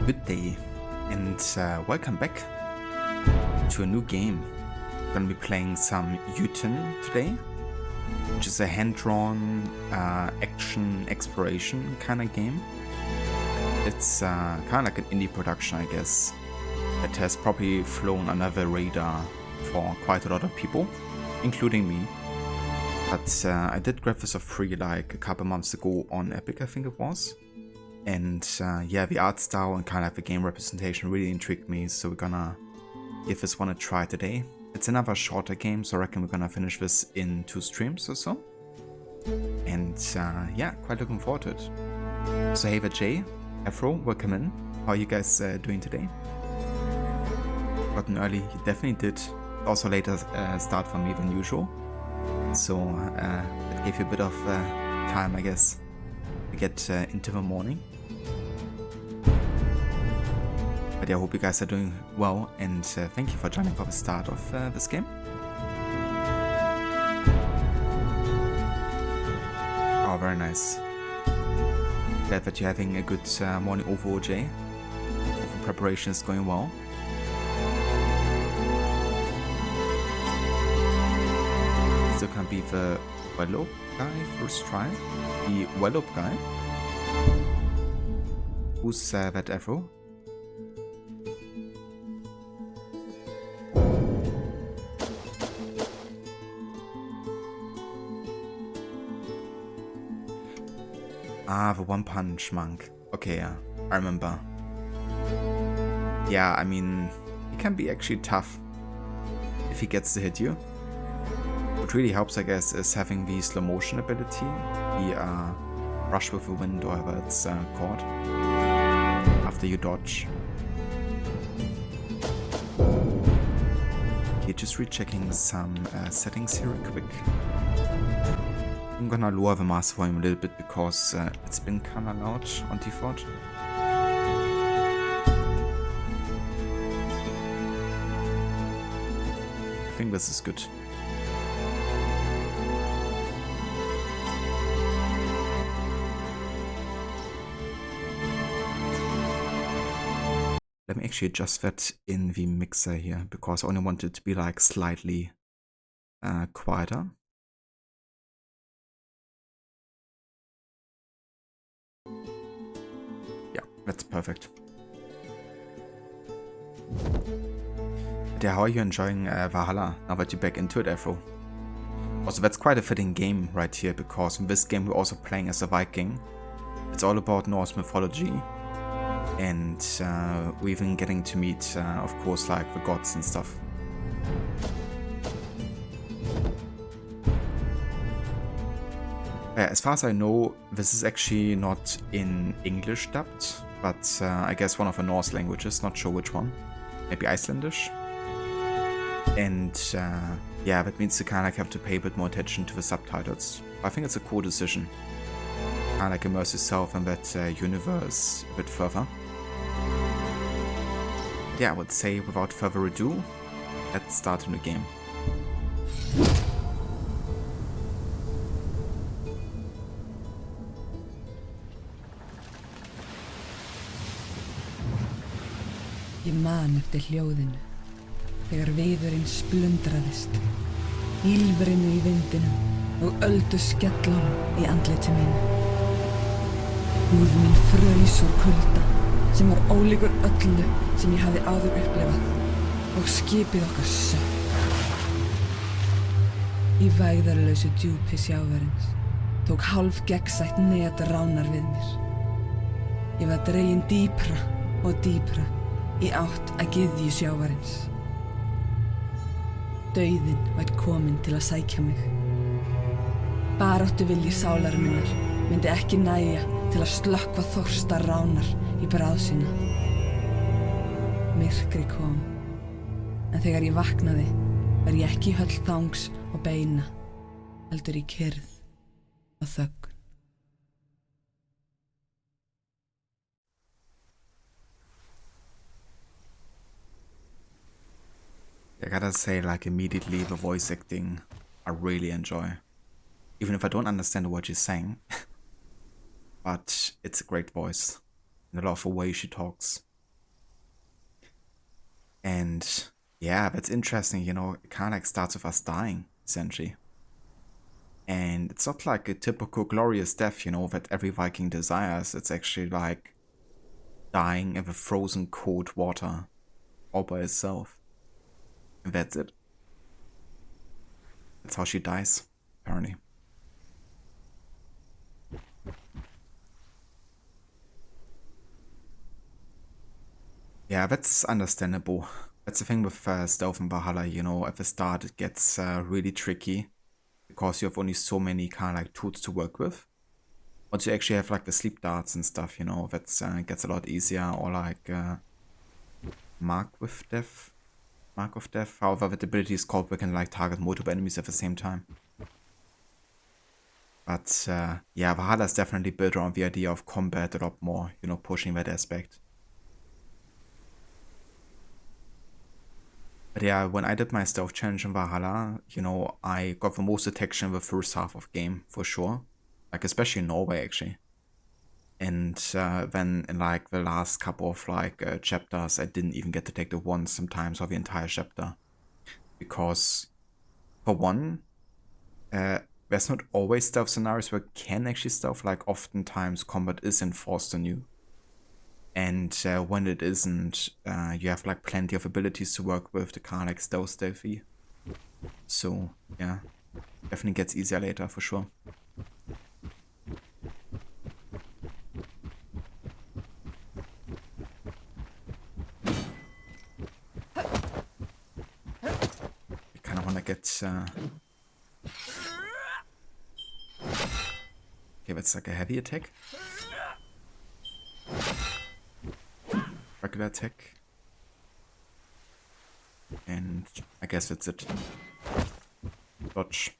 Good day, and welcome back to a new game. I'm gonna be playing some Jøtun today, which is a hand-drawn action exploration kind of game. It's kind of like an indie production, I guess. It has probably flown under the radar for quite a lot of people, including me. But I did grab this for free like a couple months ago on Epic, I think it was. And yeah, the art style and kind of the game representation really intrigued me, so we're gonna give this one a try today. It's another shorter game, so I reckon we're gonna finish this in 2 streams or so. And yeah, quite looking forward to it. So hey there, Jay, Afro, welcome in. How are you guys doing today? Gotten early, you definitely did. Also later start for me than usual. So it gave you a bit of time, I guess, to get into the morning. But yeah, I hope you guys are doing well, and thank you for joining for the start of this game. Oh, very nice. Glad that you're having a good morning overall, Jay. The preparation is going well. Still can be the Barrow guy first try. The Barrow guy. Who's that Afro? Ah, the one punch monk. Okay, yeah, I remember. Yeah, I mean, he can be actually tough if he gets to hit you. What really helps, I guess, is having the slow motion ability, the rush with the wind, or whatever it's called, after you dodge. Okay, just rechecking some settings here real quick. I'm gonna lower the master volume a little bit because it's been kinda loud on default. I think this is good. Let me actually adjust that in the mixer here because I only want it to be like slightly quieter. Yeah, that's perfect. But yeah, how are you enjoying Valhalla now that you're back into it, Afro? Also, that's quite a fitting game right here because in this game we're also playing as a Viking. It's all about Norse mythology. And we're even getting to meet, of course, like the gods and stuff. As far as I know, this is actually not in English dubbed, but I guess one of the Norse languages, not sure which one. Maybe Icelandish. And yeah, that means you kind of have to pay a bit more attention to the subtitles. I think it's a cool decision. Kind of like immerse yourself in that universe a bit further. Yeah, I would say without further ado, let's start a new game. Ég man eftir hljóðinu, þegar viðurinn splundraðist, ýlfrinu í vindinum og öldu skellunum í andliti mínu. Húð mín fraus úr kulda, sem var ólíkur öllu sem ég hafði áður upplifað og skipið okkar sökk. Í vægðarlausu djúpi sjávarins tók hálf gegnsætt net ránar við mér. Ég var dregin dýpra og dýpra í átt að gyðju sjávarins. Dauðinn var kominn til að sækja mig. Baráttuvilji sálar minnar myndi ekki nægja til að slökkva þorsta ránar í bráð sína. Myrkri kom, en þegar ég vaknaði var ég ekki í höll þangs og beina, heldur í kyrrð og þögn. I gotta say, like, immediately the voice acting I really enjoy. Even if I don't understand what she's saying. But it's a great voice. And I love the way she talks. And yeah, that's interesting, you know, it kind of like starts with us dying, essentially. And it's not like a typical glorious death, you know, that every Viking desires. It's actually like dying in the frozen cold water all by itself. And that's it. That's how she dies, apparently. Yeah, that's understandable. That's the thing with stealth in Valhalla, you know, at the start it gets really tricky because you have only so many kind of like tools to work with. Once you actually have like the sleep darts and stuff, you know, that's gets a lot easier, or like Mark of Death. However, the ability is called we can like target multiple enemies at the same time. But yeah, Valhalla is definitely built around the idea of combat a lot more, you know, pushing that aspect. But yeah, when I did my stealth challenge in Valhalla, you know, I got the most detection in the first half of game, for sure. Like, especially in Norway, actually. And then in like the last couple of like chapters, I didn't even get detected once sometimes, or the entire chapter. Because, for one, there's not always stealth scenarios where you can actually stealth, like oftentimes combat is enforced on you. And when it isn't, you have like plenty of abilities to work with to kind of like stealthy. So yeah, definitely gets easier later for sure. You kind of want to get... Okay, that's like a heavy attack. Regular attack. And I guess that's it. Dodge.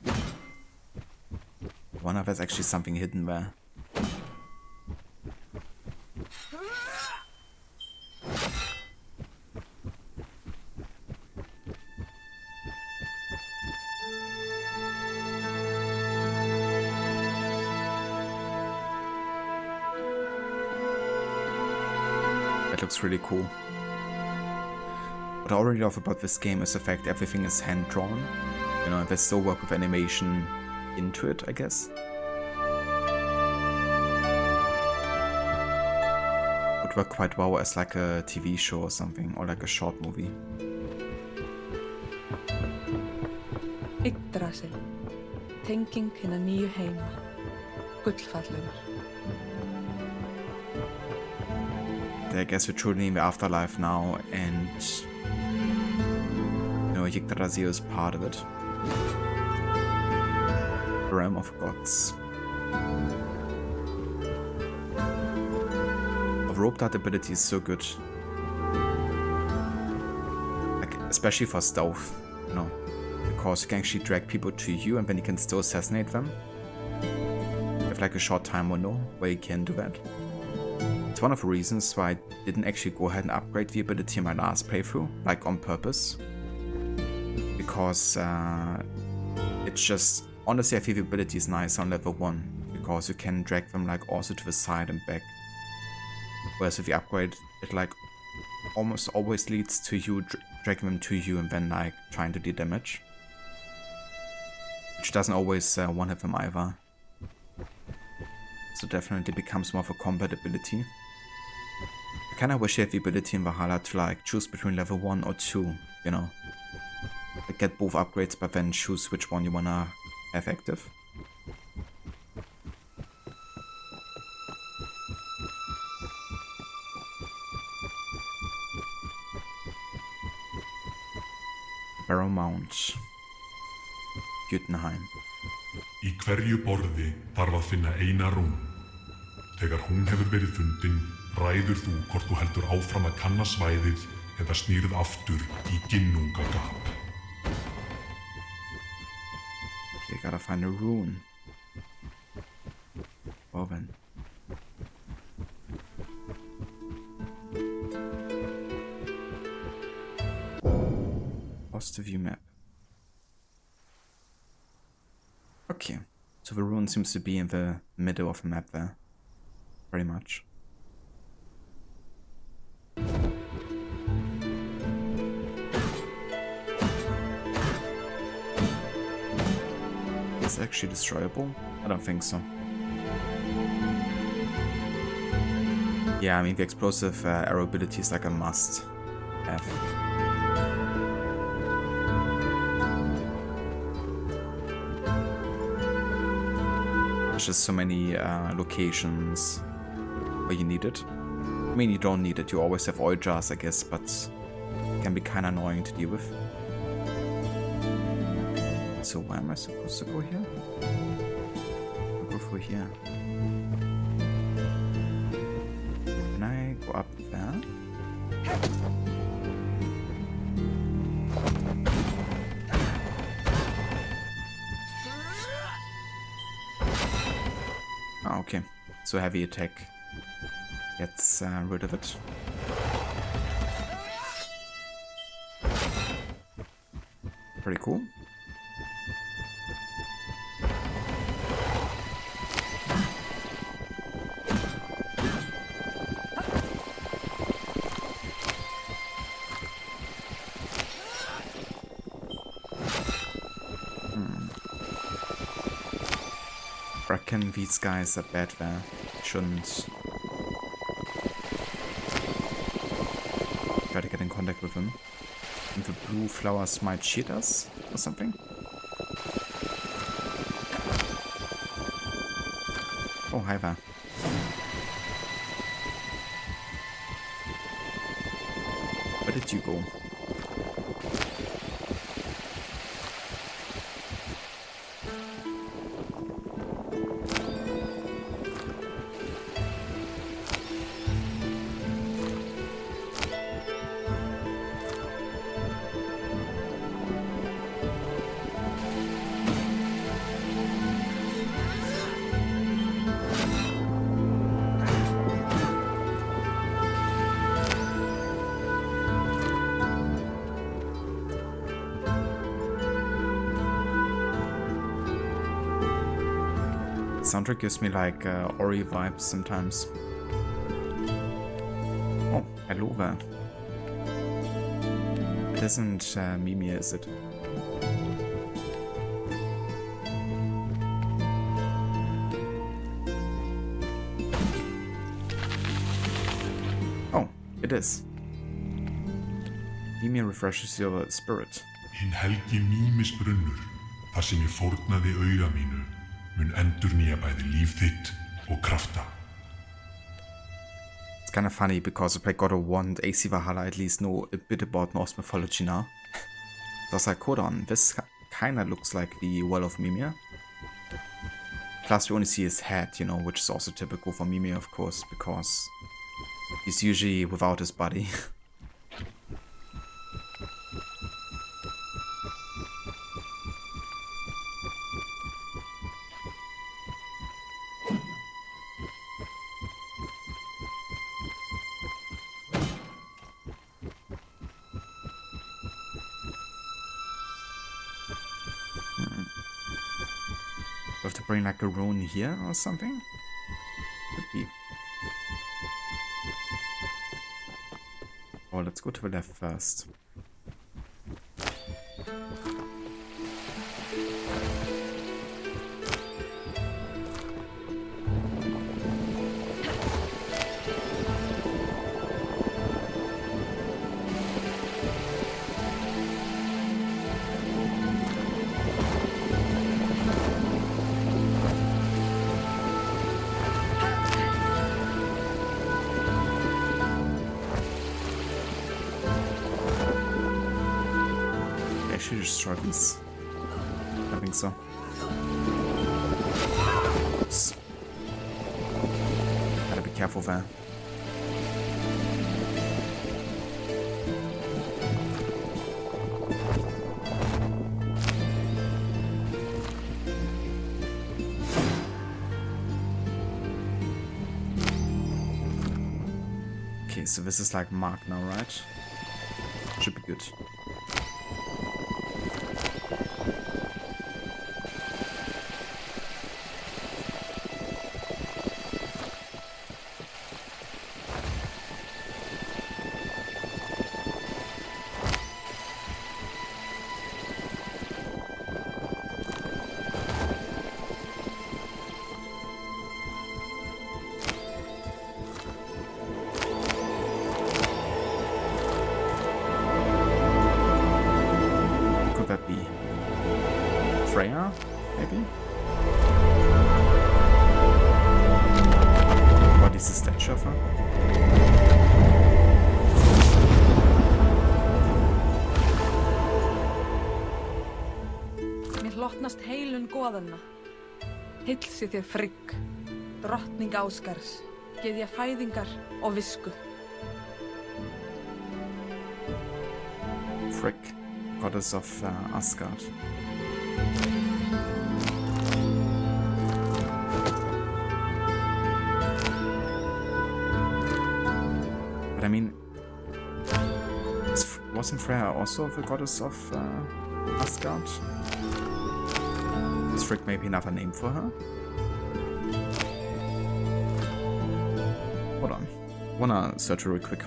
I wonder if there's actually something hidden there. That looks really cool. What I already love about this game is the fact everything is hand-drawn. You know, they still work with animation into it, I guess. Would work quite well as like a TV show or something, or like a short movie. Yggdrasil, tenging hinna nýju heima, gullfallegur. I guess we're truly in the afterlife now, and you know, Yggdrasil is part of it. The realm of gods. The rope dart ability is so good. Like, especially for stealth, you know, because you can actually drag people to you and then you can still assassinate them. You have like a short time window where you can do that. It's one of the reasons why I didn't actually go ahead and upgrade the ability in my last playthrough, like on purpose. Because it's just, honestly I feel the ability is nice on level 1, because you can drag them like also to the side and back. Whereas with the upgrade, it like almost always leads to you dragging them to you and then like trying to deal damage. Which doesn't always one-hit them either. So definitely becomes more of a combat ability. I kinda wish you had the ability in Valhalla to like choose between level 1 or 2, you know. Like get both upgrades but then choose which one you wanna have active. Barrow Mound. Jotunheim. Í hverju borði þarf að finna eina rún. Þegar hún hefur verið fundin, ræður þú hvort þú heldur áfram að kanna svæðið eða snýrð aftur í ginnungagap. Okay, gotta find a rune. Well then. Lost to view map. Okay, so the rune seems to be in the middle of the map there. Very much. this actually destroyable? I don't think so. Yeah, I mean the explosive arrow ability is like a must have. There's just so many locations where you need it. I mean, you don't need it. You always have oil jars, I guess, but it can be kind of annoying to deal with. So where am I supposed to go here? I'll go through here. Can I go up there? Oh, okay. So heavy attack gets rid of it. Pretty cool. Reckon these guys are bad there. Shouldn't try to get in contact with them. And the blue flowers might cheat us or something. Oh, hi there. Where did you go? Soundtrack gives me like Ori vibes sometimes. Oh, hello there. It isn't Ymir, is it? Oh, it is. Ymir refreshes your spirit. Hinn helgi Mímis brunnur, þar sem ég fórnaði auga mínu, mun endurnýja bæði líf þitt og krafta. It's kind of funny because I play God of War and AC Valhalla at least know a bit about Norse mythology now. So I was like, hold on, this kinda looks like the Well of Mimir. Plus we only see his head, you know, which is also typical for Mimir, of course, because he's usually without his body. We have to bring like a rune here or something? Could be. Oh, let's go to the left first. I should destroy these. I think so. Oops. Gotta be careful there. Okay, so this is like marked now, right? Should be good. picture of her. Mér hlotnast heilun goðanna. Heilsi þér Frigg, drottning Ásgarðs, gyðja fæðingar og visku. Frigg, goddess of Asgard. But I mean, wasn't Freya also the goddess of Asgard? Is Frigg maybe another name for her? Hold on, wanna search real quick.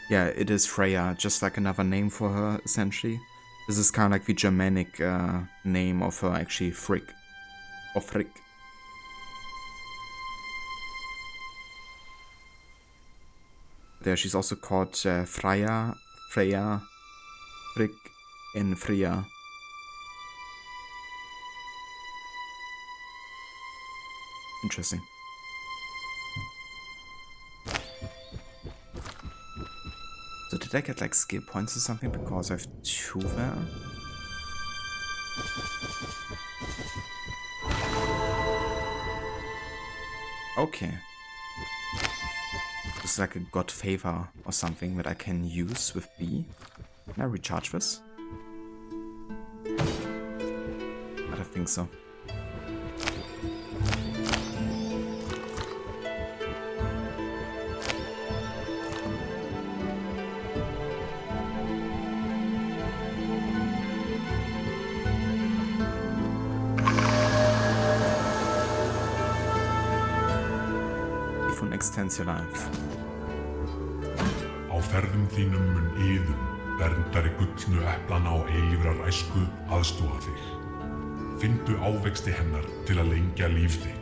Yeah, it is Freya, just like another name for her, essentially. This is kind of like the Germanic name of her, actually, Frigg. Or Frigg. There, she's also called Freya, Frigg, and Freya. Interesting. So did I get like skill points or something because I have 2 there? Okay. This is like a god favor or something that I can use with B. Can I recharge this? I don't think so. Extends your life. Á ferðum þínum mun Iðun, verndari gullnu eplana og eilífrar æsku, aðstoða þig. Finndu ávexti hennar til að lengja líf þitt.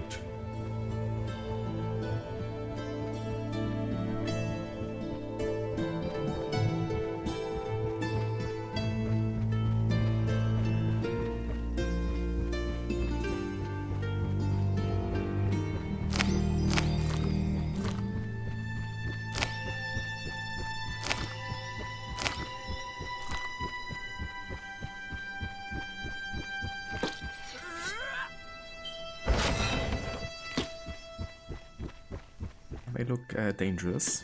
They look dangerous.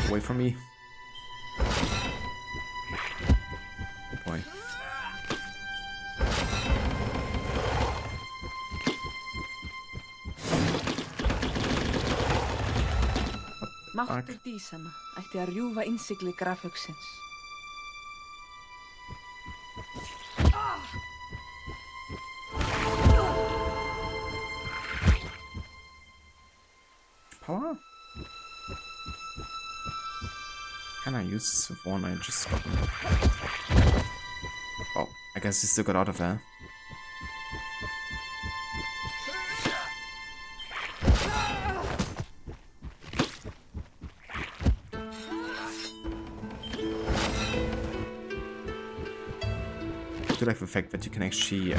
Away from me. Oh boy. Máttur dísanna ætti að rjúfa innsigli grafhaugsins. Power? Can I use the one I just got? Oh, I guess he still got out of there. I do like the fact that you can actually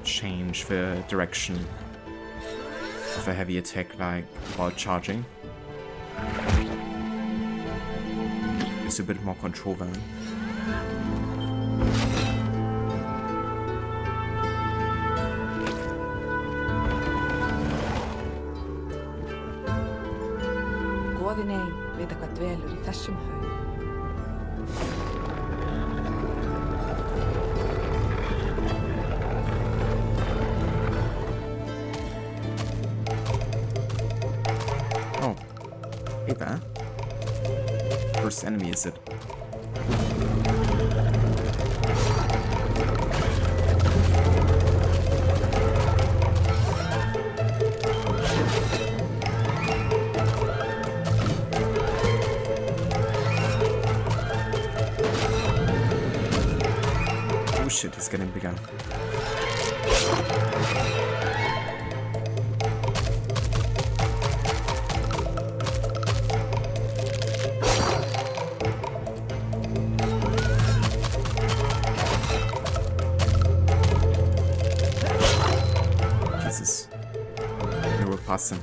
change the direction of a heavy attack, like while charging. It's a bit more control then. Goðin ein vita hvað dvelur í þessum haug. Hey there. First enemy is it? shit, he's getting bigger. Jesus. We will pass him.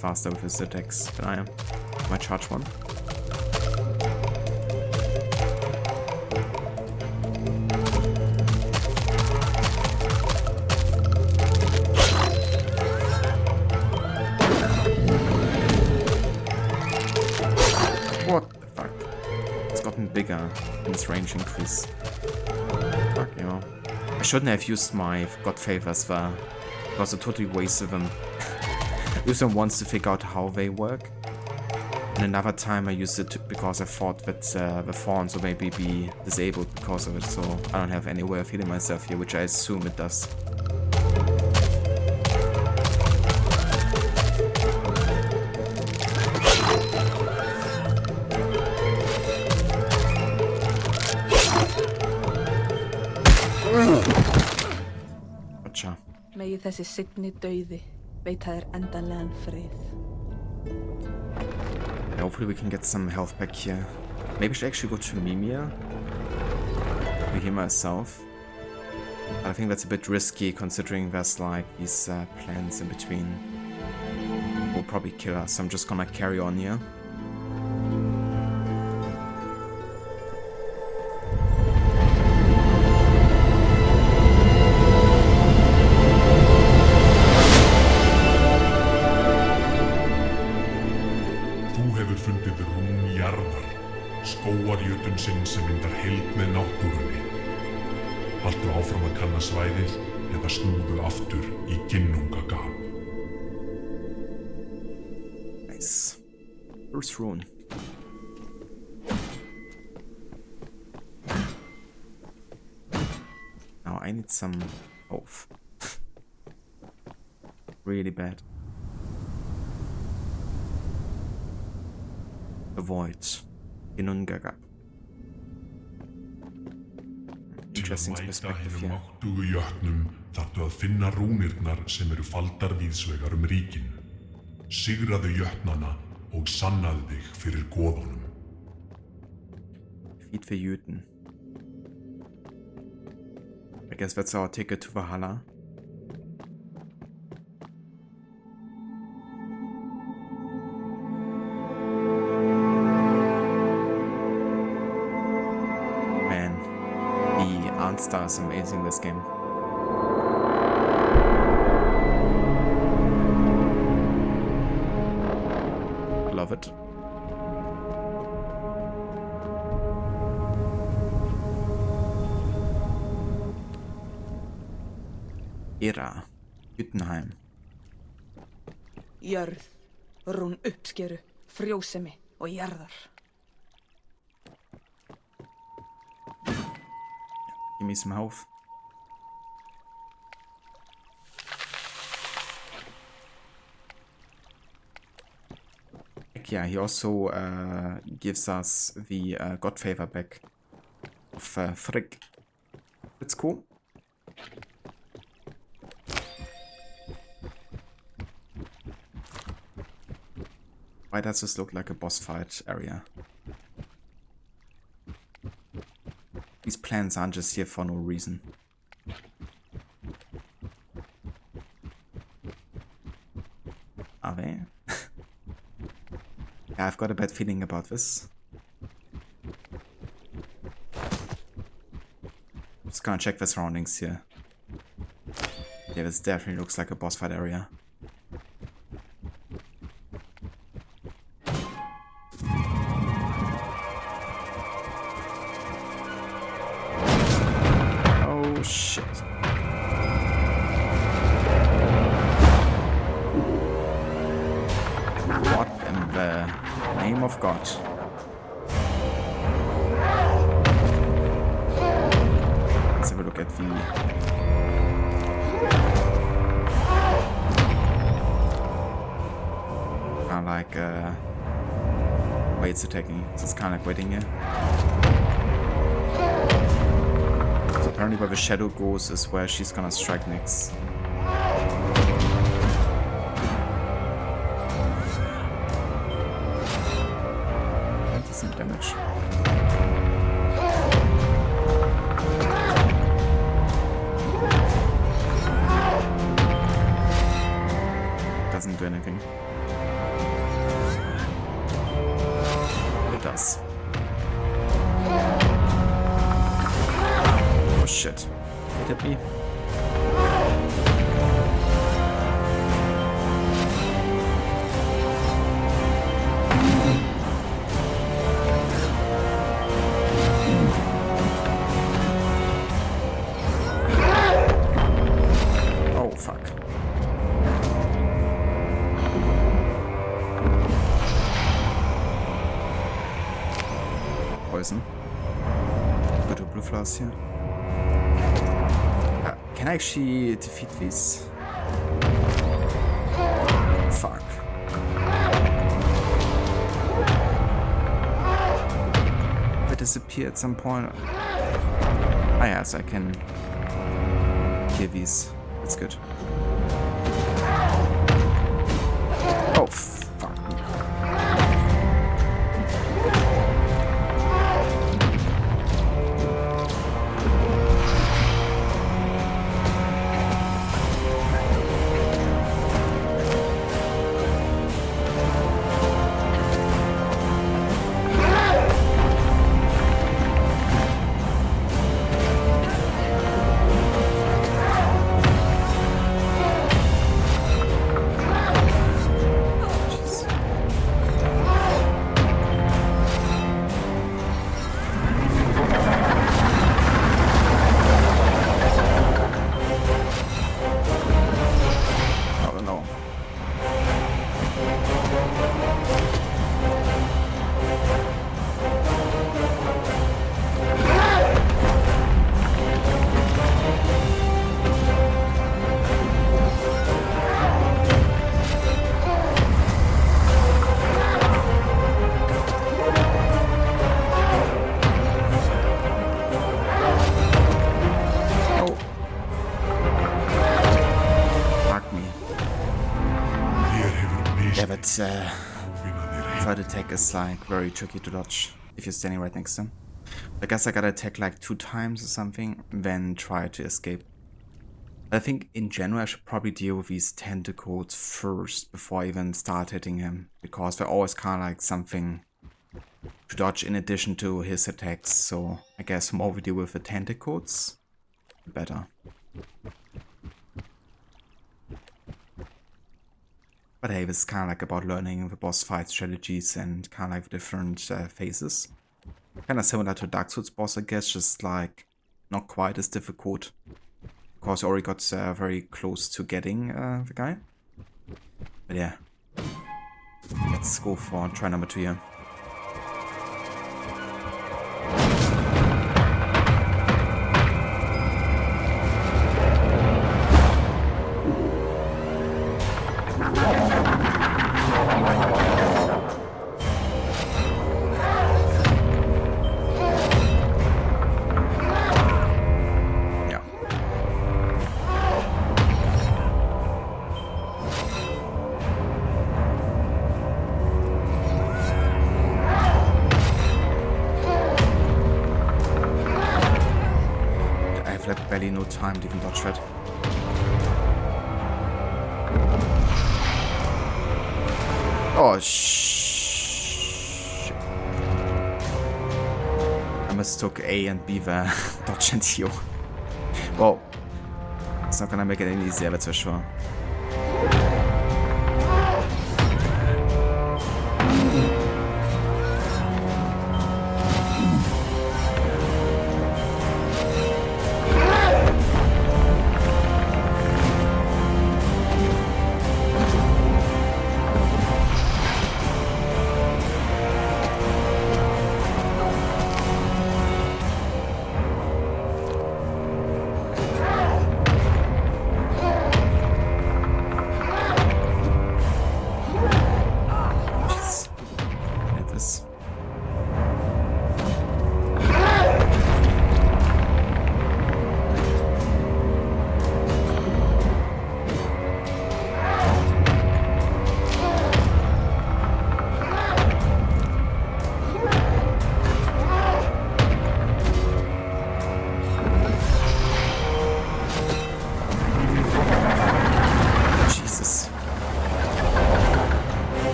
Faster with his attacks than I am. My charge one. What the fuck? It's gotten bigger in its range increase. Fuck, you know. I shouldn't have used my God Favors there. Because I totally wasted them. I used them once to figure out how they work, and another time I used it because I thought that the thorns will maybe be disabled because of it, so I don't have any way of healing myself here, which I assume it does. Gotcha. Megi þessi signi dauði veita þér endanlegan frið. Hopefully we can get some health back here. Maybe I should actually go to Ymir. We heal myself. But I think that's a bit risky considering there's like these plants in between. Will probably kill us, so I'm just gonna carry on here. Jøtun sinn sem myndar heild með náttúrunni. Haltu áfram að kanna svæðið eða snúðu aftur í ginnungagap. Nice. First rune. Now I need some oath. Really bad. Avoid. Ginnungagap. Interesting perspective here. Máttugu jötnum þarftu að finna rúnirnar sem eru faldar víðsvegar ríkin. Sigraðu jötnana og sannaðu þig fyrir goðunum. Feed for Jøtun. I guess that's our ticket to Valhalla. Star is amazing this game. Love it. Jera, Jotunheim. Jörð, rún uppskeru, frjósemi og jarðar. Give me some health. Yeah, he also gives us the God Favor back of Frigg. That's cool. Why does this look like a boss fight area? These plants aren't just here for no reason. Are they? Yeah, I've got a bad feeling about this. Just gonna check the surroundings here. Yeah, this definitely looks like a boss fight area. Oh shit. What in the name of God? Let's have a look at the like waits attacking. So it's kind of like waiting here. So apparently where the shadow goes is where she's gonna strike next. That doesn't damage. Doesn't do anything. It does. Oh shit. It hit me. Oh fuck. Poison. Go to blue flowers here. Can I actually defeat these? Fuck. They disappear at some point. Ah yes, I can kill these. That's good. Oh fuck. Third attack is like very tricky to dodge if you're standing right next to him. I guess I gotta attack like 2 times or something, then try to escape. But I think in general I should probably deal with these tentacles first before I even start hitting him, because they're always kind of like something to dodge in addition to his attacks. So I guess the more we deal with the tentacles, the better. But hey, this is kind of like about learning the boss fight strategies and kind of like different phases. Kind of similar to Dark Souls boss, I guess, just like not quite as difficult. Because I already got very close to getting the guy. But yeah, let's go for try number 2 here. Barely no time to even dodge that. Oh shit! I mistook A and B there. Dodge and heal. Well, it's not gonna make it any easier, that's for sure.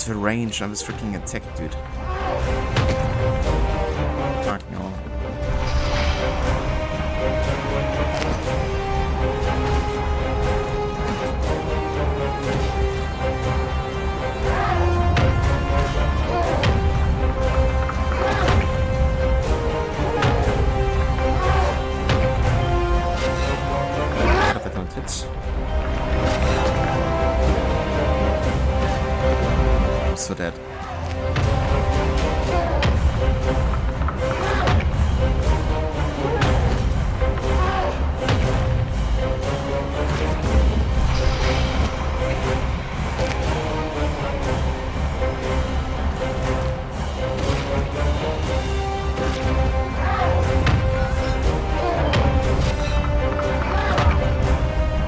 What's the range of this freaking attack, dude? Fuck no. I'm so dead.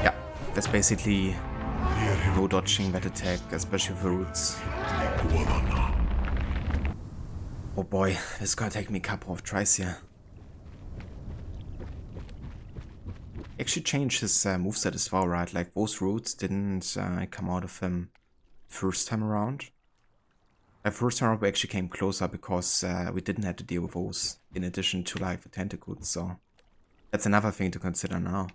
Yeah, that's basically no dodging that attack, especially for roots. Oh boy, this is gonna take me a couple of tries here. Actually changed his moveset as well, right? Like those roots didn't come out of him first time around. The first time around we actually came closer because we didn't have to deal with those in addition to like the tentacles, so that's another thing to consider now.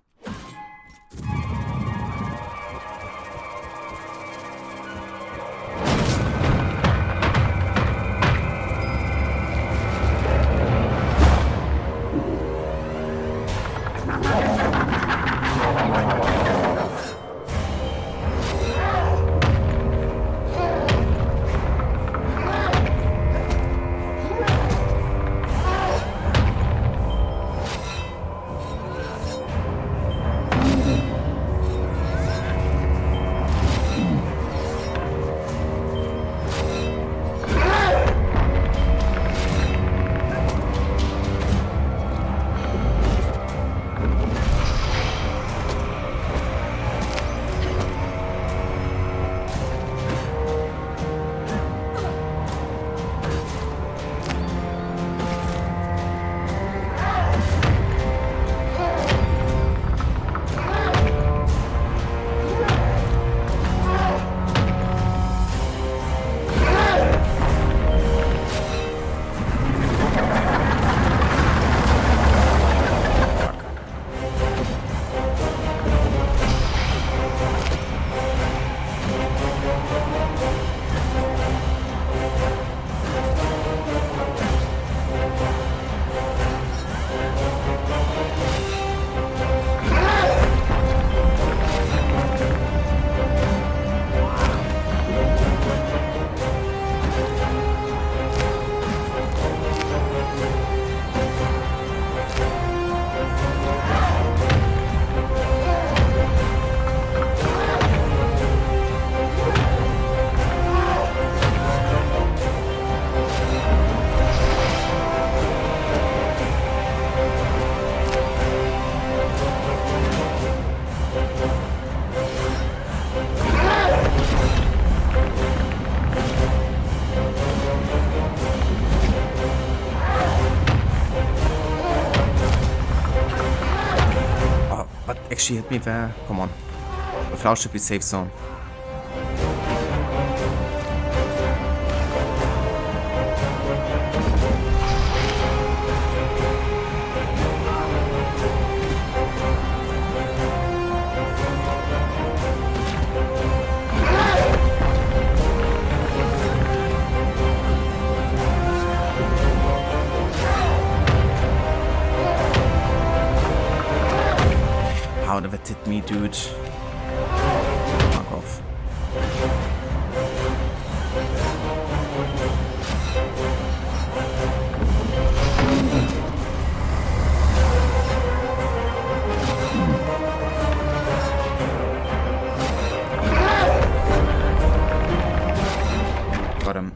She hit me there. Come on. The flower should be safe zone. How did that hit me, dude? Fuck off. Got him.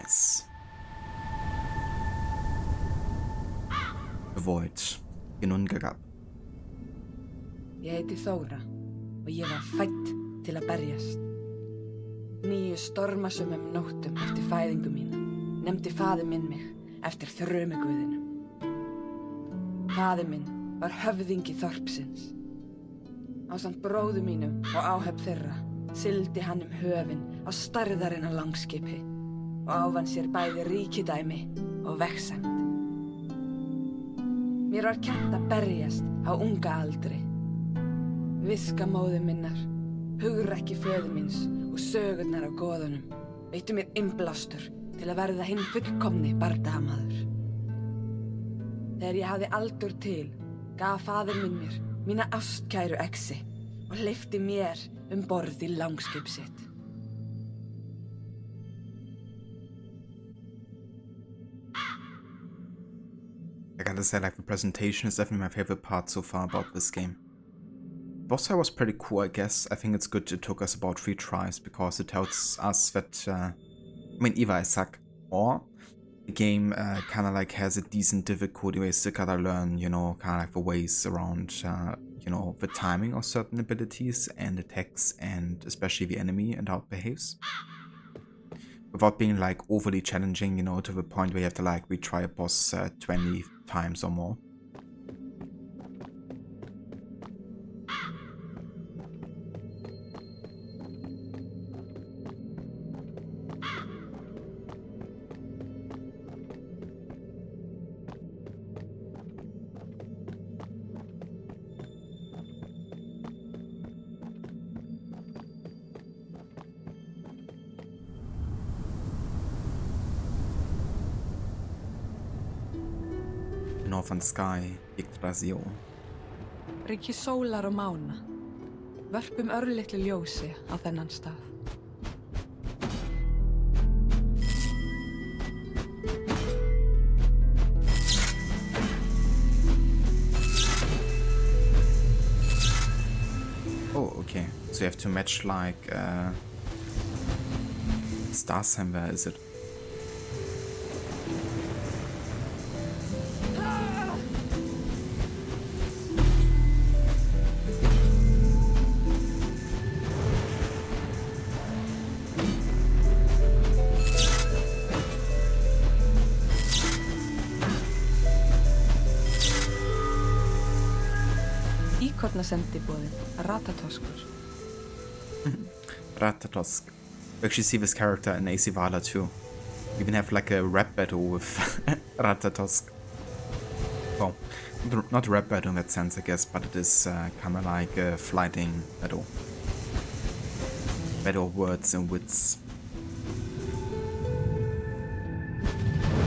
Nice. Void. Ginungagab. Ég heiti Þóra og ég var fædd til að berjast. 9 stormasömum nóttum eftir fæðingu mína nefndi faðir minn mig eftir þrumuguðinum. Faðir minn var höfðingi þorpsins. Ásamt bróður mínum og áhöfn þeirra sigldi hann höfin á stærðarinnar langskipi og ávann sér bæði ríkidæmi og vegsemd. Mér var kennt að berjast á unga aldri. Viska móður minnar, hugrekki föður míns og sögurnar af goðunum veittu mér innblástur til að verða hinn fullkomni bardagamaður. Þegar ég hafði aldur til, gaf faðir minn mér mína ástkæru exi og hleypti mér borð í langskip sitt. I gotta say, like, the presentation is definitely my favorite part so far about this game. Boss fight was pretty cool, I guess. I think it's good it took us about 3 tries because it tells us that, either I suck or the game kind of like has a decent difficulty where you still gotta learn, you know, kind of like the ways around, you know, the timing of certain abilities and attacks and especially the enemy and how it behaves. Without being like overly challenging, you know, to the point where you have to like retry a boss 20 times or more. Northern sky, Yggdrasil. Ríki sólar og mána. Vörpum örlitlu ljósi á þennan stað. Oh, okay. So you have to match like Starsheim, where is it? Sendiboðin, Ratatoskur. Ratatosk. We actually see this character in AC Valhalla too. We even have like a rap battle with Ratatosk. Well, not a rap battle in that sense, I guess, but it is kind of like a flighting battle. Battle of words and wits.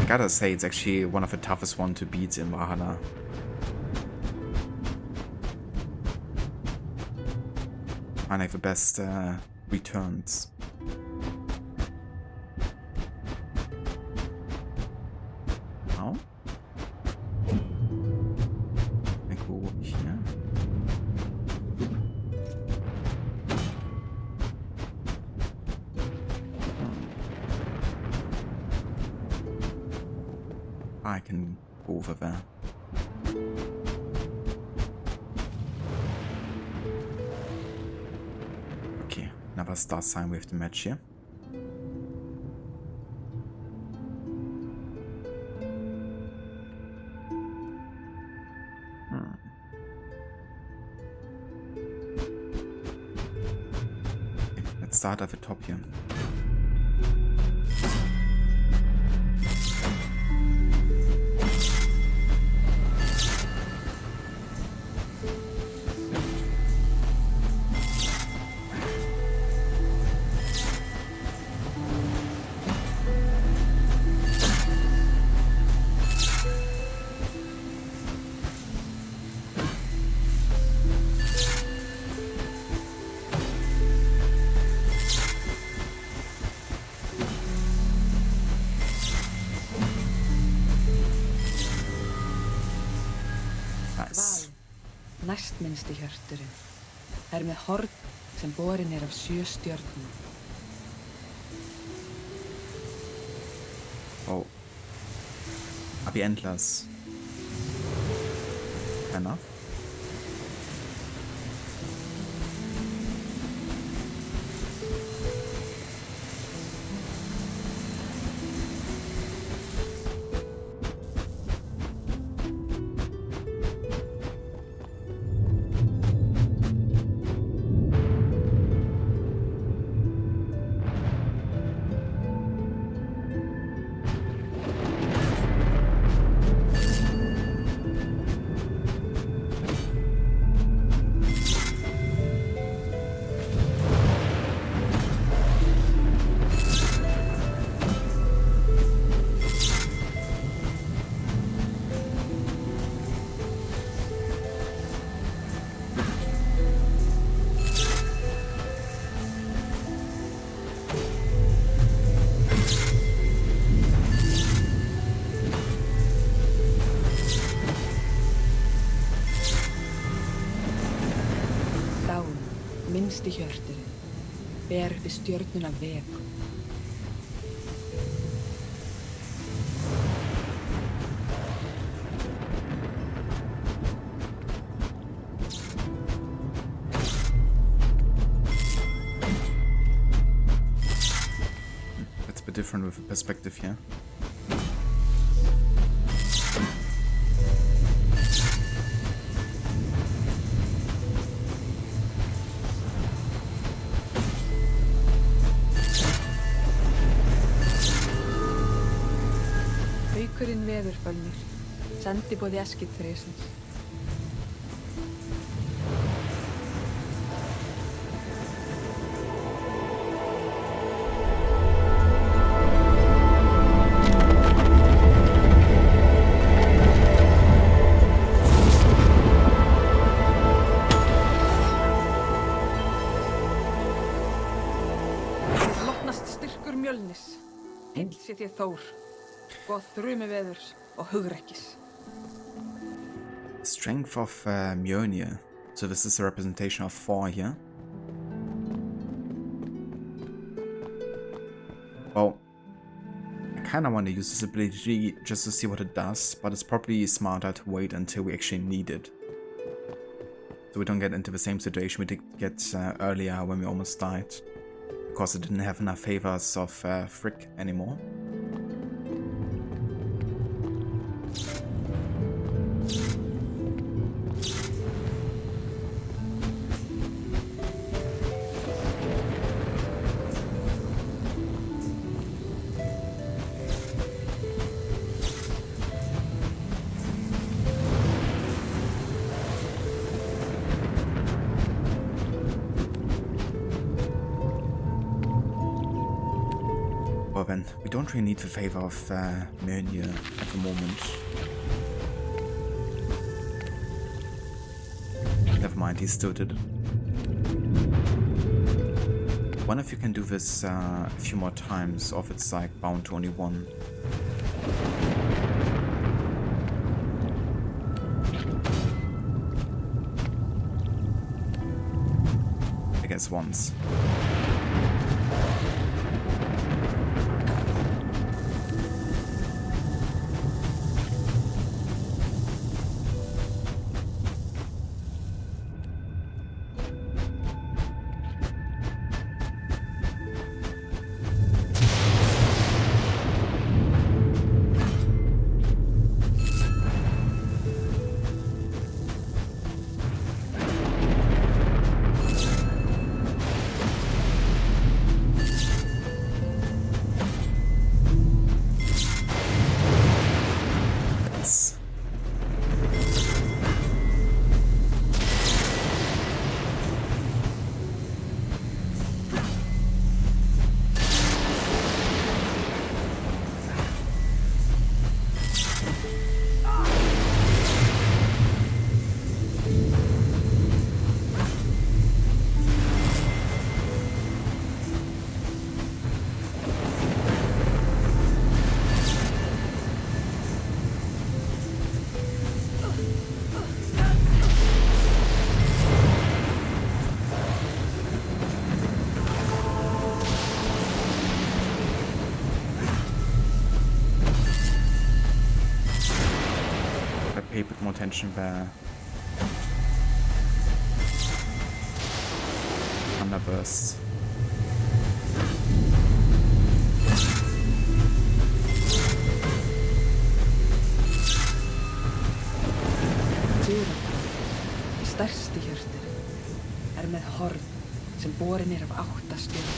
I gotta say, it's actually one of the toughest ones to beat in Valhalla. I like the best returns. Oh? I go over here. I can go over there. Another star sign we have to match here. Okay, let's start at the top here. Næstminnsti hjörturinn með horn sem borin af 7 stjörnum. Oh. Are we endless? Enough? Minnst í hjörtu, ber uppi stjörnuna veg. It's a bit different with the perspective here. Vethrfolnir, sendiboði Eskithresins. Lotnast styrkur mjölnis, heill sé þér Þór. Og þrumi veðurs og hugrekkis. Strength of Mjölnir. So this is a representation of 4 here. Well, I kinda want to use this ability just to see what it does, but it's probably smarter to wait until we actually need it. So we don't get into the same situation we did get earlier when we almost died. Because it didn't have enough favors of Frick anymore. Well then, we don't really need the favor of Mjölnir at the moment. Never mind, he still did it. Wonder if you can do this a few more times, or if it's like bound to only one. I guess once. intention there. Thunderburst. Stærsti hjörtur með horn sem borin af 8 stjörnum.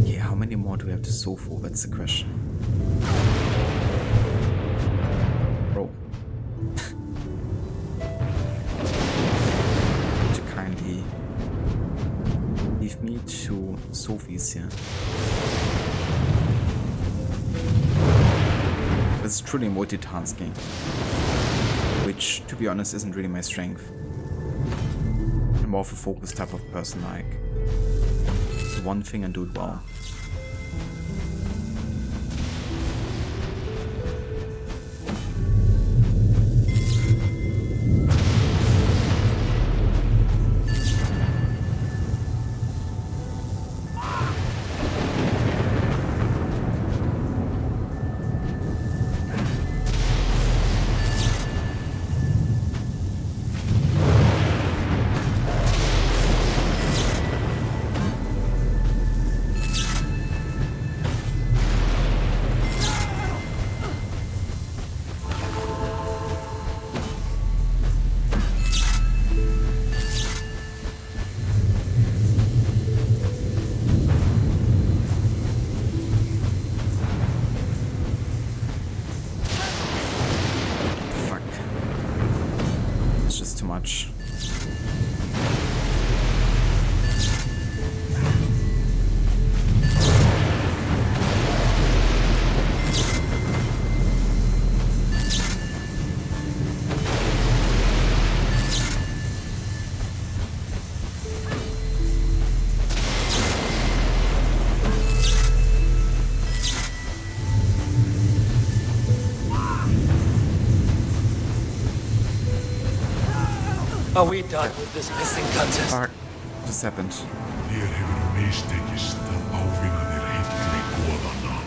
Yeah, how many more do we have to sew for? That's the question. Sophie's here. This is truly multitasking, which, to be honest, isn't really my strength. I'm more of a focused type of person, like do one thing and do it well. Much. Are we done with this pissing contest? Fuck. What just happened?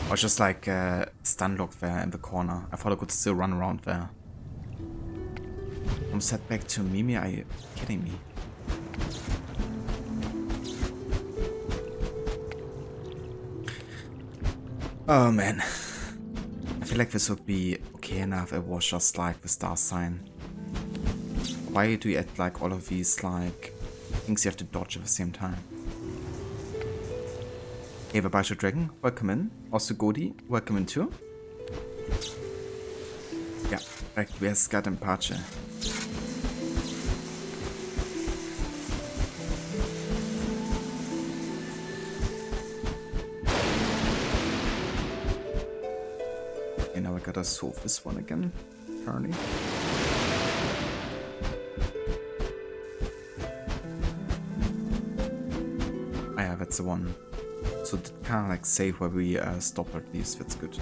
I was just like stun locked there in the corner. I thought I could still run around there. I'm set back to Mimi. Are you kidding me? Oh man. I feel like this would be okay enough. It was just like the star sign. Why do you add like all of these like things you have to dodge at the same time? Eva Baisha Dragon, welcome in. Also Godi, welcome in too. Ja, where's got and Pache? Okay, now I gotta solve this one again, apparently. That's the one. So it kind of like save where we stop at least. That's good.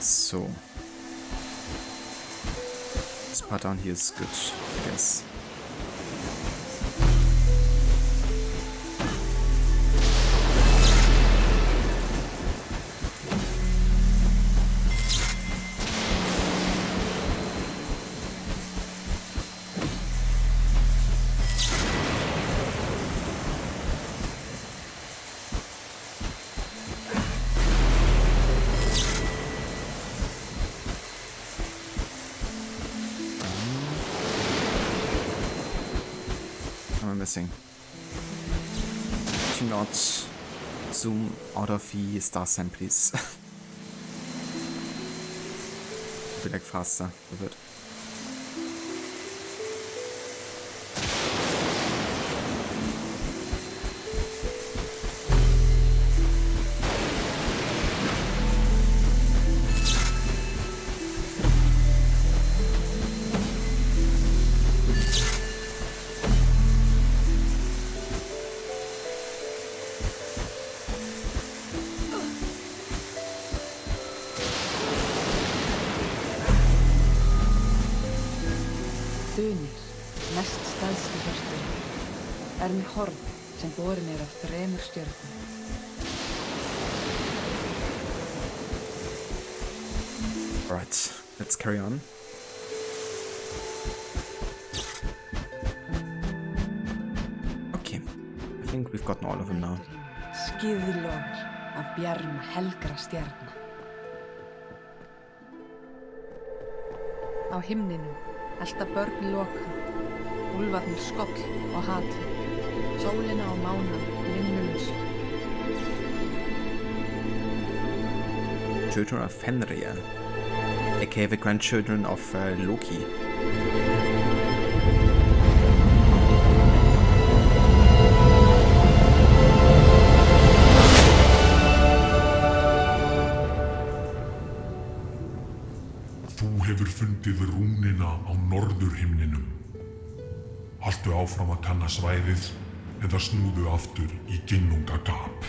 So. This part down here is good, I guess. Missing. Do not zoom out of the star sign, please. Be like faster with it. Ymir, mest stæðsti hjörtur, með horn sem borin af 3 stjörnum. Alright, let's carry on. Okay, I think we've gotten all of them now. Skíðlogar af bjarma helgra stjarna. Á himninum elta börn loka, úlfarnir skoll og hatri, sólina og mánan linnulaus. Children of Fenrir, aka the grandchildren of Loki. Þú hefur fundið rúnina á norðurhimninum. Haltu áfram að kanna svæðið eða snúðu aftur í Ginnungagap.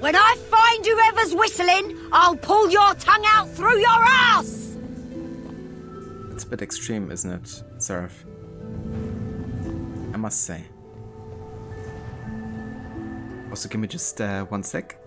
When I find whoever's whistling, I'll pull your tongue out through your ass! It's a bit extreme, isn't it, Seraph? I must say. Also, give me just 1 sec.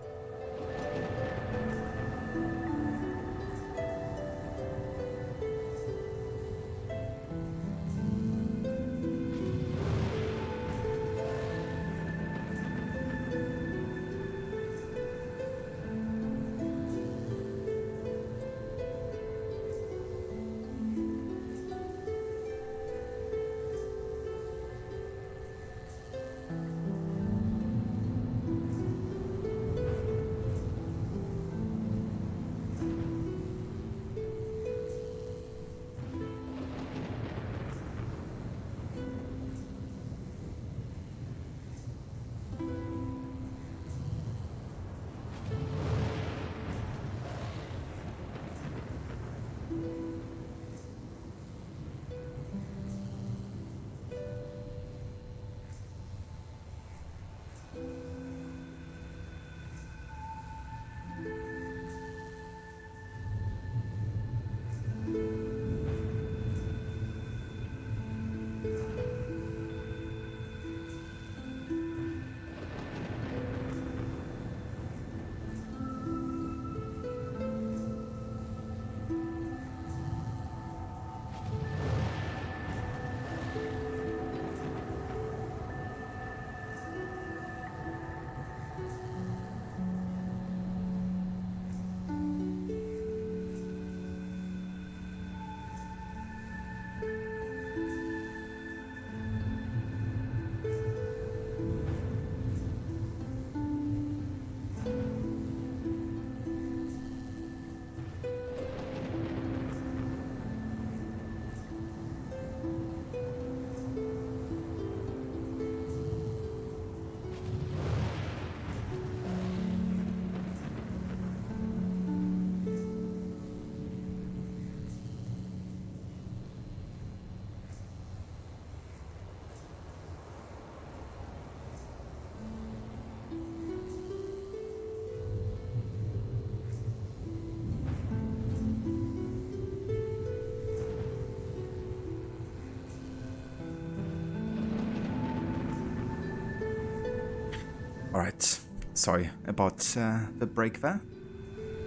Alright, sorry about the break there.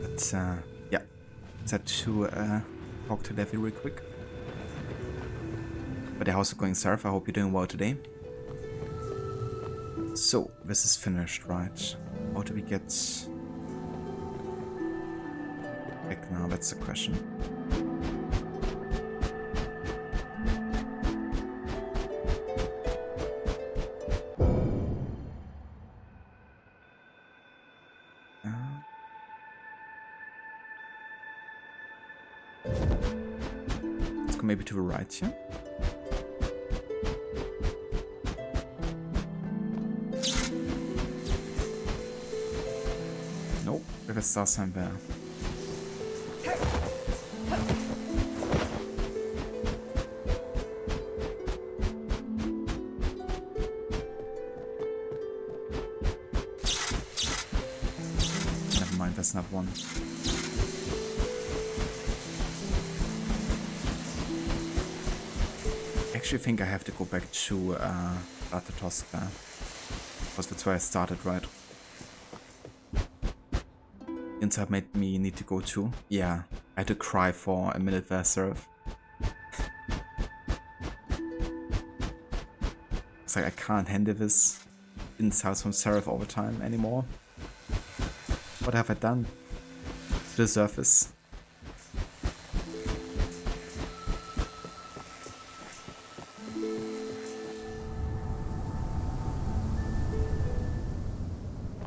But yeah, had to talk to Devi real quick. But how's it going, Seraph? I hope you're doing well today. So, this is finished, right? How do we get back now? That's the question. Let's go maybe to the right here. Nope, there's still some there. Never mind, that's not one. I actually think I have to go back to Toska, because that's where I started, right? Inside made me need to go to. Yeah, I had to cry for a minute there, Seraph. It's like I can't handle this insults from Seraph all the time anymore. What have I done to deserve this?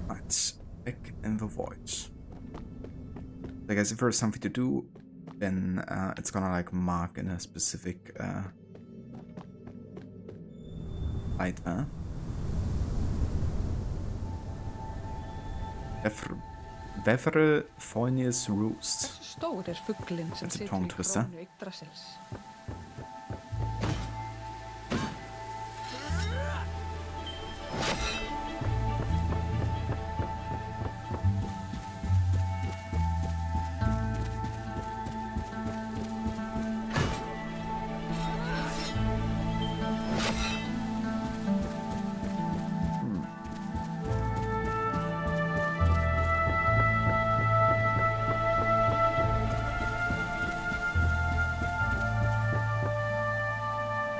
Right, back in the void. I guess if there's something to do, then it's gonna like mark in a specific light, huh? Vethrfolnir's Roost. Stór fuglinn sem That's a situr tongue í twister. krónu Yggdrasils.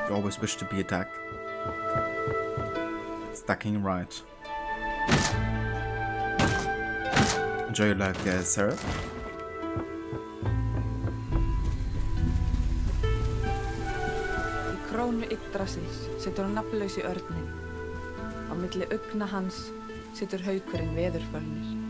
You always wish to be a duck. Stucking right. Enjoy your life, guys, Sarah. Í krónu Yggdrasils situr nafnlausi örninn. Á milli augna hans situr haukurinn Vethrfolnir.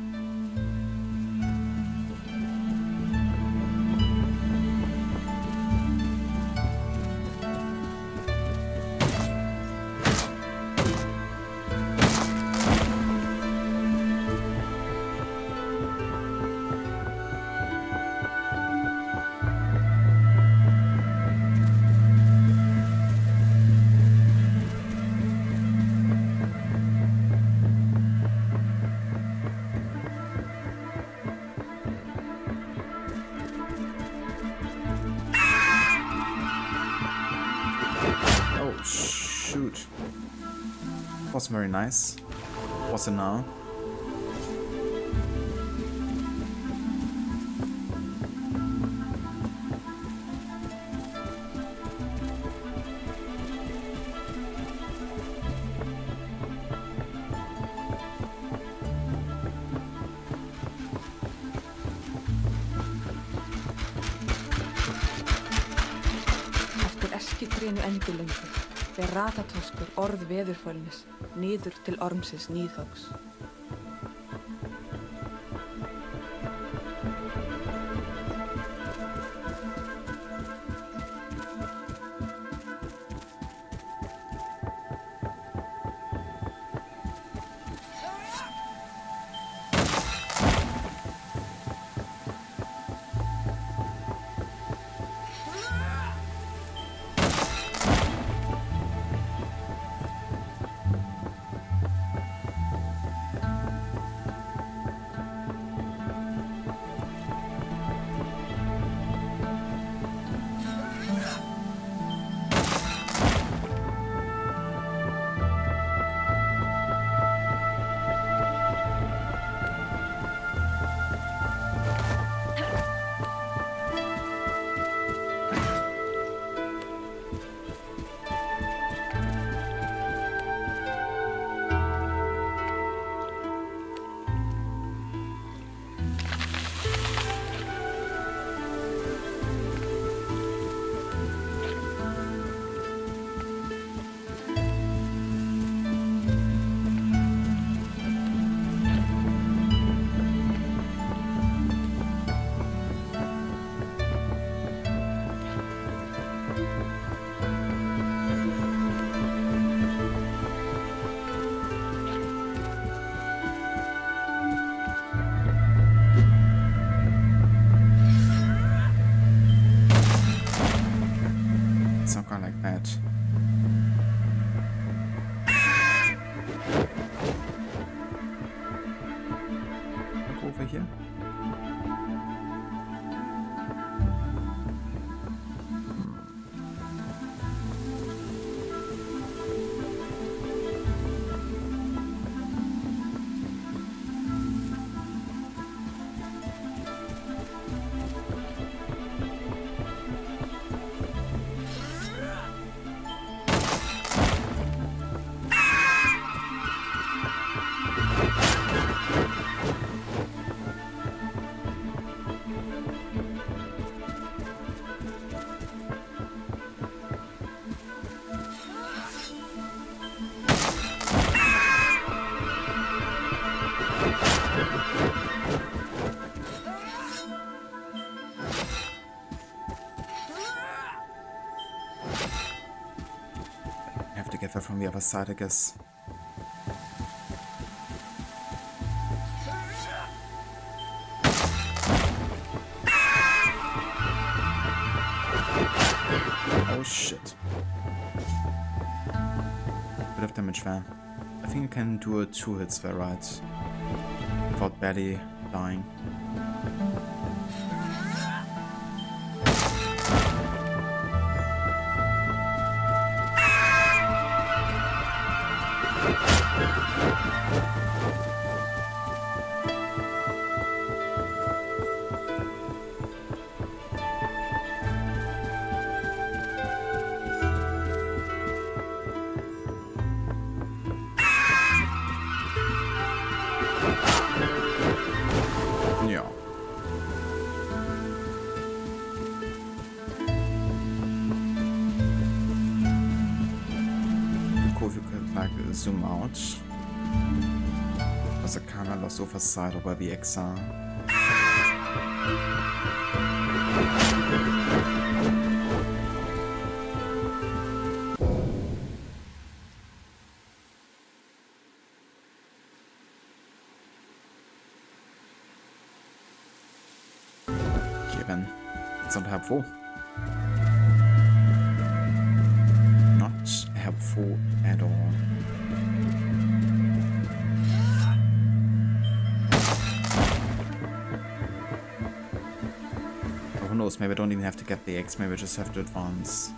Shoot. Was very nice. Was it now? Eftir eskitrénu endilöngu fer ratatoskur orð Vethrfolnis niður til ormsins níðhöggs. from the other side, I guess. Oh shit. Bit of damage there. I think I can do 2 hits there, right? Without barely dying. Ja. Cool, we could like zoom out. As a camera lost oversight over the exile. Then it's not helpful. Not helpful at all. But who knows, maybe I don't even have to get the X, maybe I just have to advance.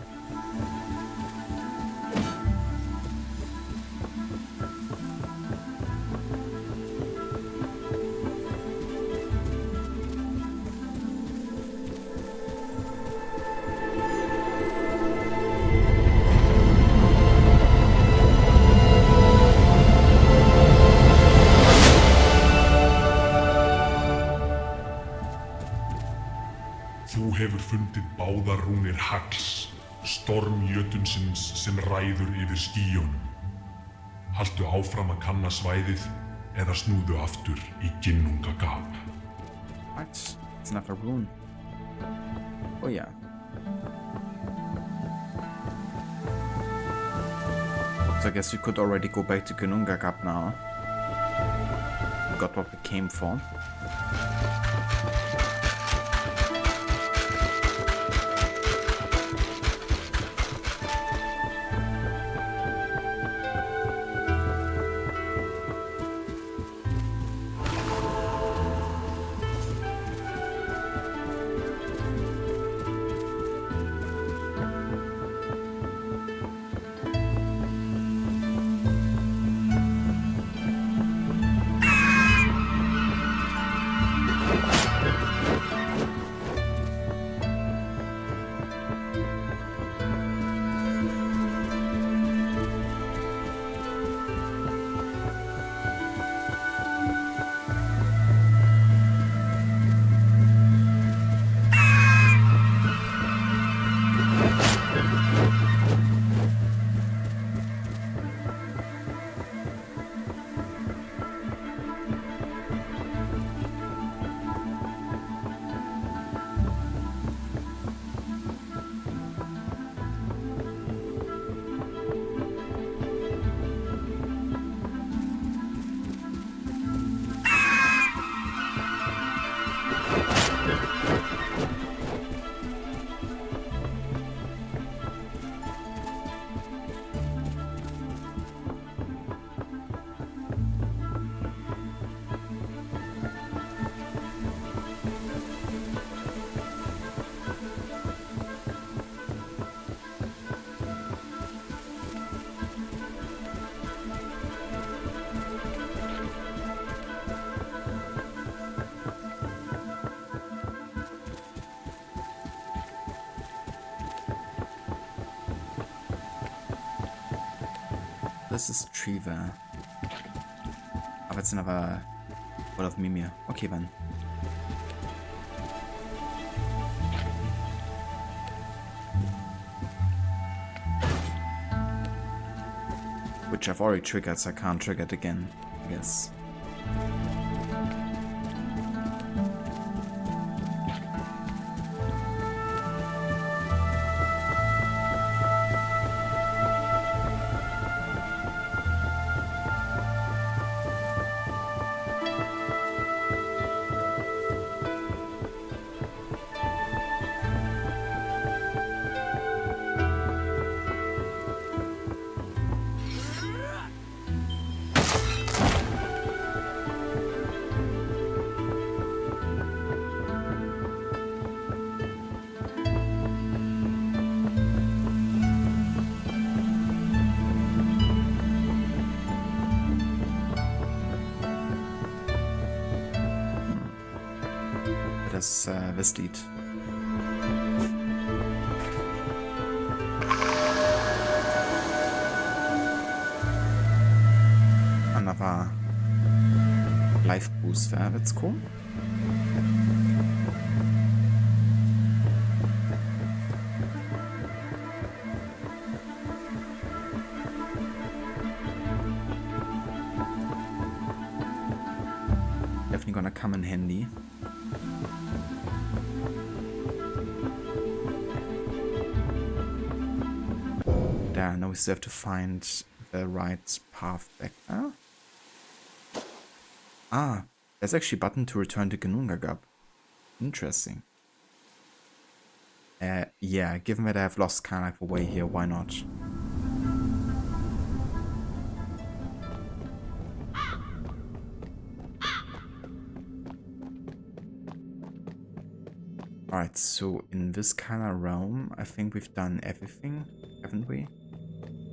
Þú hefur fundið báðar rúnir Hagls, storm Jötunsins sem ræður yfir skýjunum. Haltu áfram að kanna svæðið eða snúðu aftur í Ginnungagap. What? It's another rune. Oh yeah. So I guess we could already go back to Ginnungagap now. We got what we came for. This is tree there. Aber jetzt another word of Ymir. Okay then. Which I've already triggered, so I can't trigger it again, I guess. does this lead? Another life boost there, that's cool. Definitely gonna come in handy. There, now we still have to find the right path back there. Ah, there's actually a button to return to Jormungandr. Interesting. Yeah, given that I have lost kind of a way here, why not? Alright, so in this kind of realm, I think we've done everything, haven't we?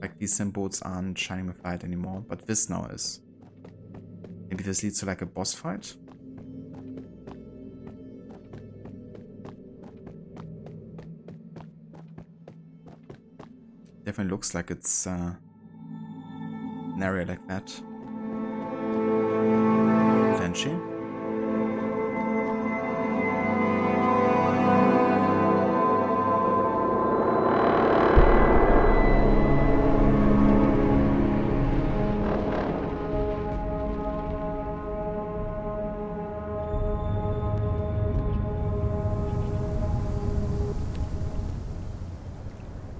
Like, these symbols aren't shining with light anymore, but this now is. Maybe this leads to like a boss fight? Definitely looks like it's an area like that. Eventually.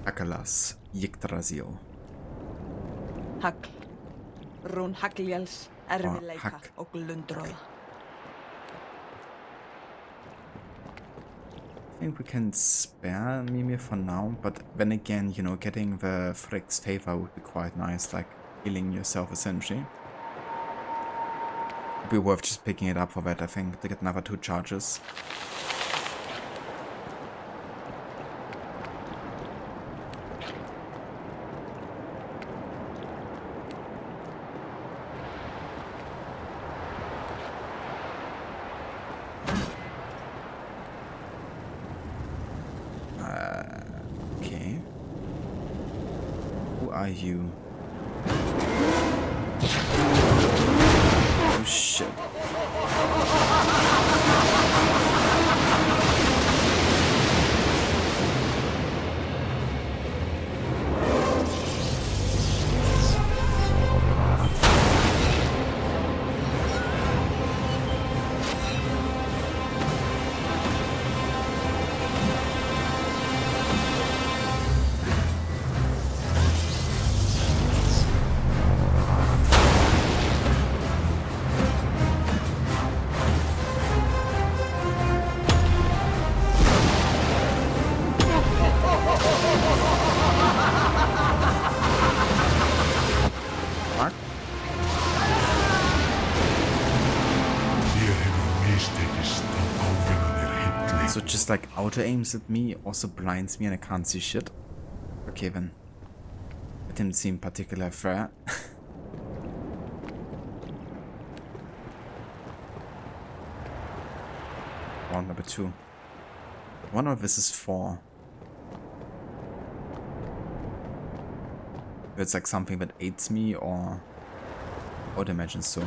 Hagalaz, Yggdrasil. Hagl. Rún Hagljals, erfiðleika og glundroða. I think we can spare Ymir for now, but then again, you know, getting the Frick's favor would be quite nice, like healing yourself essentially. It'd be worth just picking it up for that, I think, to get another 2 charges. Okay. Who are you? Oh shit. So just like auto aims at me, also blinds me and I can't see shit. Okay then. That didn't seem particularly fair. Round number 2. I wonder if this is 4. If it's like something that aids me or I would imagine so.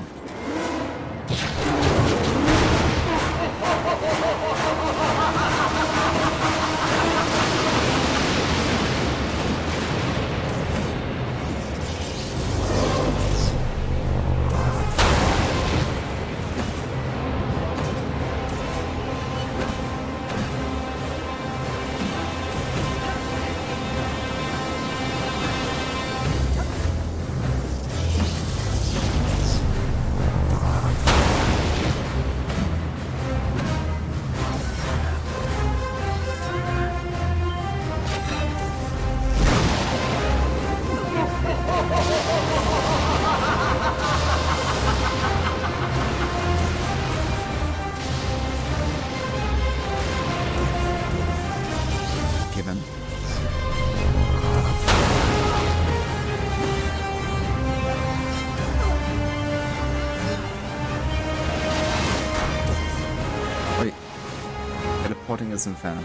teleporting isn't fair.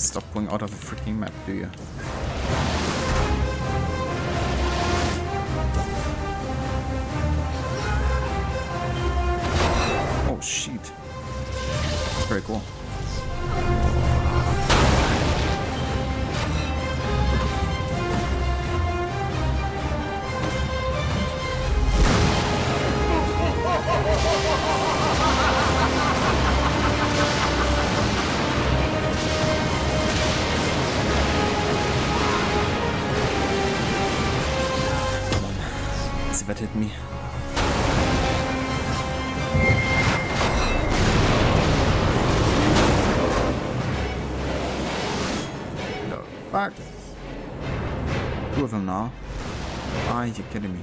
Stop going out of the freaking map, do you? Oh shit. Very cool. That hit me. No, fuck. Two of them now. Are you kidding me?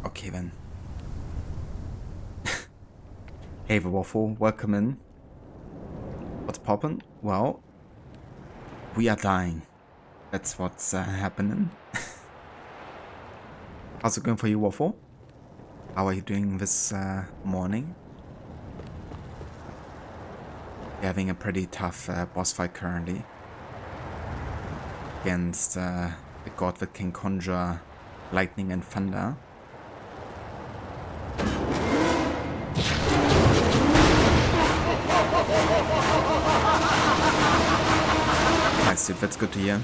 Okay then. Hey the Waffle, welcome in. What's poppin'? Well, we are dying. That's what's happening. How's it going for you, Waffle? How are you doing this morning? You're having a pretty tough boss fight currently. Against the god that can conjure lightning and thunder. Nice, dude, that's good to hear.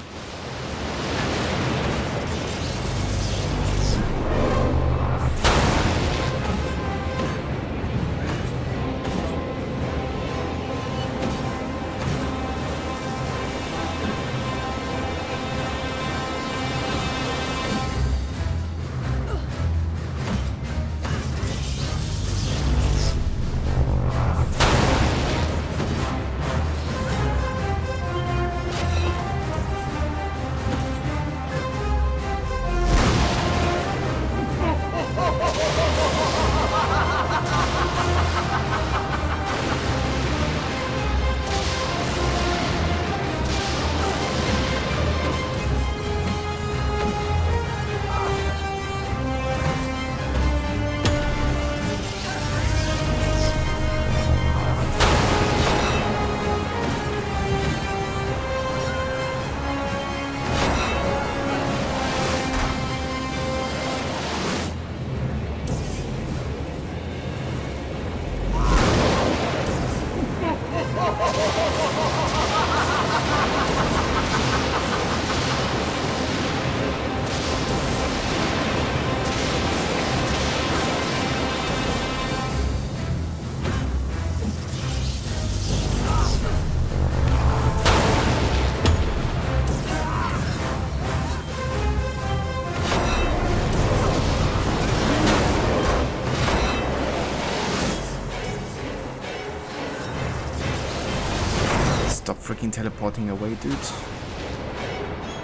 Stop freaking teleporting away, dude.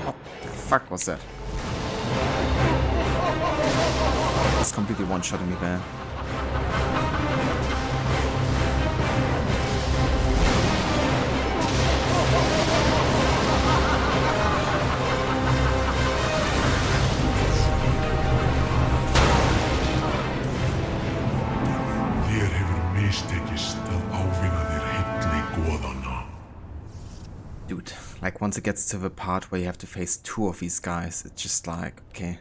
What the fuck was that? It's completely one-shotting me there. Like, once it gets to the part where you have to face 2 of these guys, it's just like, okay.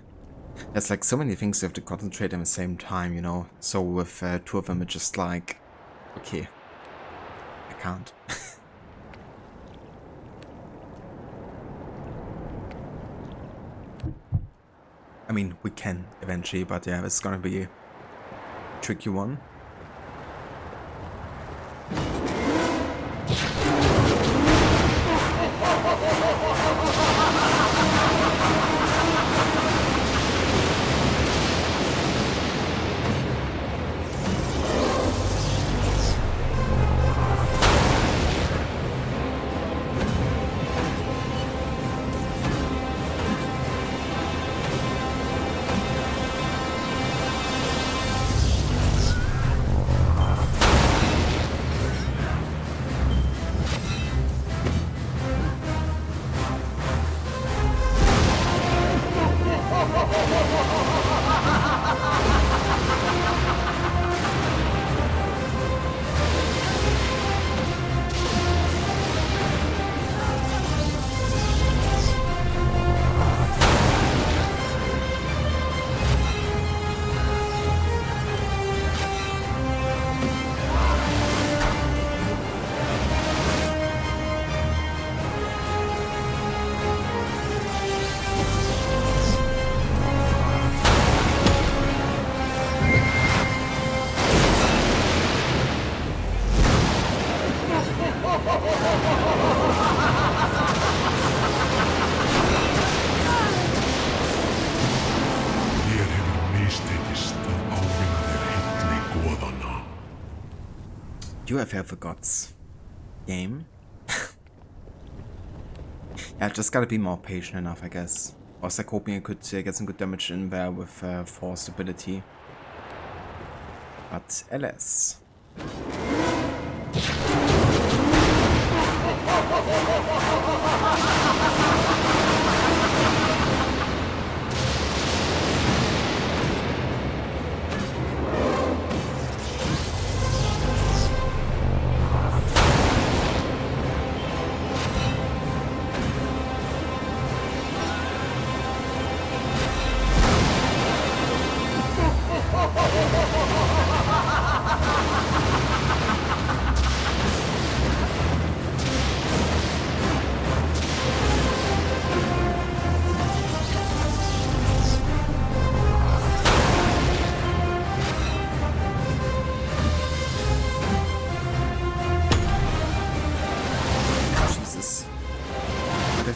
There's like so many things you have to concentrate at the same time, you know? So with 2 of them, it's just like, okay. I can't. I mean, we can eventually, but yeah, it's gonna be a tricky one. You have helped the gods. Game? Yeah, just gotta be more patient enough, I guess. I was like hoping I could get some good damage in there with force ability. But alas.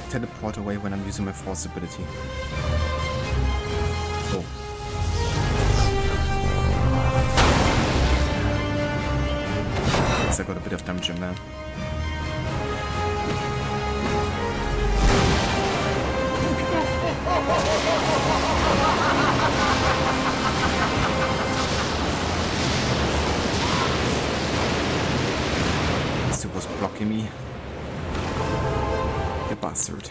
Teleport away when I'm using my force ability. Oh. Guess I got a bit of damage in there. This dude was blocking me. You bastard.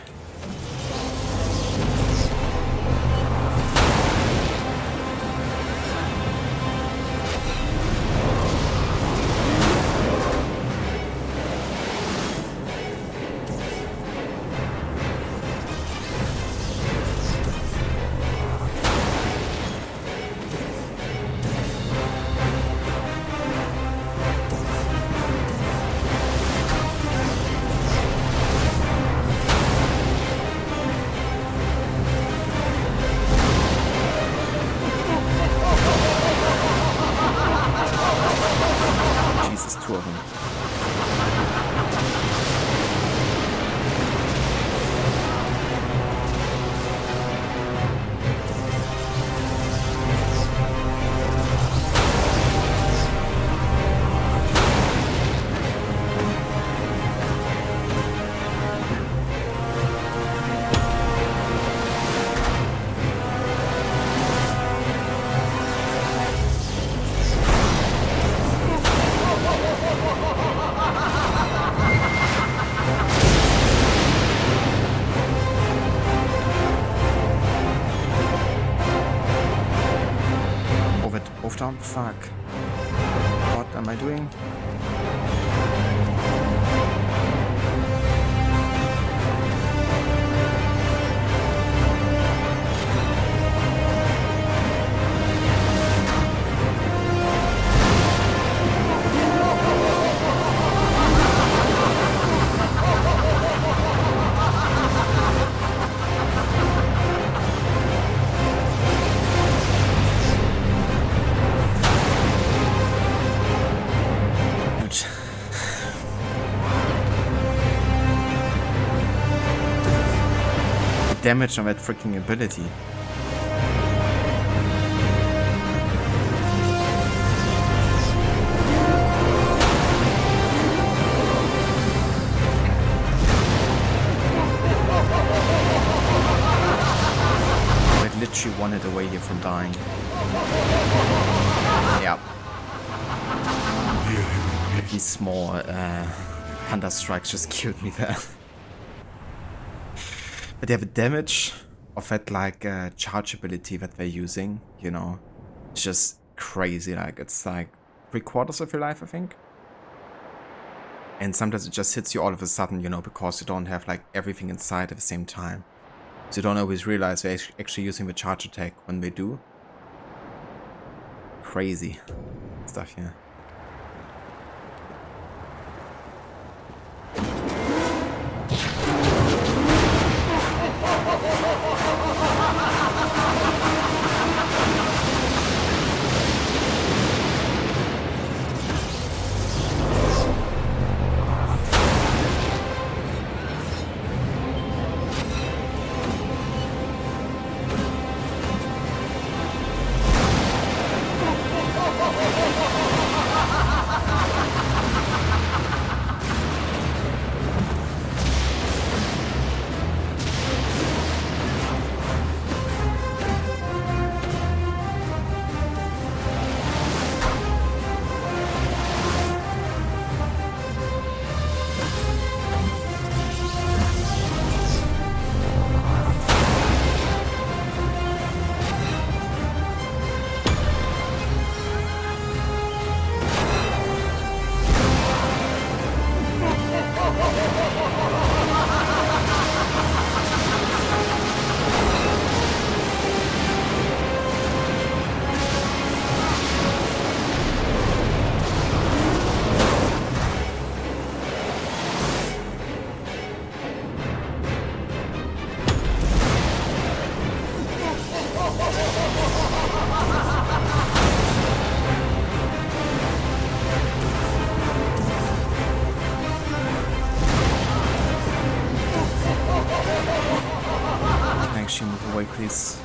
Down. Fuck. What am I doing? damage on that freaking ability. I literally wanted away here from dying. Yeah. These small thunder strikes just killed me there. But they have a damage of that like charge ability that they're using, you know. It's just crazy, like it's like 3/4 of your life, I think. And sometimes it just hits you all of a sudden, you know, because you don't have like everything inside at the same time. So you don't always realize they're actually using the charge attack when they do. Crazy stuff here. Please.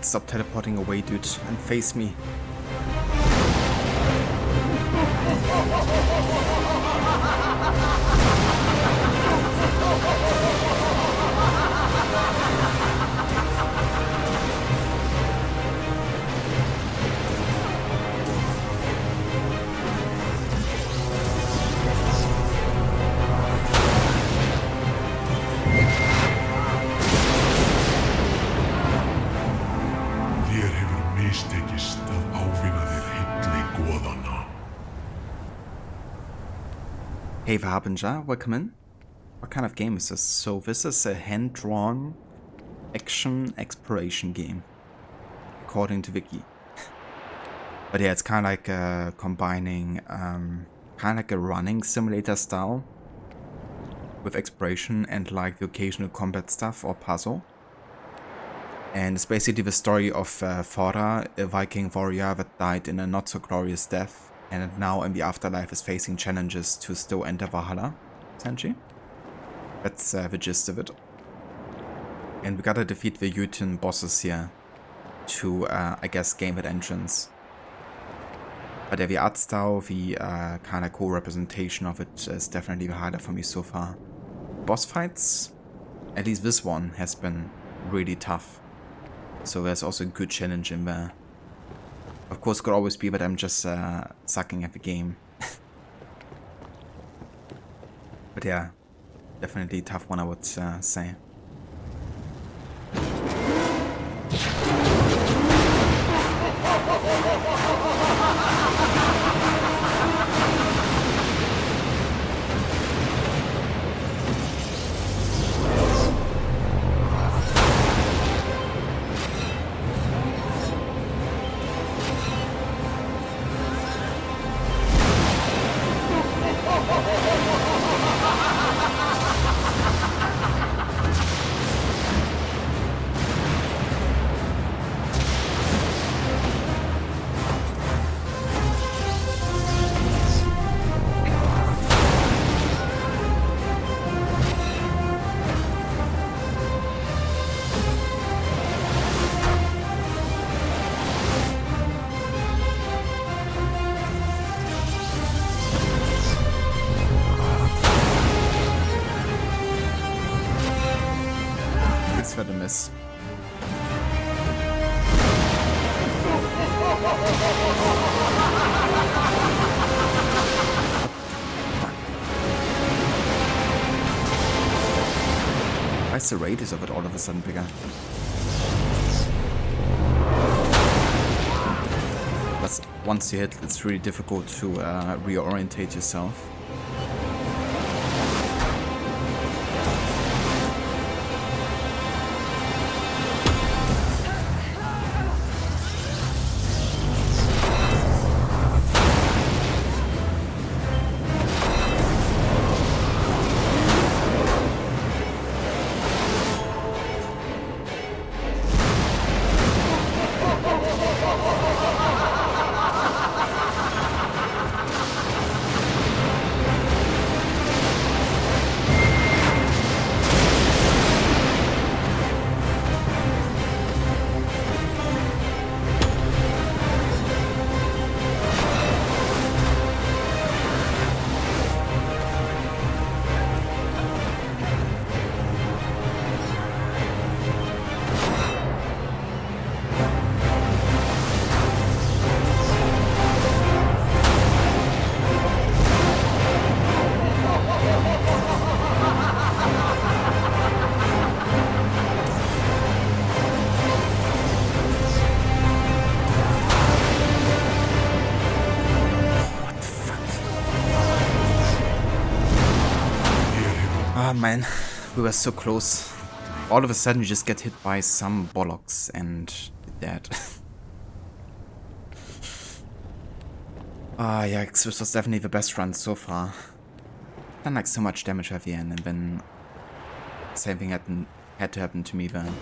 Stop teleporting away, dude, and face me. Hey Vahabinja, welcome in. What kind of game is this? So this is a hand-drawn action exploration game, according to Wiki. But yeah, it's kind of like combining kind of like a running simulator style with exploration and like the occasional combat stuff or puzzle. And it's basically the story of Thora, a Viking warrior that died in a not so glorious death, and now in the afterlife is facing challenges to still enter Valhalla, essentially. That's the gist of it. And we gotta defeat the Jøtun bosses here to, I guess, gain that entrance. But yeah, the art style, the kind of cool representation of it is definitely the highlight for me so far. Boss fights, at least this one, has been really tough. So there's also a good challenge in there. Of course, could always be that I'm just sucking at the game. But yeah, definitely a tough one, I would say. Why is the radius of it all of a sudden bigger? But once you hit, it's really difficult to reorientate yourself. Man, we were so close. All of a sudden you just get hit by some bollocks and dead. Yikes, this was definitely the best run so far. Done like so much damage at the end, and then same thing had to happen to me then.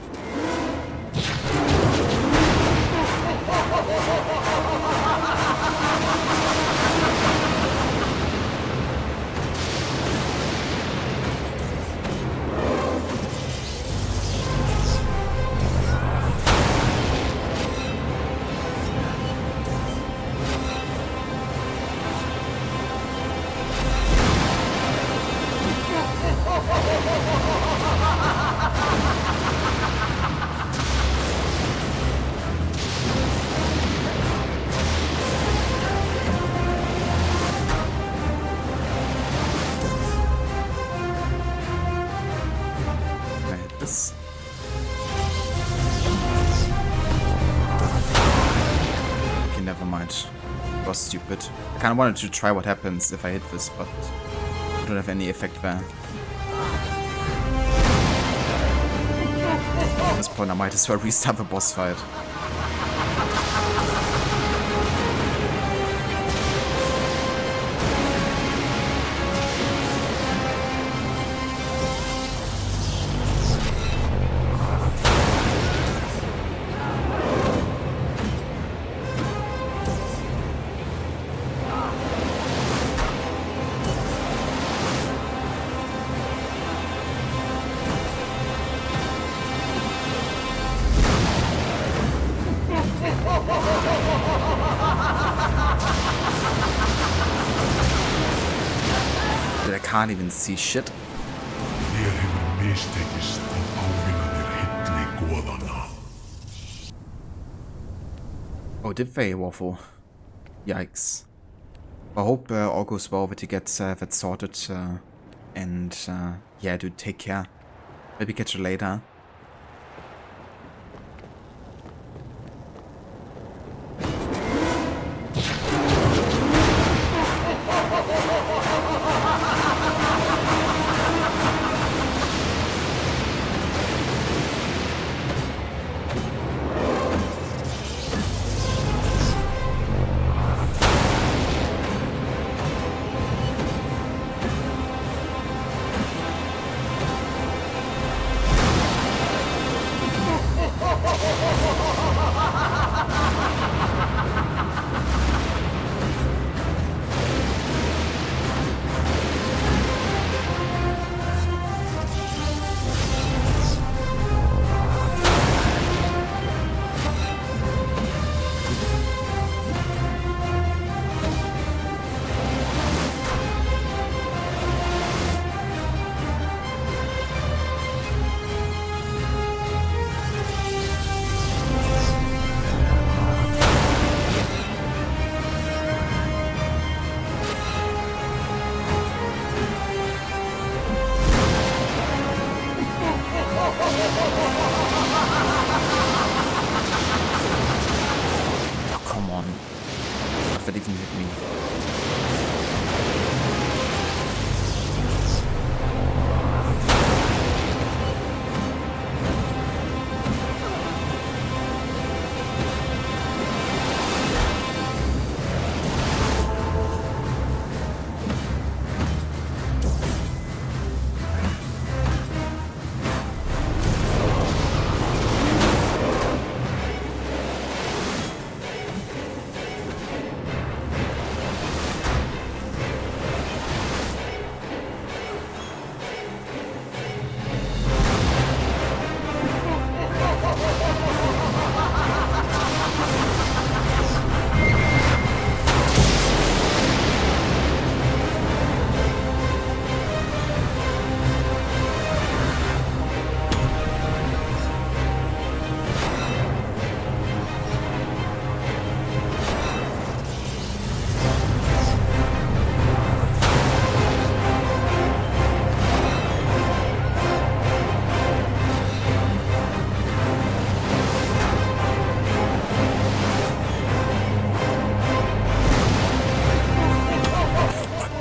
Okay, never mind. It was stupid. I kinda wanted to try what happens if I hit this, but I don't have any effect there. At this point I might as well restart the boss fight. I can't even see shit. Oh, did they waffle? Yikes. I hope all goes well that you get that sorted. And yeah, dude, take care. Maybe catch you later. Fuck, that even hit me.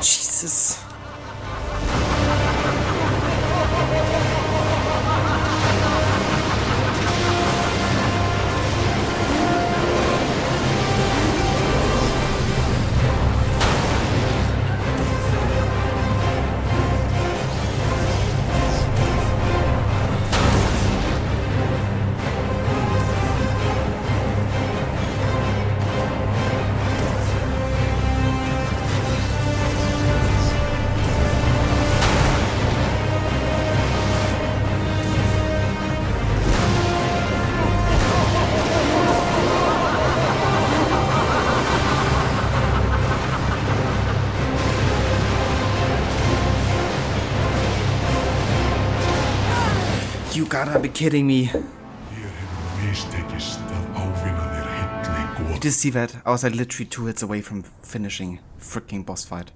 Jesus. You gotta be kidding me. Did you see that? I was like literally 2 hits away from finishing freaking boss fight.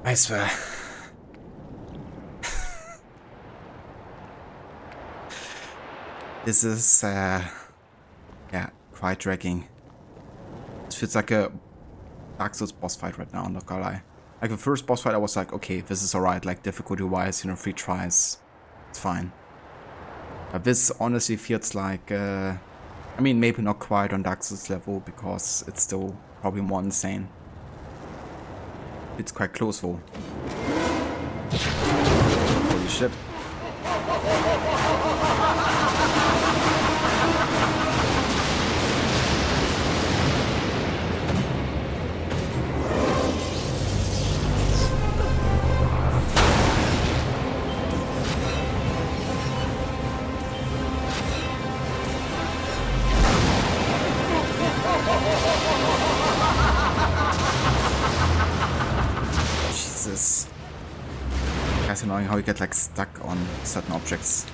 I swear. This is, yeah, quite dragging. It feels like a Dark Souls boss fight right now, I'm not gonna lie. Like the first boss fight I was like, okay, this is alright, like difficulty wise, 3 tries, it's fine. But this honestly feels like, I mean maybe not quite on Dark Souls level because it's still probably more insane. It's quite close though. Holy shit. Jesus. It's annoying how you get like stuck on certain objects.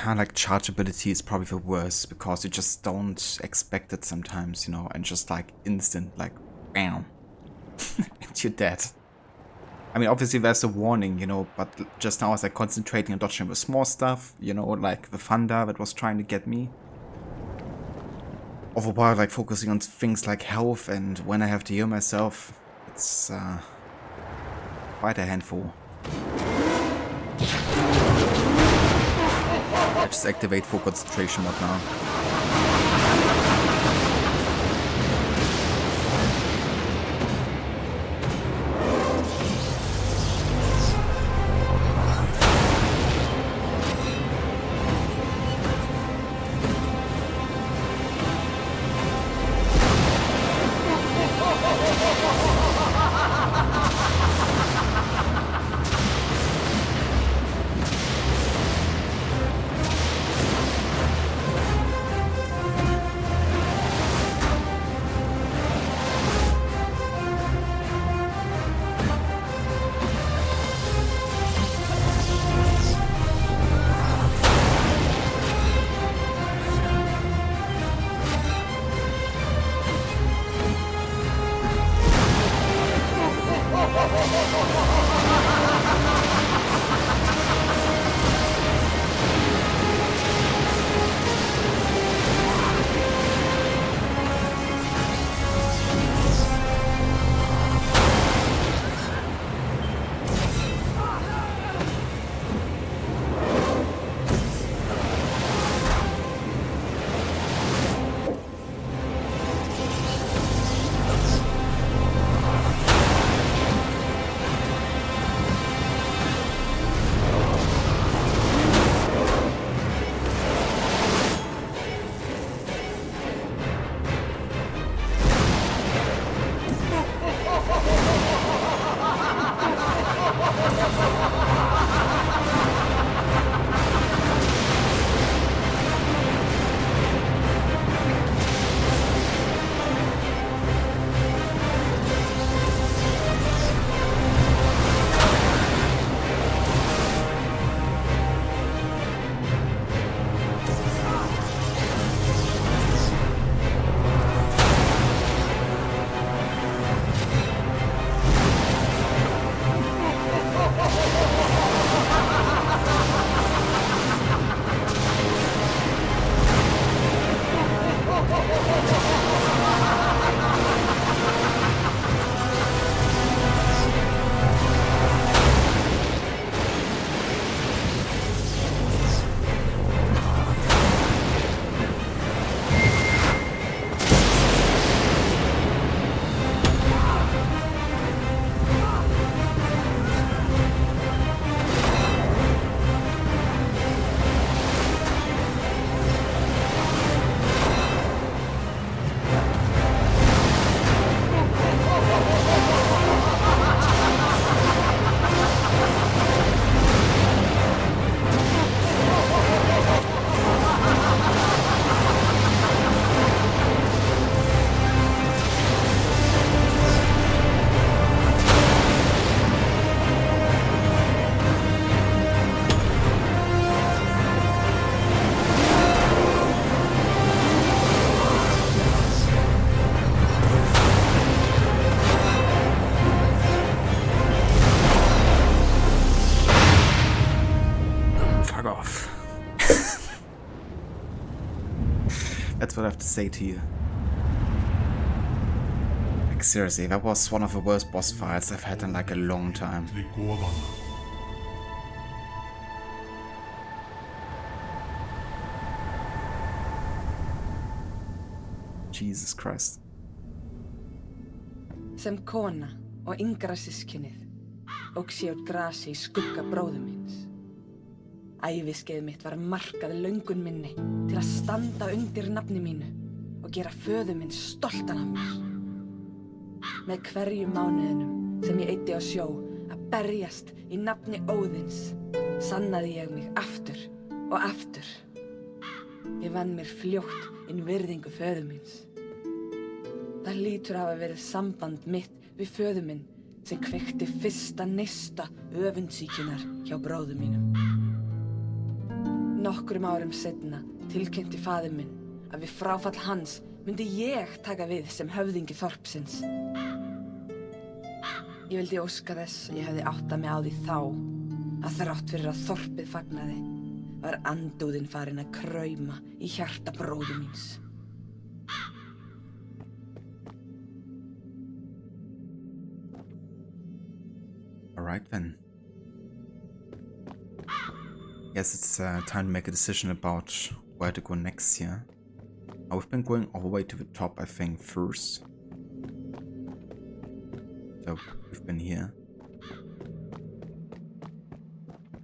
kind of like charge ability is probably the worst because you just don't expect it sometimes, you know, and just like instant, like bam, and you're dead. I mean, obviously there's a warning, you know, but just now I was like concentrating on dodging the small stuff, you know, like the thunder that was trying to get me. Overall, like focusing on things like health, and when I have to heal myself, it's quite a handful. I just activate full concentration mode now. That's what I have to say to you. Like seriously, that was one of the worst boss fights I've had in like a long time. Jesus Christ. Sem kona og yngra systkinið óx ég út grasi í skugga bróður míns. Æviskeið mitt var markað löngun minni til að standa undir nafni mínu og gera föður minn stoltan af mér. Með hverjum mánuðinum sem ég eyddi á sjó að berjast í nafni Óðins, sannaði ég mig aftur og aftur. Ég vann mér fljótt inn virðingu föður míns. Það hlýtur hafa verið samband mitt við föður minn sem kveikti fyrsta neista öfundsýkinnar hjá bróður mínum. Nokkrum árum seinna tilkynnti faðir minn að við fráfall hans myndi ég taka við sem höfðingi þorpsins. Ég vildi óska þess að ég hefði áttað mig á því þá að þrátt fyrir að þorpið fagnaði var andúðin farin að krauma í hjarta bróður míns. Alright then. Yes, it's time to make a decision about where to go next here. Now, we've been going all the way to the top, I think, first. So, we've been here.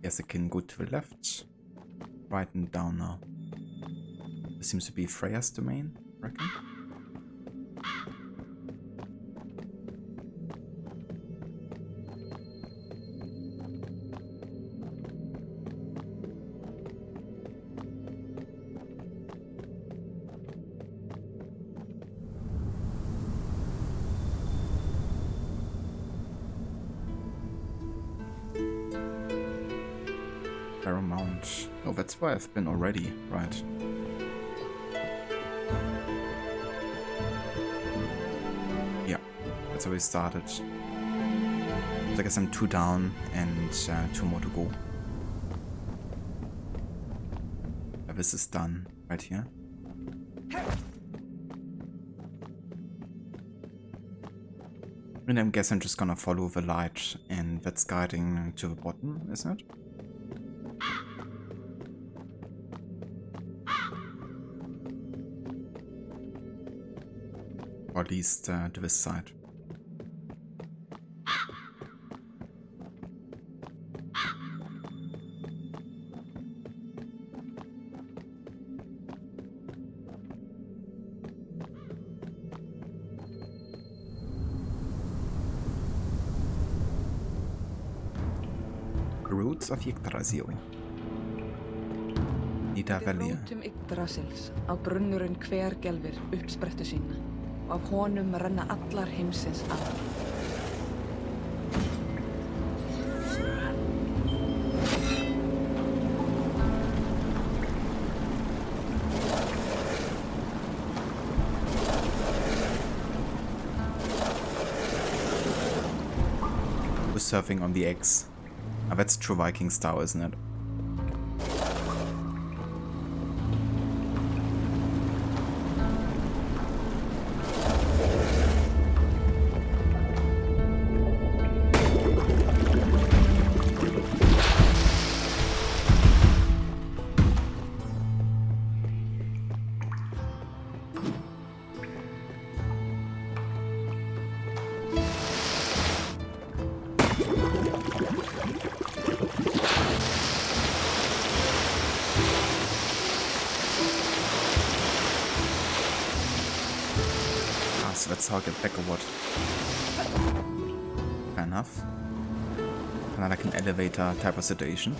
Yes, I can go to the left, right and down now. This seems to be Freya's domain, I reckon. Mound. Oh, that's where I've been already, right. Yeah, that's where we started. So I guess I'm 2 down and 2 more to go. This is done right here. And I guess I'm just gonna follow the light, and that's guiding to the bottom, isn't it? Or at least to this side. The roots of Yggdrasil. Nidavellir. Rótum Yggdrasils á brunnurinn hvergelfir uppsprettu sína. Og af honum renna allar heimsins af. We're surfing on the eggs. Oh, that's true Viking style, isn't it? So that's how I get back or what? Fair enough. And then like an elevator type of situation.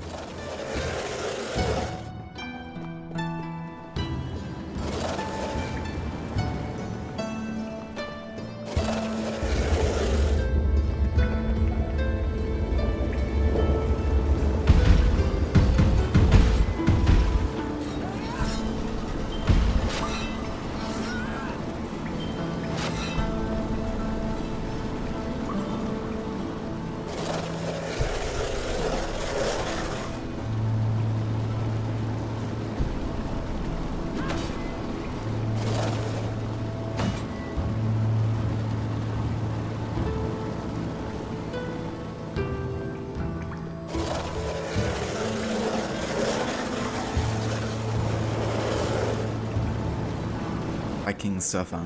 Viking surfer.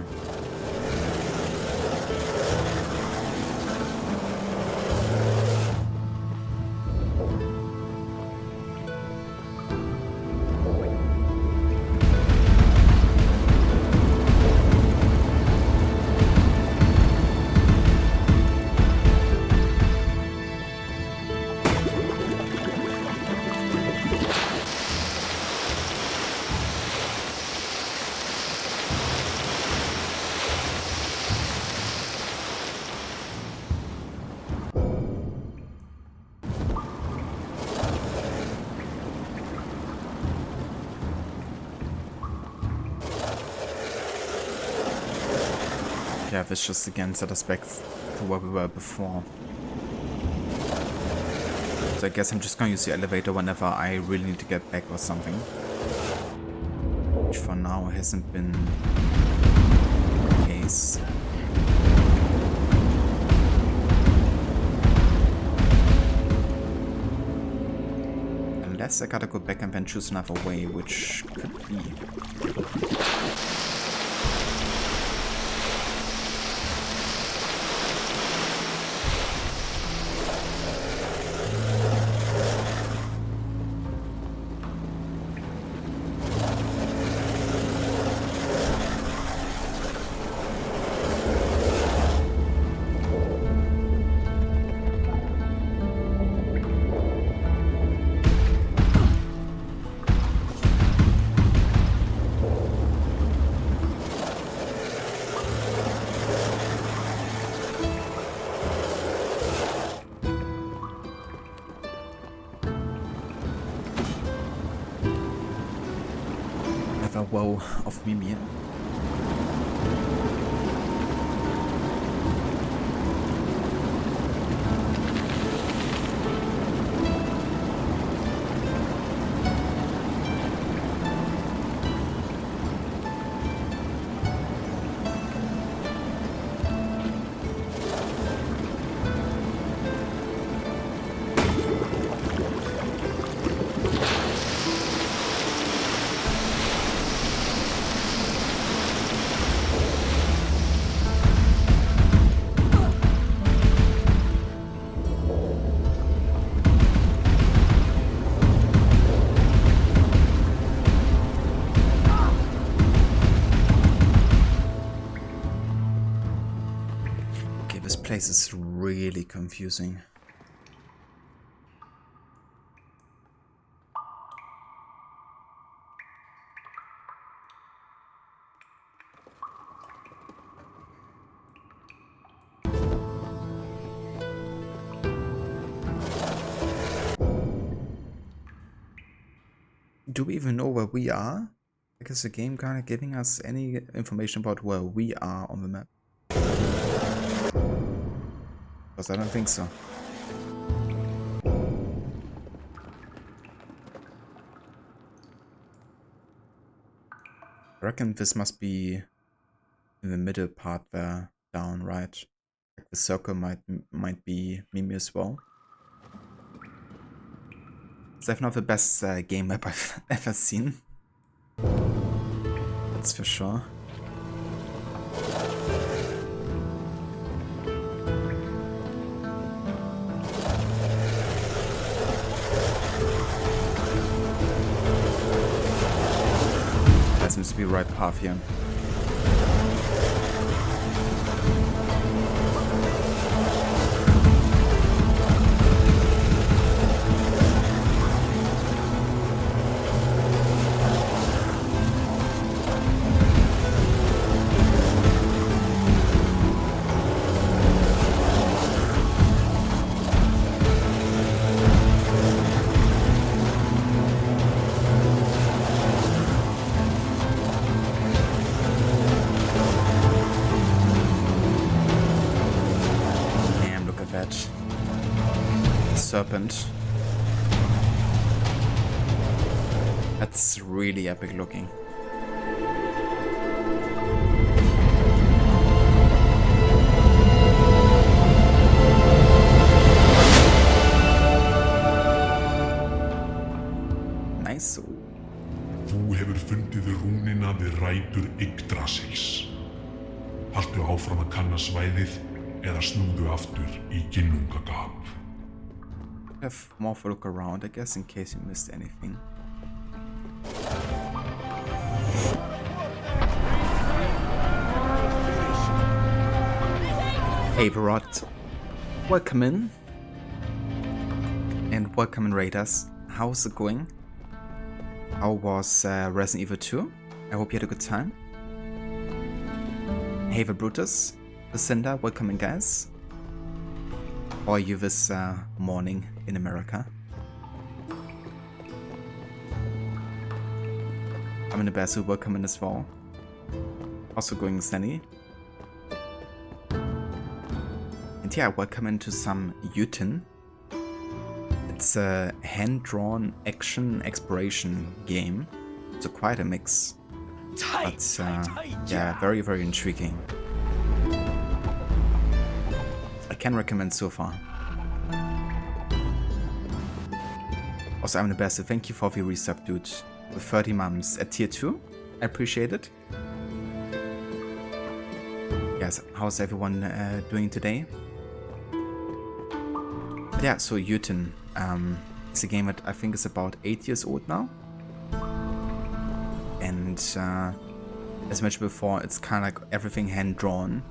Yeah, this just again set us back to where we were before. So I guess I'm just gonna use the elevator whenever I really need to get back or something. Which for now hasn't been the case. Unless I gotta go back and then choose another way, which could be. Woe of Ymir. Place is really confusing. Do we even know where we are? Is the game kind of giving us any information about where we are on the map? Because I don't think so. I reckon this must be in the middle part there, down, right? Like the circle might be Mimi as well. It's definitely not the best game map I've ever seen. That's for sure. That seems to be the right path here. Serpent. That's really epic looking. Nice. Þú hefur fundið rúnina við rætur Yggdrasils. Haltu áfram að kanna svæðið eða snúðu aftur í Ginnungagap. Have more of a look around, I guess, in case you missed anything. Hey Verot, welcome in. And welcome in Raiders. How's it going? How was Resident Evil 2? I hope you had a good time. Hey the Brutus, Lucinda, welcome in guys. How are you this morning in America? I'm in the Basu, welcome in as well. Also going Sunny. And yeah, welcome into some Jøtun. It's a hand-drawn action exploration game, so quite a mix. But yeah, very, very intriguing. I can recommend so far. Also, I'm the best, so thank you for the resub, dude. With 30 months at tier 2. I appreciate it. Yes, how's everyone doing today? But yeah, so Jøtun. It's a game that I think is about 8 years old now. And as mentioned before, it's kind of like everything hand-drawn,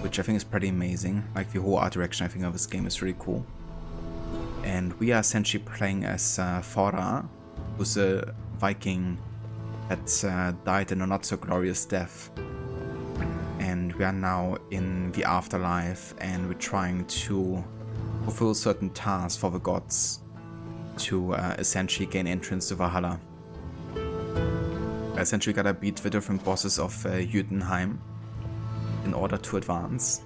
which I think is pretty amazing. Like the whole art direction I think of this game is really cool. And we are essentially playing as Thora, who's a Viking that died in a not so glorious death. And we are now in the afterlife, and we're trying to fulfill certain tasks for the gods to essentially gain entrance to Valhalla. Essentially gotta beat the different bosses of Jotunheim in order to advance.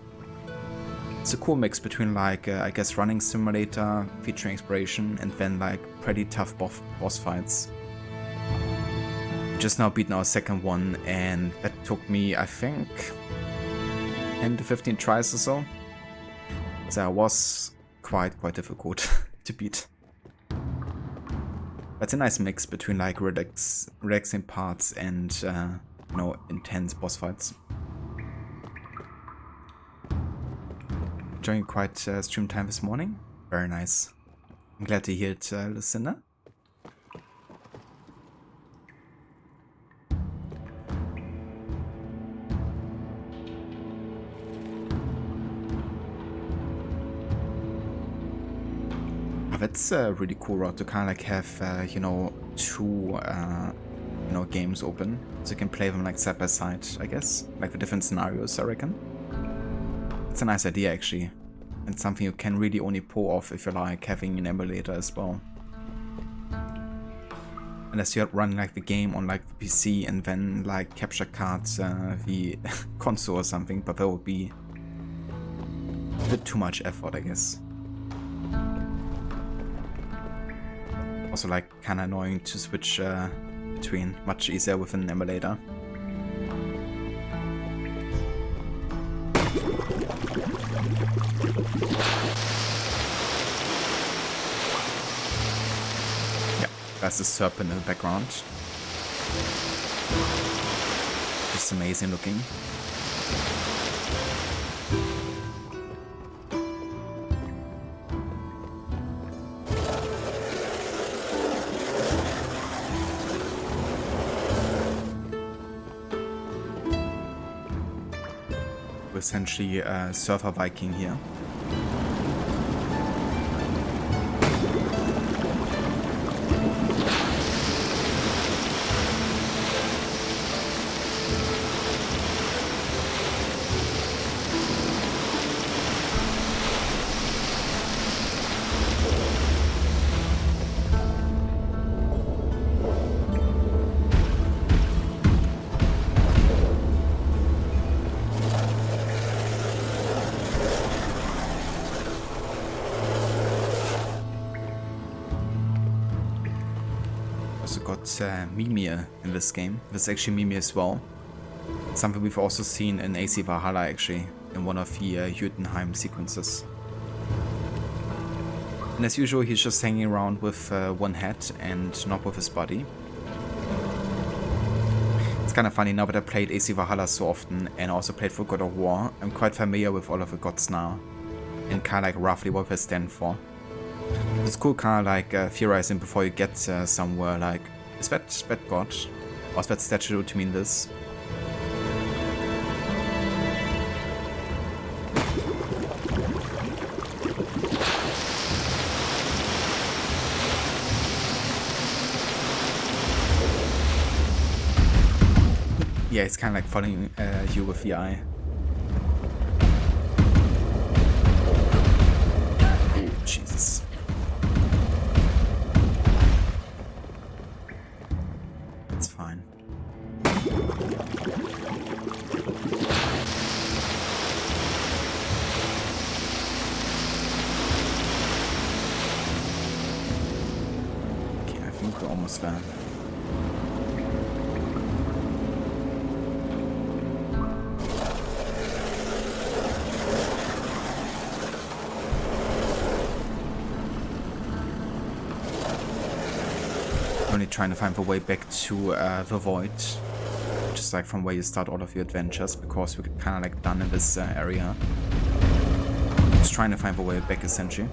It's a cool mix between like, I guess, running simulator, featuring exploration, and then like pretty tough boss fights. Just now beaten our second one, and that took me, I think, 10 to 15 tries or so. So it was quite difficult to beat. But it's a nice mix between like relaxing parts and you know, intense boss fights. Enjoying quite stream time this morning. Very nice. I'm glad to hear it, Lucinda. That's a really cool route to kind of like have, you know, two, you know, games open. So you can play them like side by side, I guess. Like the different scenarios, I reckon. It's a nice idea, actually. And something you can really only pull off if you like having an emulator as well. Unless you're running like the game on like the PC and then like capture cards the console or something. But that would be a bit too much effort, I guess. Also like kinda annoying to switch between, much easier with an emulator. Yeah, that's the serpent in the background. Just amazing looking. Essentially a surfer Viking here. Ymir in this game. This is actually Ymir as well. Something we've also seen in AC Valhalla, actually, in one of the Jotunheim sequences. And as usual, he's just hanging around with one head and not with his body. It's kind of funny now that I played AC Valhalla so often and also played for God of War. I'm quite familiar with all of the gods now and kind of like roughly what they stand for. It's cool kind of like theorizing before you get somewhere, like, is that god? Or is that statue to mean this? Yeah, it's kind of like following you with the eye. Jesus. It's fine. We're almost there. Only trying to find the way back to the void, just like from where you start all of your adventures, because we're kind of like done in this area. Just trying to find the way back essentially.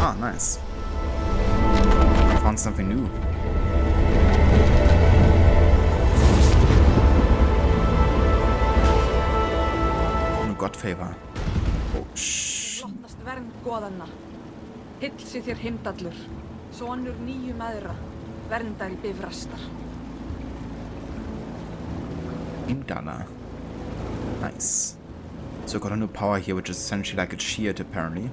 Ah, nice. I found something new. No god favor. Oh, shh. Flottnast vernd goðanna. Hillsi þér Heimdallur, sonur 9 mæðra, verndar í bifrastar. Imdana. Nice. So got a new power here, which is essentially like a shield, apparently.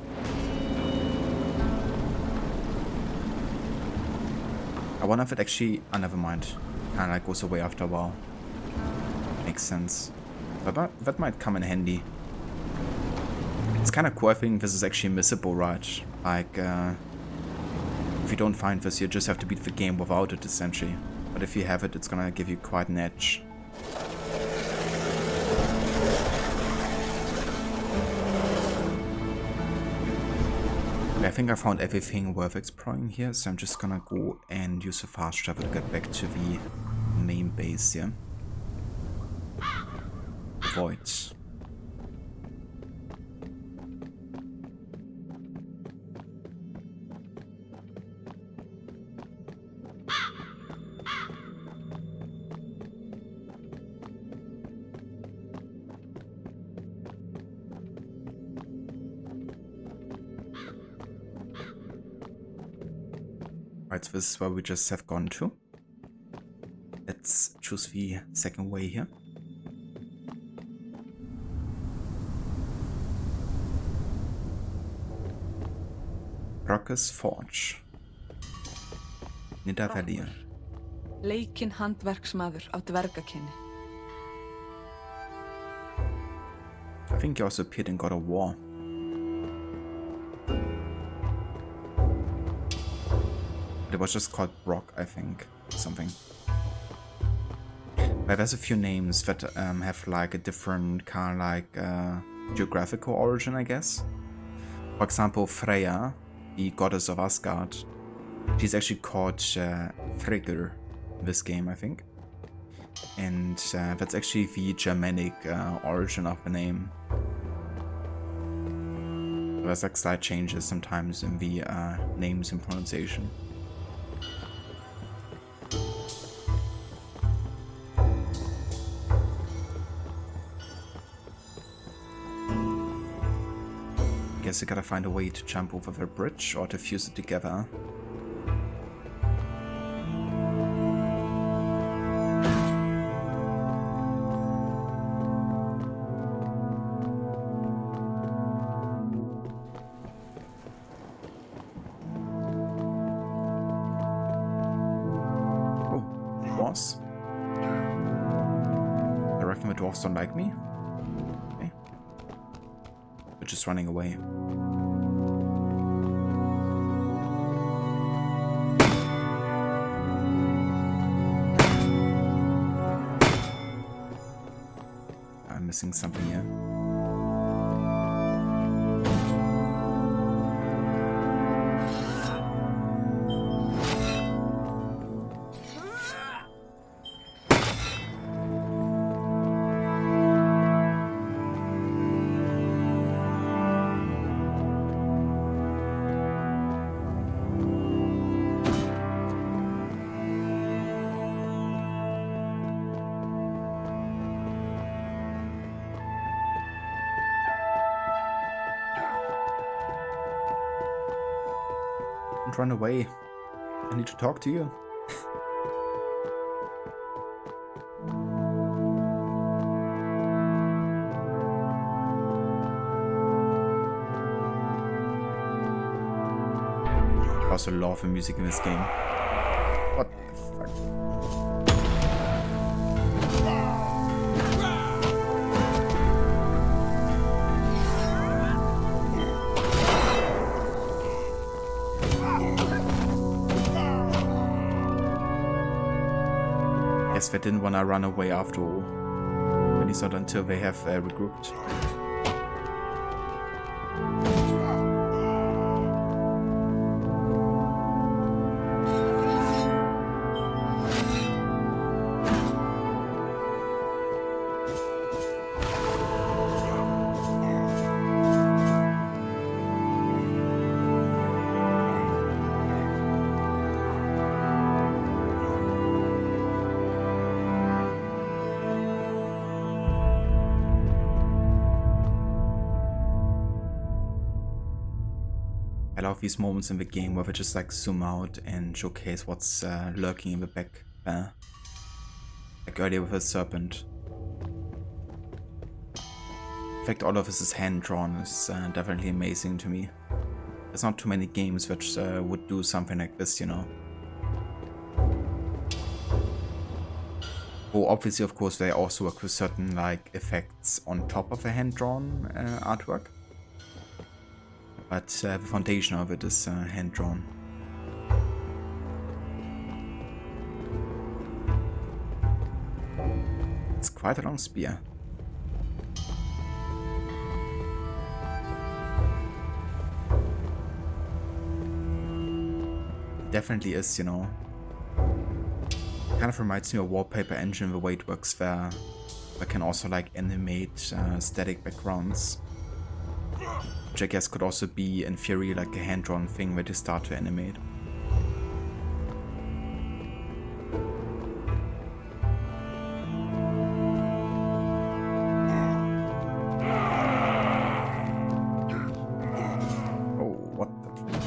I wonder if it actually... Oh, never mind. Kinda like goes away after a while. Makes sense. But that might come in handy. It's kinda cool, I think this is actually missable, right? Like, if you don't find this, you just have to beat the game without it, essentially. But if you have it, it's gonna give you quite an edge. I think I found everything worth exploring here, so I'm just gonna go and use a fast travel to get back to the main base here. Void. Right, so this is where we just have gone to. Let's choose the second way here. Brokkr's Forge. Nidavellir. Leikinn handverksmaður á dvergakynni. I think he also appeared in God of War. It was just called Brokkr, I think, something. But there's a few names that have like a different kind of like geographical origin, I guess. For example, Freya, the goddess of Asgard, she's actually called Frigr in this game, I think. And that's actually the Germanic origin of the name. There's like slight changes sometimes in the names and pronunciation. Guess I gotta find a way to jump over the bridge or to fuse it together. Oh, dwarves. I reckon the dwarves don't like me. Just running away. I'm missing something here. Don't run away. I need to talk to you. I also love the music in this game. What the fuck? Guess they didn't want to run away after all. At least not until they have regrouped. I love these moments in the game where we just like zoom out and showcase what's lurking in the back. Like earlier with the serpent. In fact, all of this is hand-drawn is definitely amazing to me. There's not too many games which would do something like this, you know. Oh, obviously, of course, they also work with certain like effects on top of the hand-drawn artwork. But the foundation of it is hand-drawn. It's quite a long spear. It definitely is, you know. Kind of reminds me of Wallpaper Engine, the way it works there. I can also like animate static backgrounds. Which I guess could also be, in theory, like a hand-drawn thing where you start to animate. Oh, what the...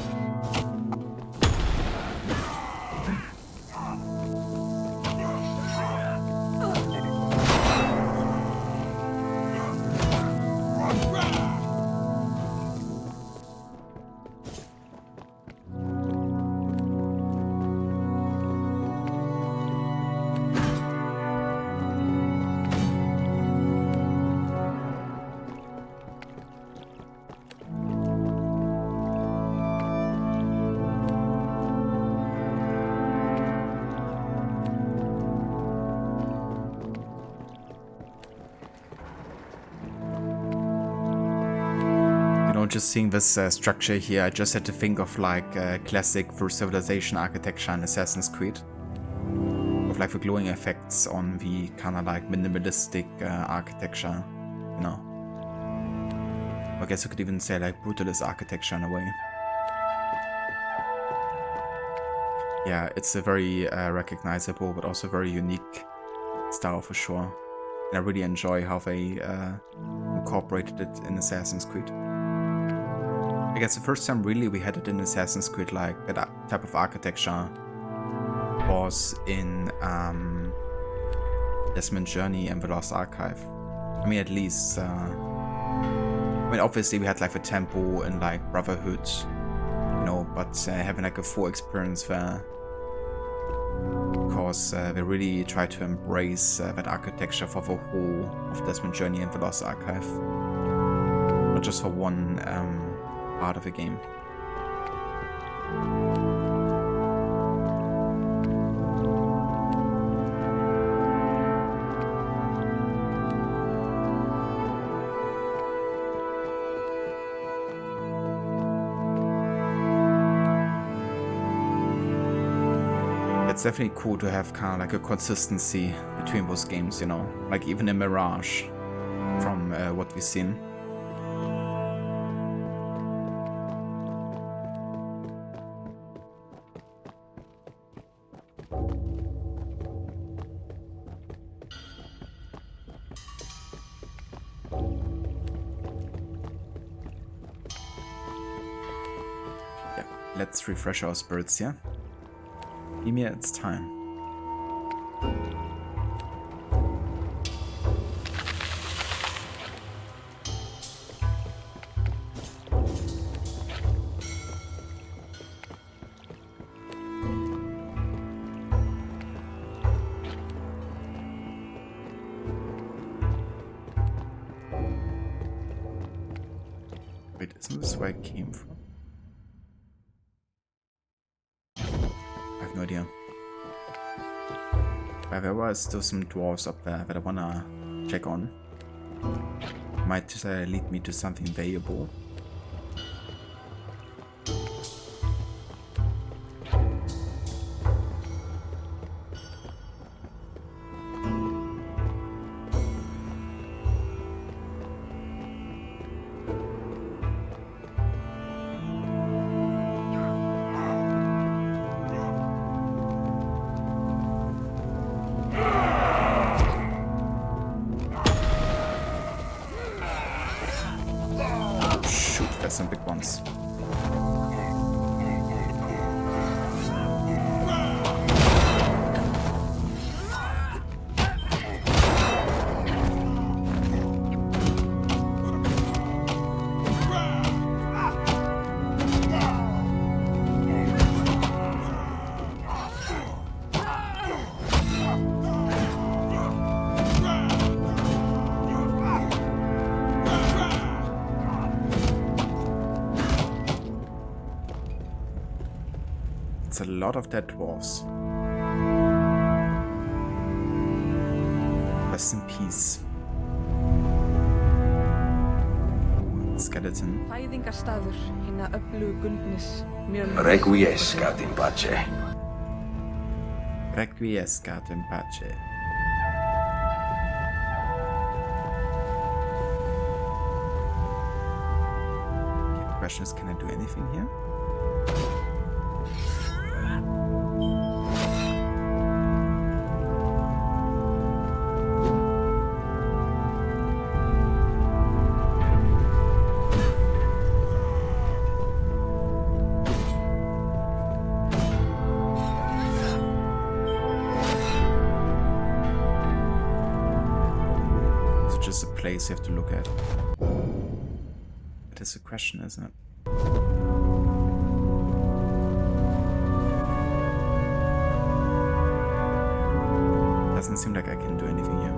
Just seeing this structure here, I just had to think of like classic first civilization architecture in Assassin's Creed. With like the glowing effects on the kind of like minimalistic architecture, you know. I guess you could even say like brutalist architecture in a way. Yeah, it's a very recognizable but also very unique style for sure. And I really enjoy how they incorporated it in Assassin's Creed. I guess the first time really we had it in Assassin's Creed, like that type of architecture, was in Desmond Journey and the Lost Archive. I mean, at least, I mean, obviously we had like the temple and like Brotherhood, you know, but having like a full experience there, because they really tried to embrace that architecture for the whole of Desmond Journey and the Lost Archive, not just for one part of the game. It's definitely cool to have kind of like a consistency between those games, you know, like even in Mirage from what we've seen. let's refresh our spirits, yeah? Ymir, it's time. Wait, isn't this where I came from? I have no idea. But there were still some dwarves up there that I wanna check on. Might lead me to something valuable. There's some big ones. It's a lot of dead dwarves. Rest in peace. Ooh, skeleton. Fæðingarstaður hinna öflugu Gundnis Requiescat in pace. Requiescat in pace. Okay, the question is, can I do anything here? Just a place you have to look at. It is a question, isn't it? Doesn't seem like I can do anything here.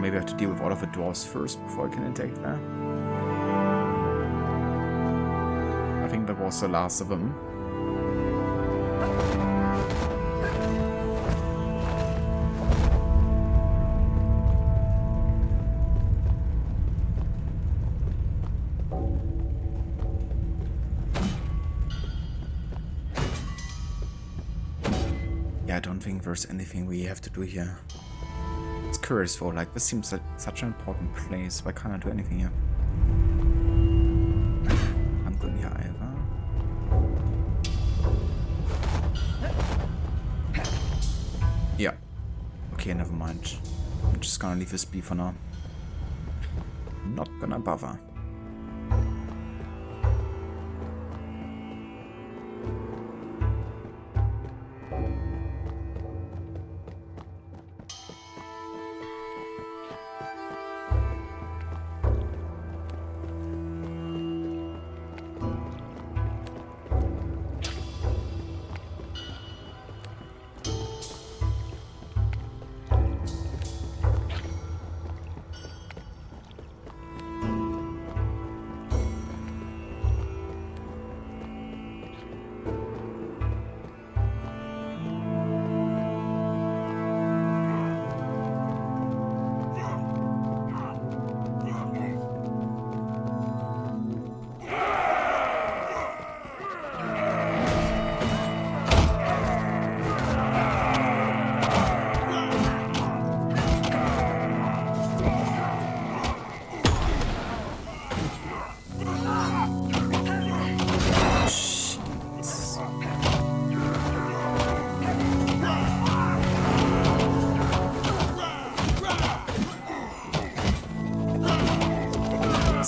Maybe I have to deal with all of the dwarves first before I can interact there. I think that was the last of them. Yeah, I don't think there's anything we have to do here. It's curious though, like this seems like such an important place. Why can't I do anything here? I'm good here either. Yeah. Okay, never mind. I'm just gonna leave this be for now. Not gonna bother.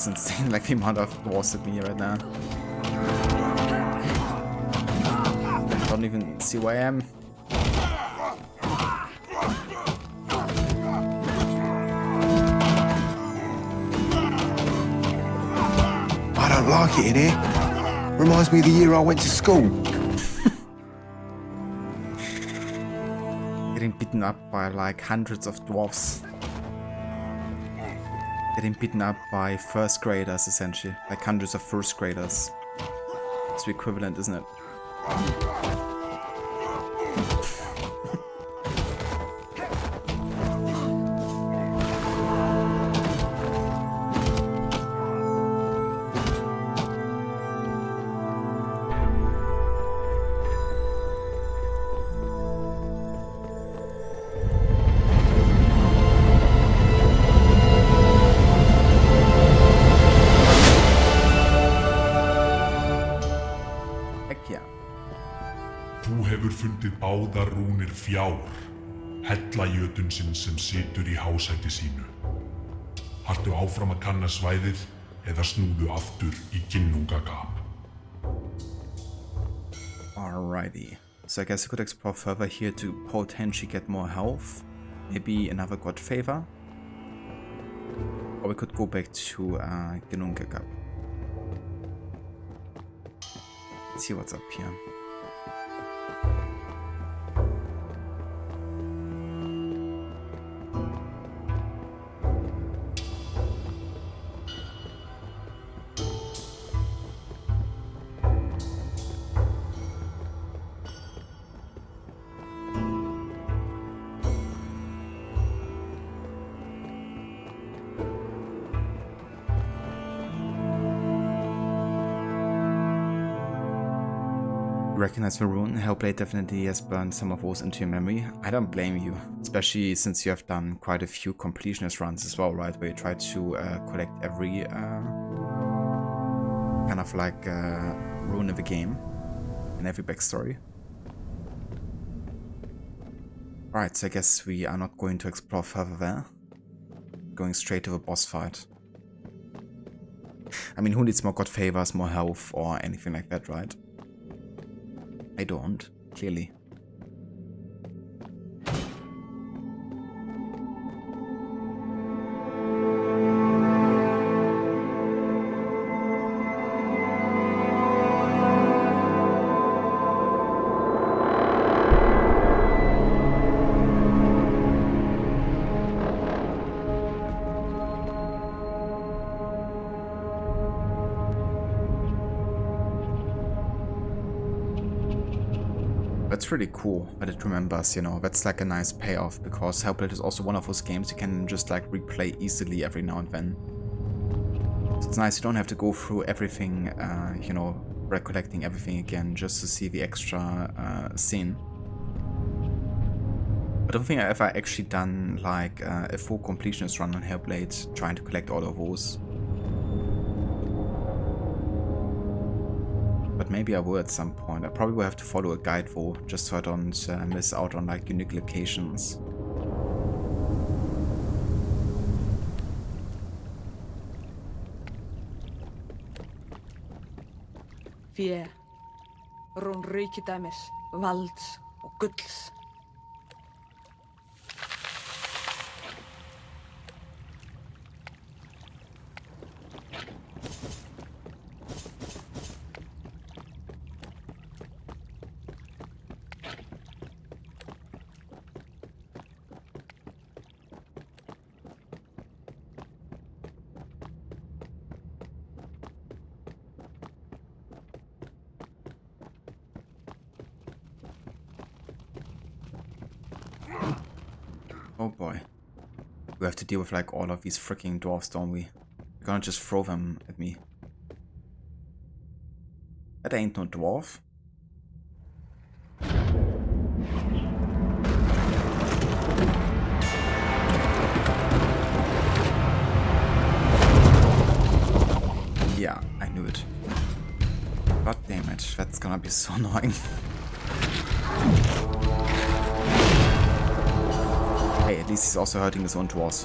just insane, like the amount of dwarves at me right now. Don't even see where I am. I don't like it in here. Reminds me of the year I went to school. Getting beaten up by like hundreds of dwarves. Getting beaten up by first graders, essentially. Like hundreds of first graders. It's the equivalent, isn't it? Fundið báðar rúnir fjár, hella jötunsins sem situr í hásæti sínu. Haltu áfram að kanna svæðið eða snúðu aftur í ginnungagap. Alrighty. So I guess I could explore further here to potentially get more health. Maybe another god favor. Or we could go back to Ginnungagap. Let's see what's up here. Recognize the rune. Hellblade definitely has burned some of those into your memory. I don't blame you, especially since you have done quite a few completionist runs as well, right? Where you try to collect every kind of like rune of the game and every backstory. Alright, so I guess we are not going to explore further there. Going straight to the boss fight. I mean, who needs more god favors, more health, or anything like that, right? I don't, clearly. That's really cool that it remembers, you know, that's like a nice payoff, because Hellblade is also one of those games you can just like replay easily every now and then. So it's nice you don't have to go through everything, you know, recollecting everything again just to see the extra scene. I don't think I've ever actually done like a full completionist run on Hellblade, trying to collect all of those. But maybe I will at some point. I probably will have to follow a guide though, just so I don't miss out on like unique locations. Fé, rún ríkidæmis, valds og gulls. Oh boy. We have to deal with like all of these freaking dwarfs, don't we? We're gonna just throw them at me. That ain't no dwarf. Yeah, I knew it. God damn it, that's gonna be so annoying. Hey, at least he's also hurting his own dwarves,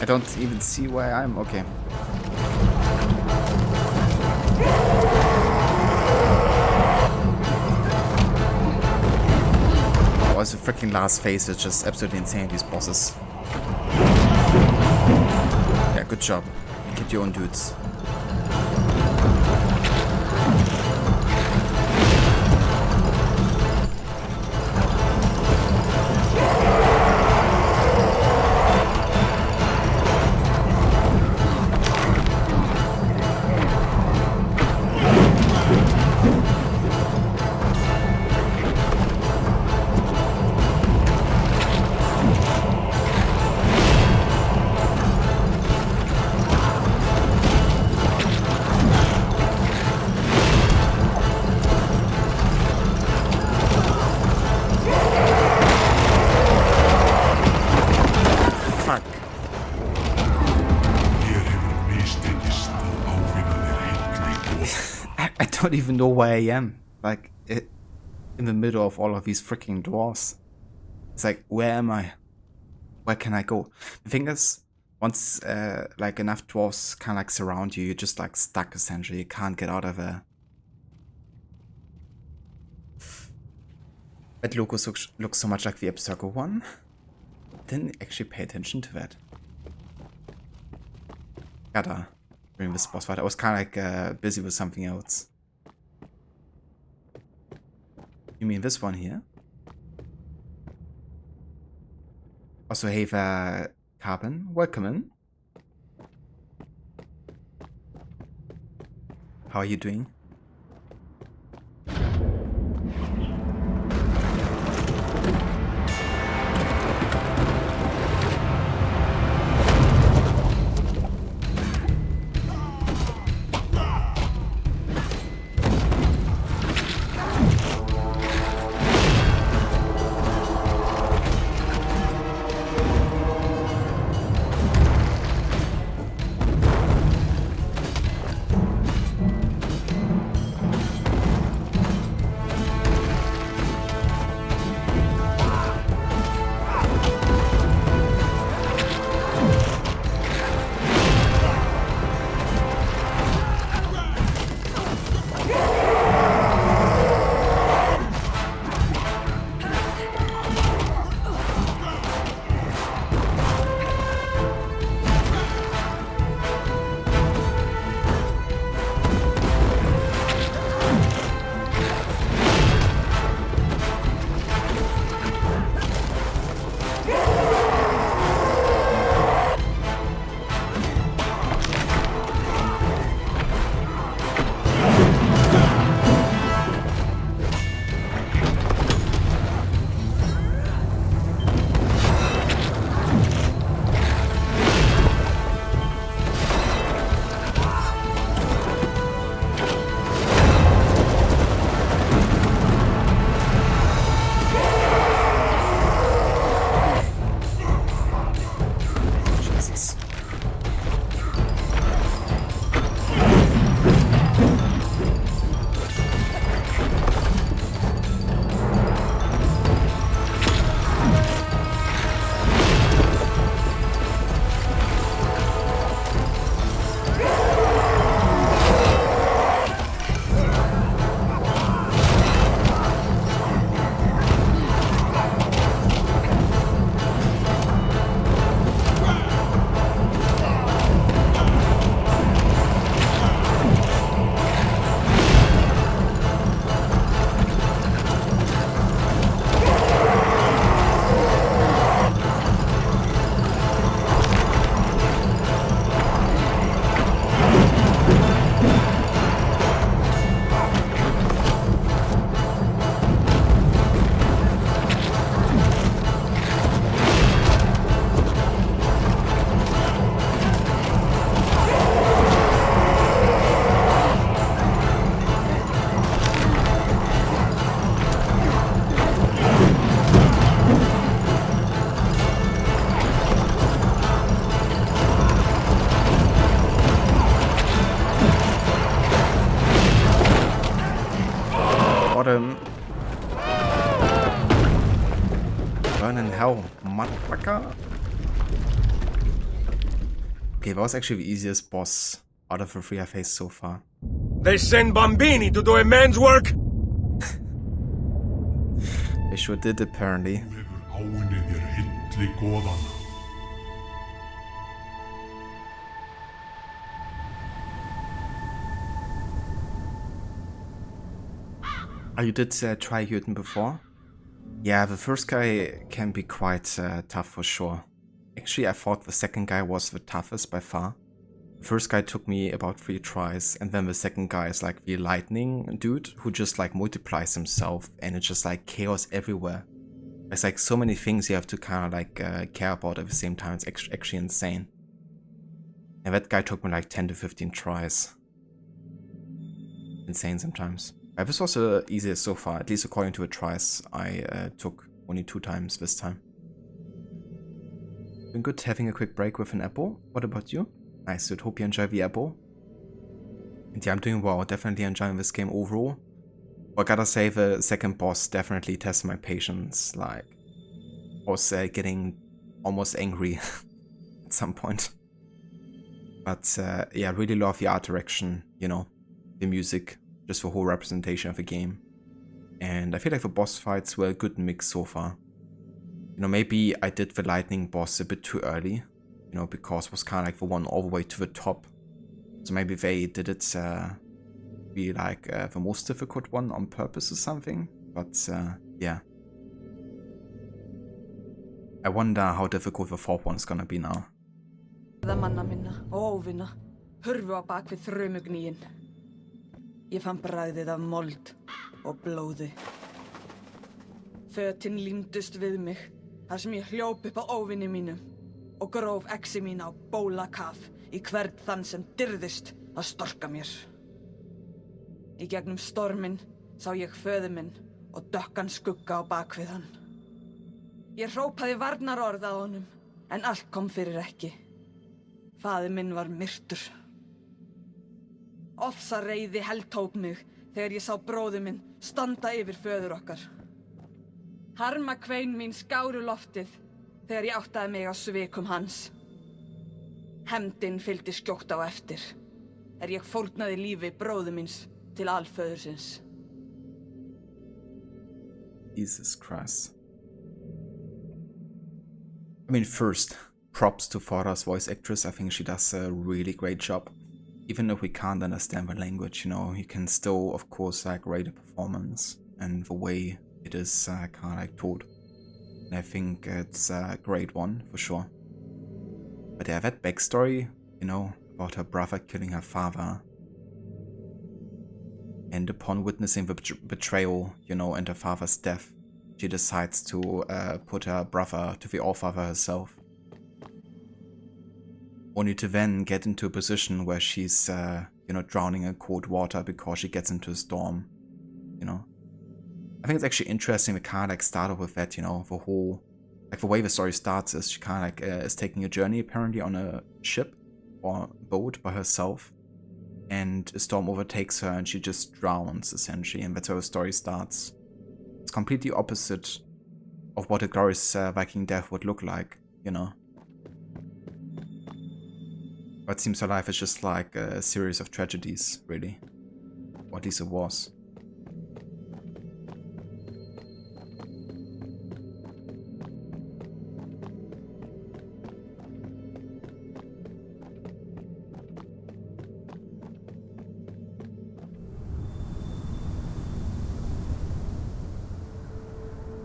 don't even see where I am. Okay. Oh, the freaking last phase is just absolutely insane, these bosses. Yeah, good job. Get your own dudes. I don't even know where I am. Like, in the middle of all of these freaking dwarves. It's like, where am I? Where can I go? The thing is, once like enough dwarves kind of like surround you, you're just like stuck essentially. You can't get out of there. That logo looks so much like the Abstergo one. Didn't actually pay attention to that. Gotta during this boss fight. I was kind of like busy with something else. You mean this one here? Also, hey there, Carbon. Welcome in. How are you doing? Burn in hell, motherfucker. Okay, that was actually the easiest boss out of the 3 I faced so far. They send bambini to do a man's work? They sure did, apparently. Þú hefur áunnið þér hilli goðanna. Oh, you did try Jøtun before? Yeah, the first guy can be quite tough for sure. Actually, I thought the second guy was the toughest by far. The first guy took me about 3 tries, and then the second guy is like the lightning dude who just like multiplies himself, and it's just like chaos everywhere. There's like so many things you have to kind of like care about at the same time. It's actually insane. And that guy took me like 10 to 15 tries. Insane sometimes. This was the easiest so far, at least according to the tries I took only 2 times this time. Been good having a quick break with an apple. What about you? Nice, dude. Hope you enjoy the apple. And yeah, I'm doing well. Definitely enjoying this game overall. But I gotta say, the second boss definitely tested my patience. Like, I was getting almost angry at some point. But yeah, I really love the art direction, you know, the music, just the whole representation of the game. And I feel like the boss fights were a good mix so far. You know, maybe I did the lightning boss a bit too early, you know, because it was kind of like the one all the way to the top. So maybe they did it be like the most difficult one on purpose or something. But yeah. I wonder how difficult the 4th one is gonna be now. Manna minna og óvinna hurfu á bak við þrumugnýin. Ég fann bragðið af mold og blóði. Fötin límdust við mig þar sem ég hljóp upp á óvinni mínum og gróf exi mín á bólakaf í hvern þann sem dirðist að storka mér. Í gegnum storminn sá ég föður minn og dökkan skugga á bak við hann. Ég hrópaði varnarorð að honum, en allt kom fyrir ekki. Faðir minn var myrtur. Ofsareiði heltók mig þegar ég sá bróður minn standa yfir föður okkar. Harmakvein mín skáru loftið þegar ég áttaði mig á svikum hans. Hefndin fylgdi skjótt á eftir, ég fórnaði lífi bróður míns til alföðursins. Jesus Christ. I mean, first, props to Thor's voice actress. I think she does a really great job. Even if we can't understand the language, you know, you can still, of course, like rate the performance and the way it is kind of like told. And I think it's a great one, for sure. But yeah, that backstory, you know, about her brother killing her father. And upon witnessing the betrayal, you know, and her father's death, she decides to put her brother to the Allfather herself. Only to then get into a position where she's, you know, drowning in cold water because she gets into a storm, you know. I think it's actually interesting we kind of like started with that, you know, the whole, like the way the story starts is she kind of like is taking a journey apparently on a ship or boat by herself. And a storm overtakes her and she just drowns essentially, and that's where the story starts. It's completely opposite of what a glorious Viking death would look like, you know. But it seems her life is just like a series of tragedies, really. Or at least it was.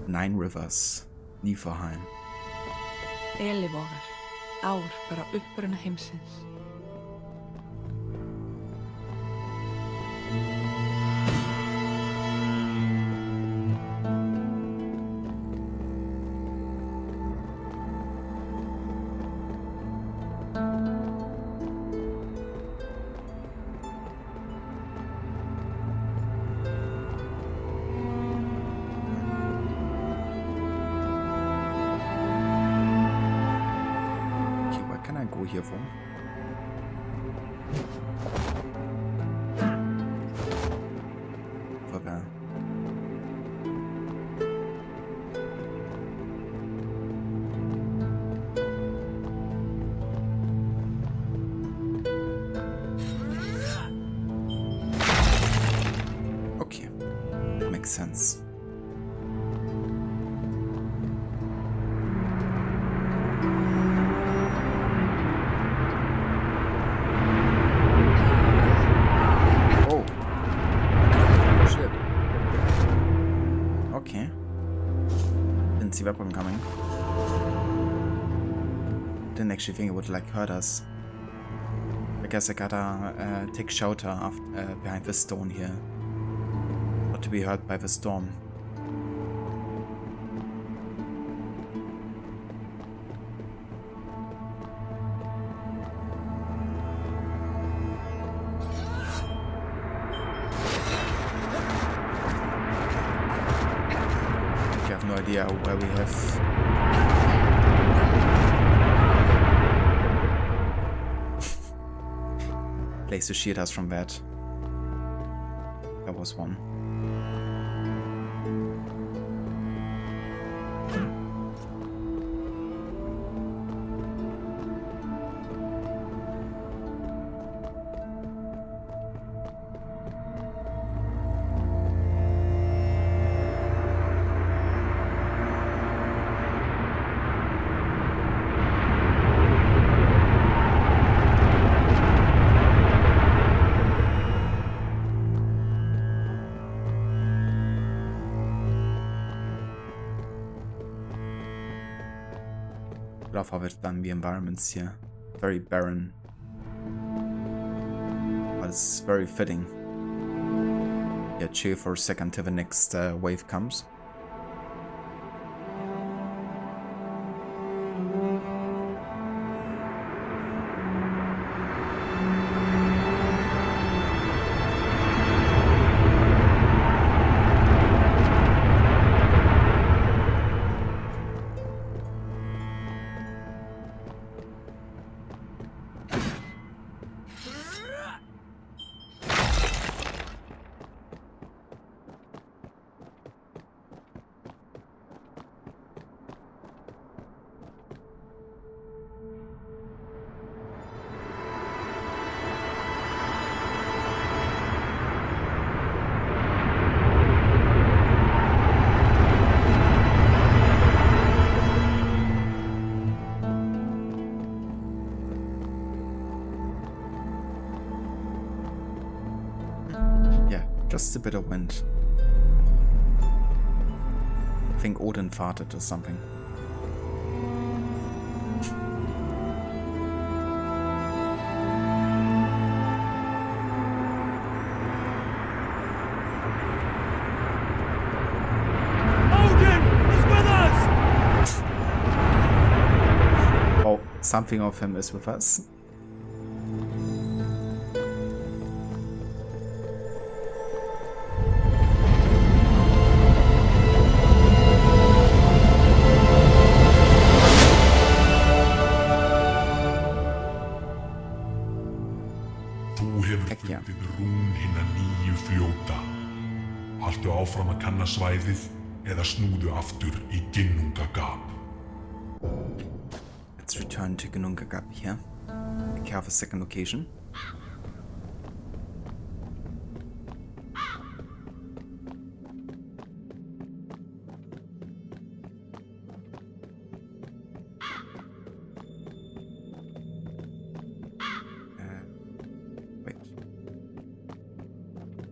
Nine Rivers, Niflheim. Eilífógar, ár frá uppruna heimsins. Hiervon. Verwehr. Okay, that makes sense. Oh. Shit. Okay. Didn't see that one coming. Didn't actually think it would like hurt us. I guess I gotta take shelter behind the stone here. Not to be hurt by the storm. I have no idea where we have... place to shield us from that. That was one. Love how we've done the environments here. Very barren. But it's very fitting. Yeah, chill for a second till the next wave comes. Just a bit of wind. I think Odin farted or something. Odin is with us! Oh, something of him is with us. Áfram að kanna svæðið eða snúðu aftur í Ginnungagap. Let's return to Ginnungagap here. We have a second location. Wait.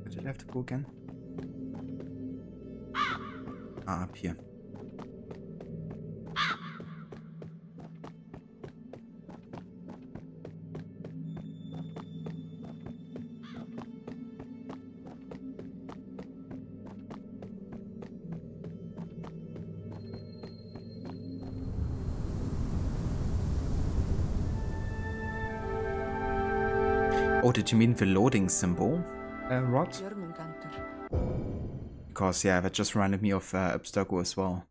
Where did I have to go again? Up here. Oh, did you mean the loading symbol, Rod? Jormungandr. Because, yeah, that just reminded me of Abstergo as well.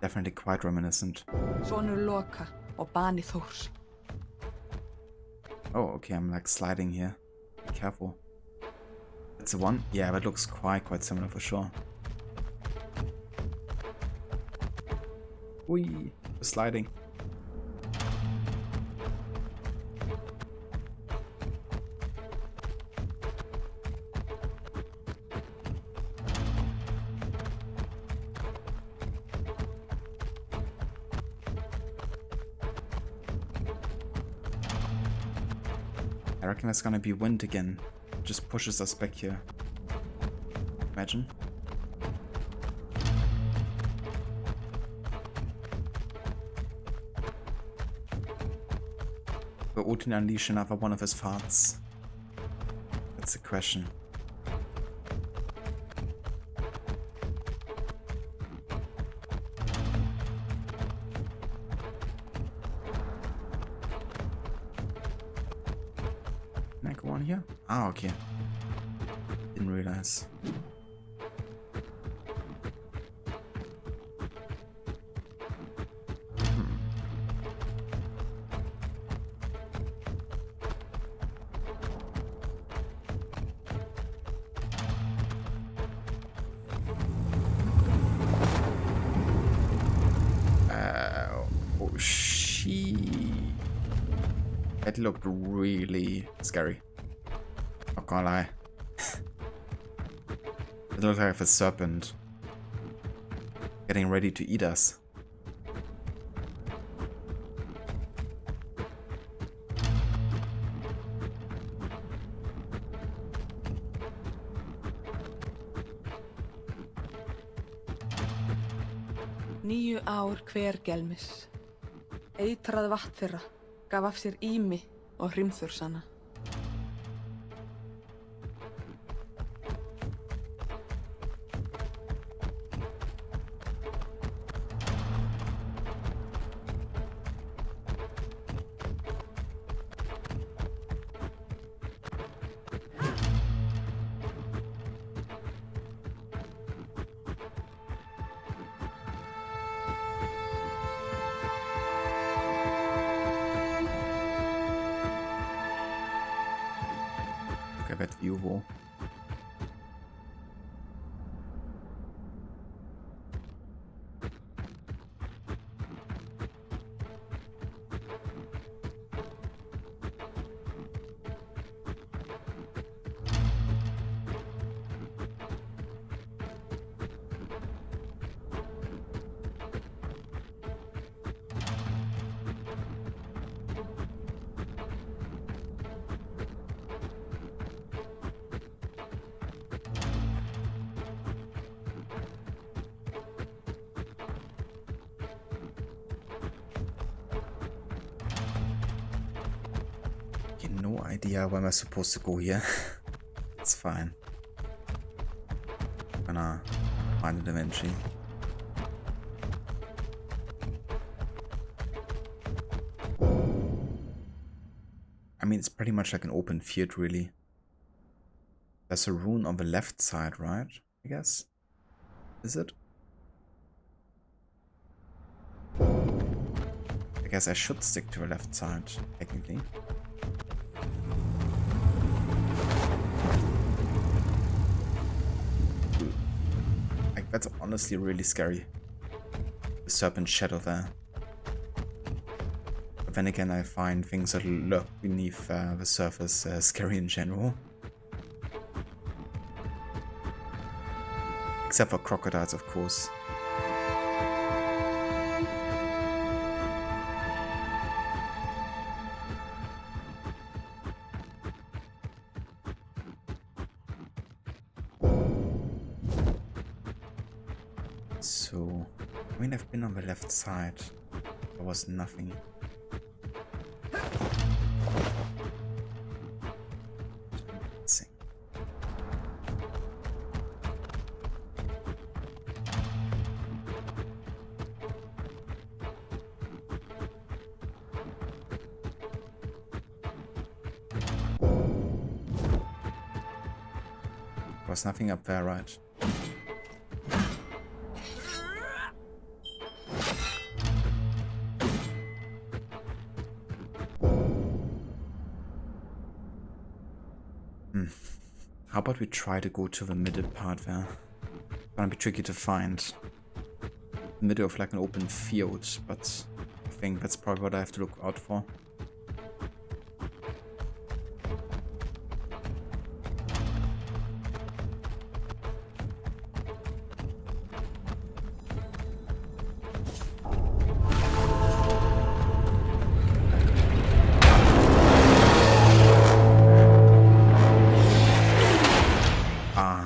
Definitely quite reminiscent. Sonur Loka og bani Thors. Oh, okay, I'm like sliding here. Be careful. That's the one? Yeah, that looks quite similar for sure. Whee! Sliding. I reckon there's gonna be wind again. Just pushes us back here. Imagine. Will Odin unleash another one of his farts? That's the question. Can I go on here? Ah, okay. Didn't realize. That looked really scary. Not gonna lie. It looked like a serpent getting ready to eat us. Níu ár hver gelmis. Eitrað vatn þeirra gaf af sér Ými og hrimþursana. That view wall. No idea where am I supposed to go here. It's fine. Gonna find it eventually. I mean, it's pretty much like an open field, really. There's a rune on the left side, right? I guess. Is it? I guess I should stick to the left side, technically. Like, that's honestly really scary. The serpent shadow there. But then again, I find things that lurk beneath the surface scary in general. Except for crocodiles, of course. So, I mean, I've been on the left side. There was nothing. There's nothing up there, right? How about we try to go to the middle part there? It's gonna be tricky to find. The middle of like an open field, but I think that's probably what I have to look out for.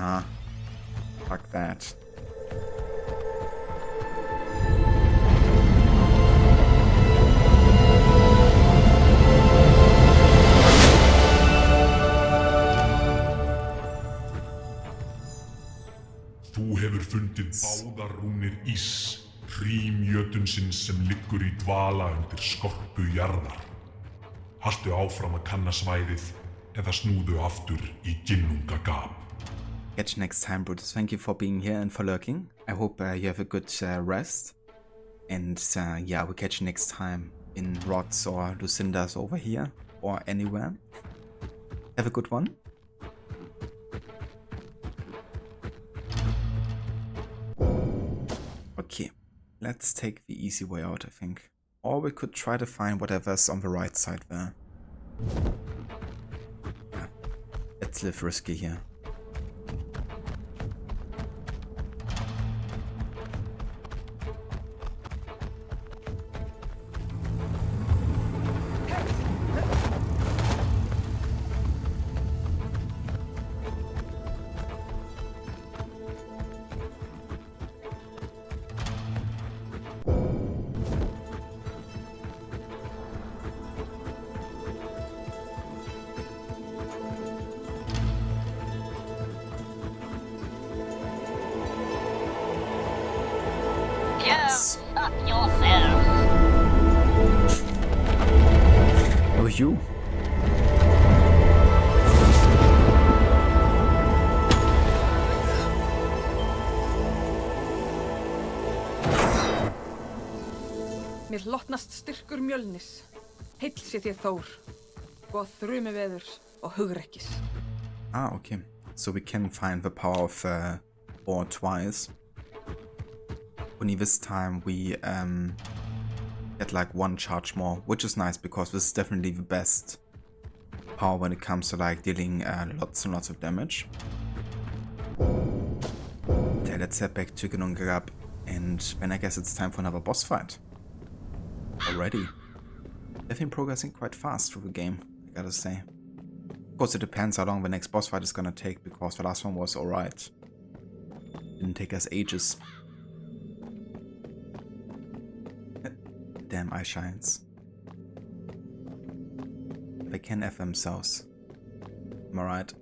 Fuck that. Þú hefur fundið báðar rúnir ís, hrím jötunsins sem liggur í dvala undir skorpu jarðar. Haltu áfram að kanna svæðið eða snúðu aftur í ginnungagap. Catch you next time, Brutus. Thank you for being here and for lurking. I hope you have a good rest. And yeah, we'll catch you next time in Rod's or Lucinda's over here or anywhere. Have a good one. Okay, let's take the easy way out, I think. Or we could try to find whatever's on the right side there. Yeah, let's live risky here. Up yourself. Oh, you? Mér hlotnast styrkur mjölnis. Heill sé þér Þór. Og þrumi veðurs og hugrekkis. Ah, okay. So we can find the power of Thor twice. Only this time we get like one charge more, which is nice because this is definitely the best power when it comes to like dealing lots and lots of damage. Okay, let's head back to Jormungandr, and then I guess it's time for another boss fight. Already. Definitely progressing quite fast through the game, I gotta say. Of course, it depends how long the next boss fight is gonna take, because the last one was alright. Didn't take us ages. Damn eye shines. They can F themselves. Am I right?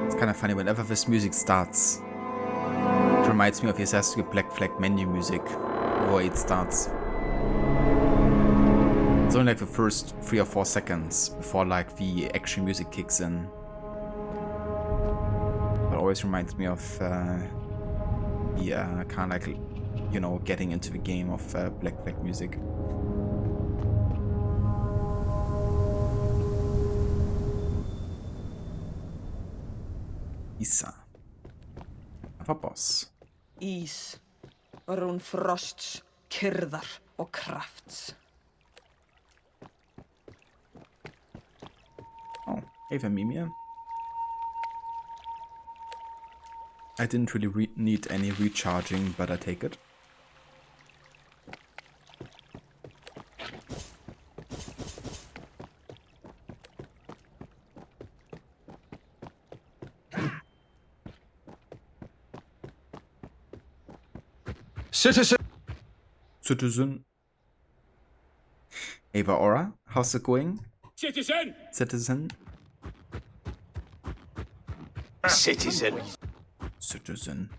It's kind of funny whenever this music starts. It reminds me of the Assassin's Creed Black Flag menu music, the way it starts. It's only like the first 3 or 4 seconds before like the action music kicks in. It always reminds me of the kind of like, you know, getting into the game of Black Flag music. Isa. Another boss. Ís, rún frosts, kyrðar og krafts. Oh, hey there, Ymir. I didn't really need any recharging, but I take it. Citizen. Ava Aura, how's it going? Citizen! Citizen. Citizen. Citizen.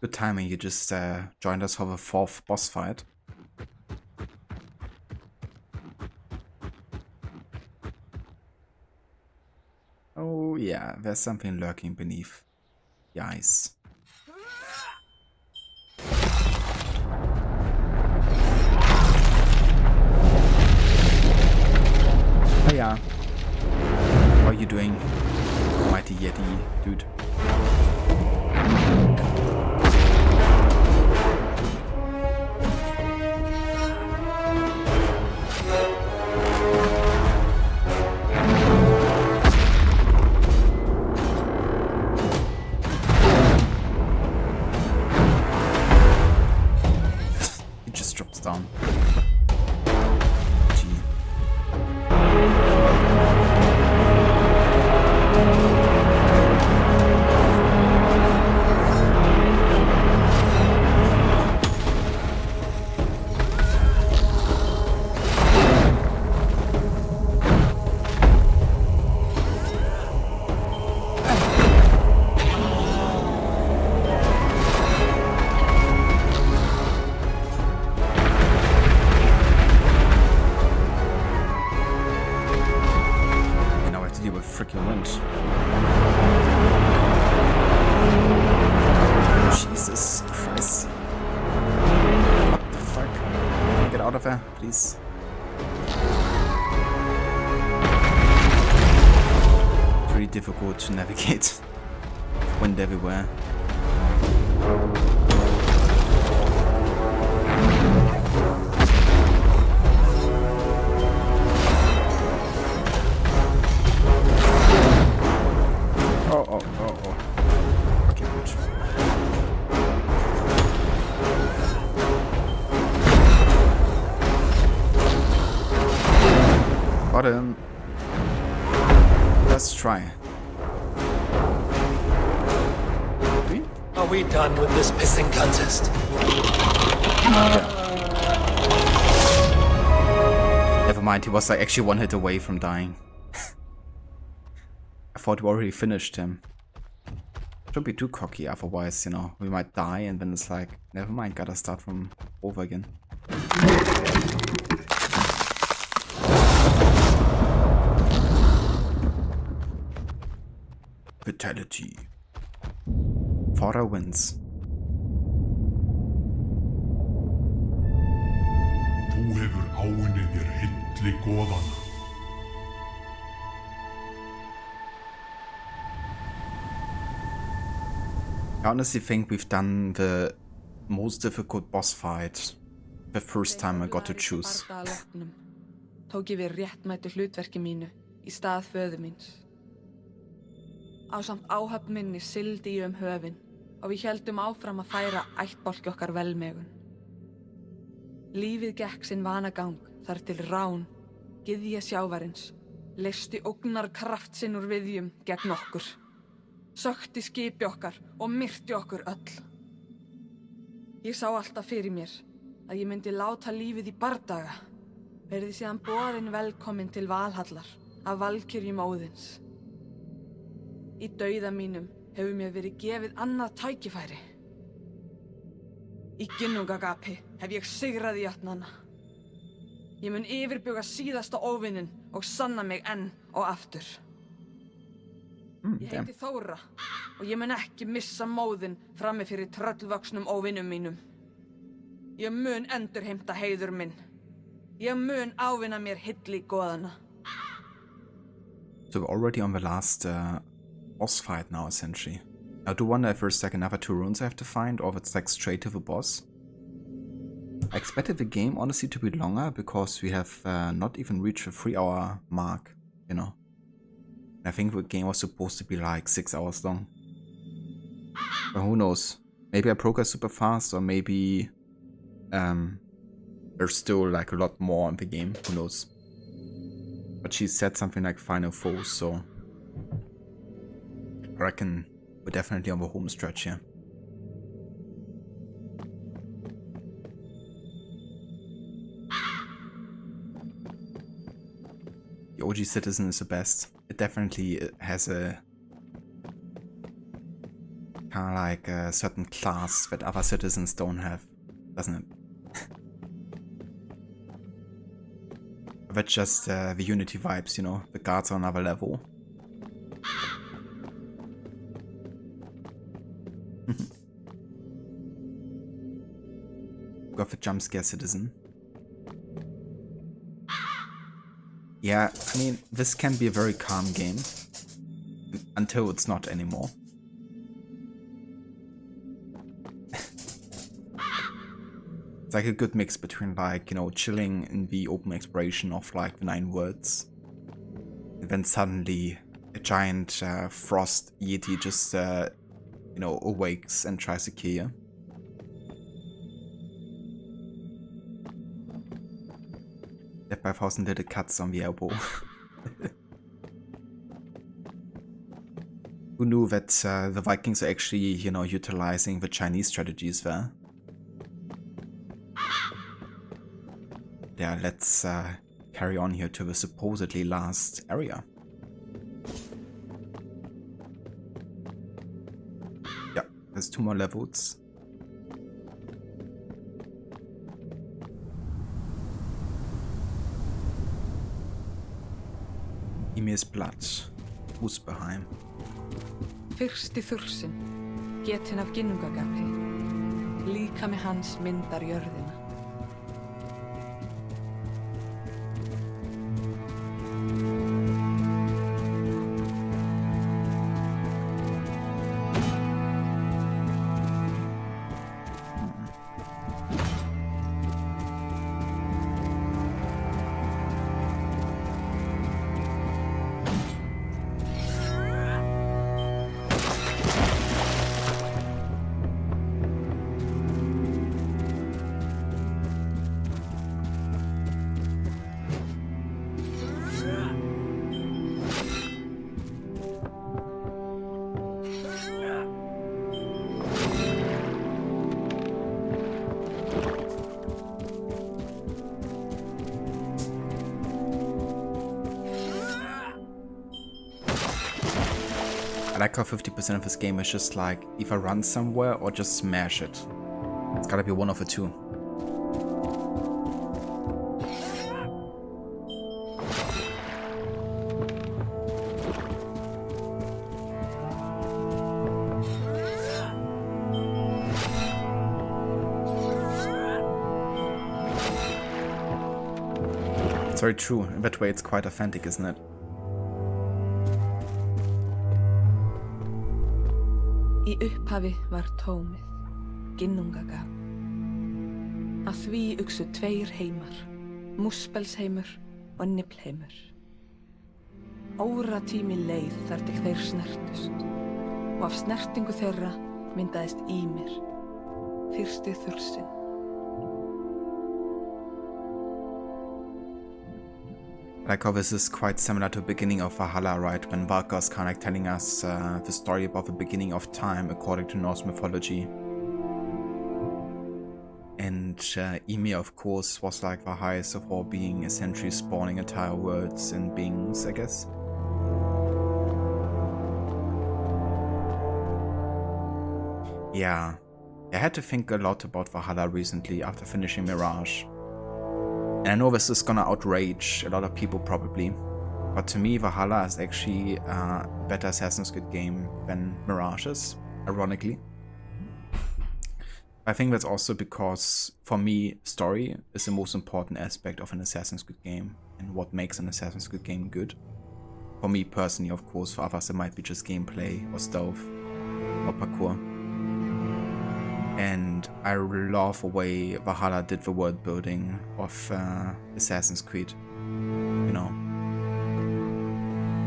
Good timing, you just joined us for the 4th boss fight. Oh yeah, there's something lurking beneath the ice. Hiya. How are you doing, mighty Yeti dude? freaking wind. Jesus Christ. What the fuck? Get out of there, please. It's really difficult to navigate. Wind everywhere. Oh. Okay, good. Got him. Let's try. Are we done with this pissing contest? Never mind, he was like actually one hit away from dying. I thought we already finished him. Don't be too cocky, otherwise, you know, we might die and then it's like, never mind, gotta start from over again. Fatality. Fodder wins. Þú hefur áunnið þér hilli goðana. I honestly think we've done the most difficult boss fight the first time I got to choose. Tók ég við réttmætu hlutverki mínu í stað föður míns. Ásamt áhöfn minni sigldi ég höfin og við héldum áfram að færa ættbálki okkar velmegun. Lífið gekk sinn vanagang þar til rán, gyðja sjávarins, leysti ógnarkraft sinn úr viðjum gegn okkur. Sökti skipi okkar og myrti okkur öll. Ég sá alltaf fyrir mér að ég myndi láta lífið í bardaga, verði síðan boðin velkomin til Valhallar af valkyrjum Óðins. Í dauða mínum hefur mér verið gefið annað tækifæri. Í ginnungagapi hef ég sigrað játnana. Ég mun yfirbuga síðasta óvinnin og sanna mig enn og aftur. Ég heiti Þóra og ég mun ekki missa móðinn frammi fyrir tröllvöxnum óvinnum mínum. Ég mun endurheimta heiður minn. Ég mun ávinna mér hilli goðana. So we're already on the last boss fight now, essentially. I do wonder if there's like another 2 runes I have to find, or if it's like straight to the boss. I expected the game honestly to be longer, because we have not even reached the 3-hour mark, you know. I think the game was supposed to be like 6 hours long. But who knows? Maybe I progress super fast, or maybe there's still like a lot more in the game. Who knows? But she said something like final foes, so I reckon we're definitely on the home stretch here. The OG Citizen is the best. It definitely has a kind of like a certain class that other citizens don't have, doesn't it? That's just the Unity vibes, you know, the guards are on another level. Got the jump scare citizen. Yeah, I mean, this can be a very calm game until it's not anymore. It's like a good mix between, like, you know, chilling in the open exploration of like the 9 worlds, and then suddenly a giant frost yeti just you know, awakes and tries to kill you. Death by 1,000 little cuts on the elbow. Who knew that the Vikings are actually, you know, utilizing the Chinese strategies there? Yeah, let's carry on here to the supposedly last area. Yeah, there's 2 more levels. Ymir's blood. Muspelheim. Fyrsti þursinn, getinn af ginnungagapi. Líkami hans myndar jörðina. I like how 50% of this game is just like either run somewhere or just smash it. It's gotta be one of the two. It's very true. In that way it's quite authentic, isn't it? Í upphafi var tómið, ginnungagap. Að því uxu tveir heimar, Muspelheimur og Niflheimur. Óratími leið þar til þeir snertust og af snertingu þeirra myndaðist Ymir, fyrsti þursinn. Like how this is quite similar to the beginning of Valhalla, right? When Valkar's kind of like telling us the story about the beginning of time according to Norse mythology. And Ymir, of course, was like the highest of all being, essentially spawning entire worlds and beings, I guess. Yeah, I had to think a lot about Valhalla recently after finishing Mirage. And I know this is gonna outrage a lot of people probably, but to me Valhalla is actually a better Assassin's Creed game than Mirage is, ironically. I think that's also because, for me, story is the most important aspect of an Assassin's Creed game and what makes an Assassin's Creed game good. For me personally, of course, for others it might be just gameplay or stealth or parkour. And I love the way Valhalla did the world building of Assassin's Creed, you know.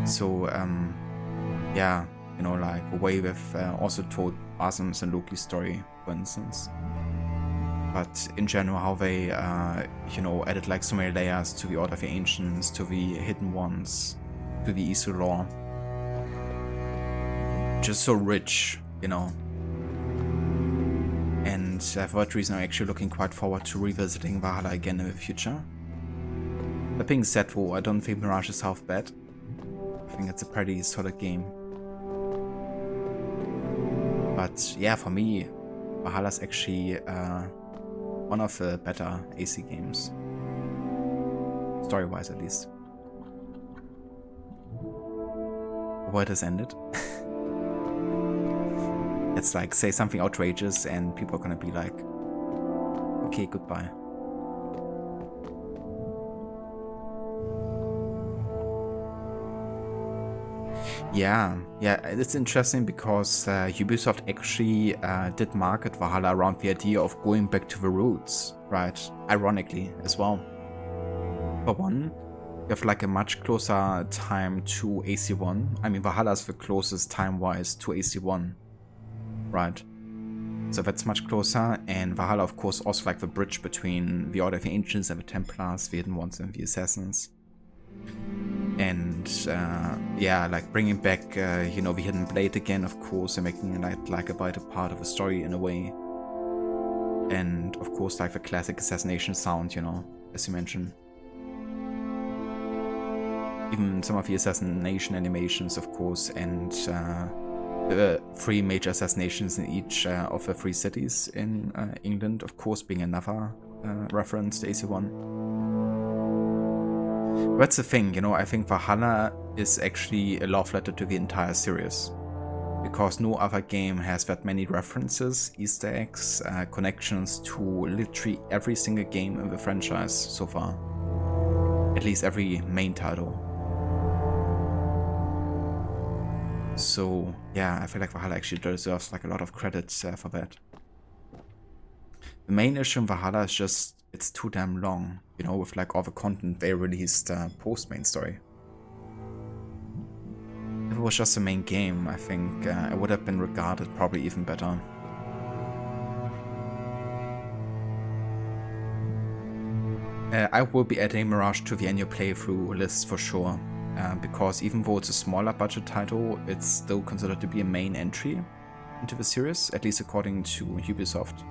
So, yeah, you know, like the way they've also told Asum's and Loki's story, for instance. But in general, how they, you know, added like so many layers to the Order of the Ancients, to the Hidden Ones, to the Isu lore. Just so rich, you know. And for that reason I'm actually looking quite forward to revisiting Valhalla again in the future. That being said though, I don't think Mirage is half bad. I think it's a pretty solid game. But yeah, for me, Valhalla is actually one of the better AC games. Story-wise at least. The world has ended. It's like, say something outrageous and people are gonna be like, okay, goodbye. Yeah, it's interesting because Ubisoft actually did market Valhalla around the idea of going back to the roots, right? Ironically as well. For one, you have like a much closer time to AC1. I mean, Valhalla is the closest time-wise to AC1. Right, so that's much closer, and Valhalla of course also like the bridge between the Order of the Ancients and the Templars, the Hidden Ones and the Assassins. And yeah, like bringing back you know, the Hidden Blade again, of course, and making it like a vital part of the story in a way. And of course like the classic assassination sound, you know, as you mentioned. Even some of the assassination animations, of course, and the 3 major assassinations in each of the 3 cities in England, of course, being another reference to AC1. That's the thing, you know, I think Valhalla is actually a love letter to the entire series. Because no other game has that many references, Easter eggs, connections to literally every single game in the franchise so far. At least every main title. So yeah, I feel like Valhalla actually deserves like a lot of credit for that. The main issue in Valhalla is just it's too damn long, you know, with like all the content they released post main story. If it was just the main game, I think it would have been regarded probably even better. I will be adding Mirage to the annual playthrough list for sure, because even though it's a smaller budget title, it's still considered to be a main entry into the series, at least according to Ubisoft.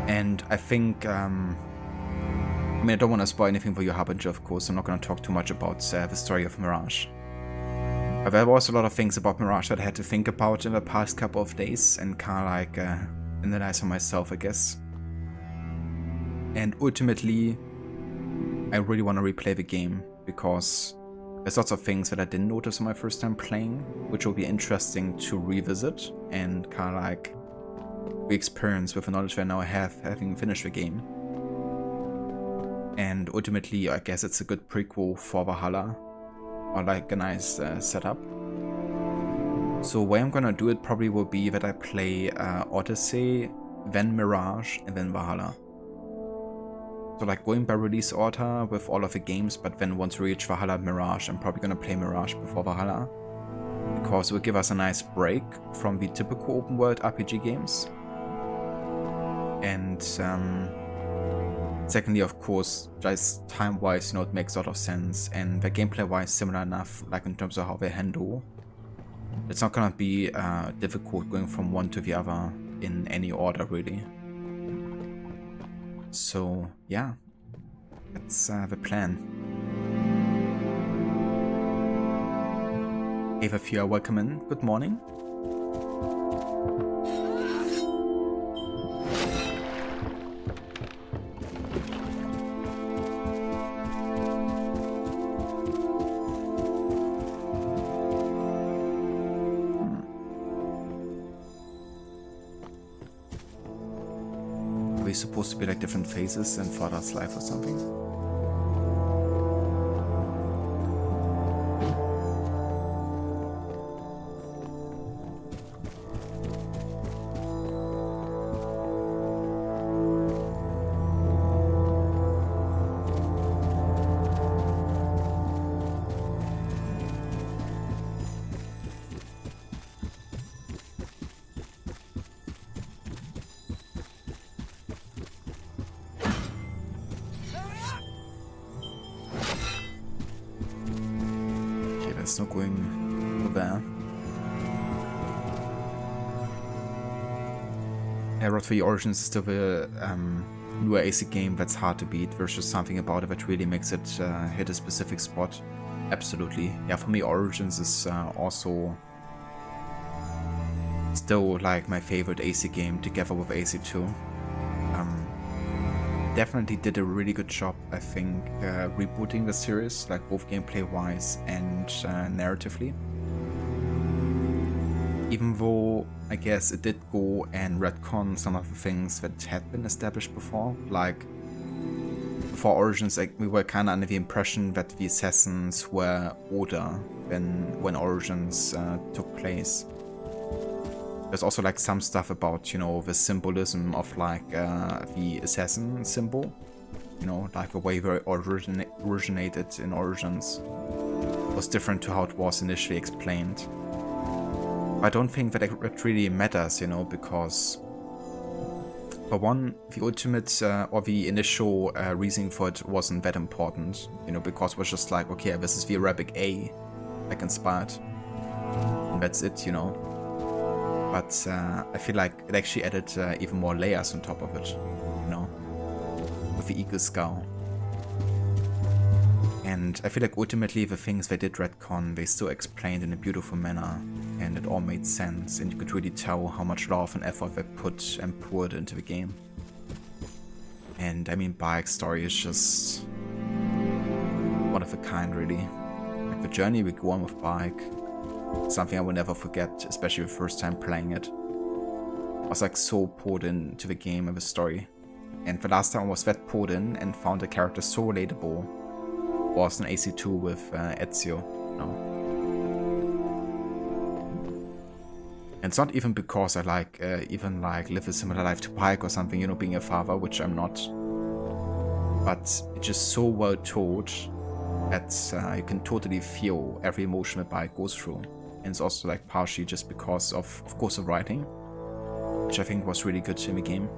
And I think, I mean, I don't want to spoil anything for you, Harbinger, of course. I'm not going to talk too much about the story of Mirage. But there was a lot of things about Mirage that I had to think about in the past couple of days and kind of like analyze for myself, I guess. And ultimately, I really want to replay the game because there's lots of things that I didn't notice on my first time playing, which will be interesting to revisit and kind of like re-experience with the knowledge that I now have, having finished the game. And ultimately, I guess it's a good prequel for Valhalla, or like a nice setup. So the way I'm gonna do it probably will be that I play Odyssey, then Mirage, and then Valhalla. So like going by release order with all of the games, but then once we reach Valhalla, Mirage, I'm probably gonna play Mirage before Valhalla. Because it will give us a nice break from the typical open world RPG games. And secondly, of course, just time-wise, you know, it makes a lot of sense. And the gameplay-wise, similar enough, like in terms of how they handle. It's not gonna be difficult going from one to the other in any order, really. So, yeah, that's the plan. Ava, if you are welcome in, good morning. Supposed to be like different phases in Father's life or something. No going there. Road 3 Origins is still the newer AC game that's hard to beat. There's just something about it that really makes it hit a specific spot. Absolutely. Yeah, for me Origins is also still like my favorite AC game together with AC2. Definitely did a really good job, I think, rebooting the series, like both gameplay-wise and narratively. Even though, I guess, it did go and retcon some of the things that had been established before. Like, before Origins, like, we were kind of under the impression that the assassins were older than when Origins took place. There's also like some stuff about, you know, the symbolism of like the assassin symbol, you know, like the way they originated in Origins was different to how it was initially explained. I don't think that it really matters, you know, because for one, the ultimate or the initial reasoning for it wasn't that important, you know, because it was just like, okay, this is the Arabic A, like inspired, and that's it, you know. But I feel like it actually added even more layers on top of it, you know, with the eagle skull. And I feel like ultimately the things they did retcon, they still explained in a beautiful manner, and it all made sense, and you could really tell how much love and effort they put and poured into the game. And I mean, Bayek's story is just one of a kind, really. Like the journey we go on with bike, something I will never forget, especially the first time playing it. I was like so poured into the game and the story. And the last time I was that poured in and found the character so relatable was in AC2 with Ezio. And it's not even because I live a similar life to Pike or something, being a father, which I'm not. But it's just so well told that you can totally feel every emotion that Pike goes through. And it's also like partially just because of course, the writing, which I think was really good in the game.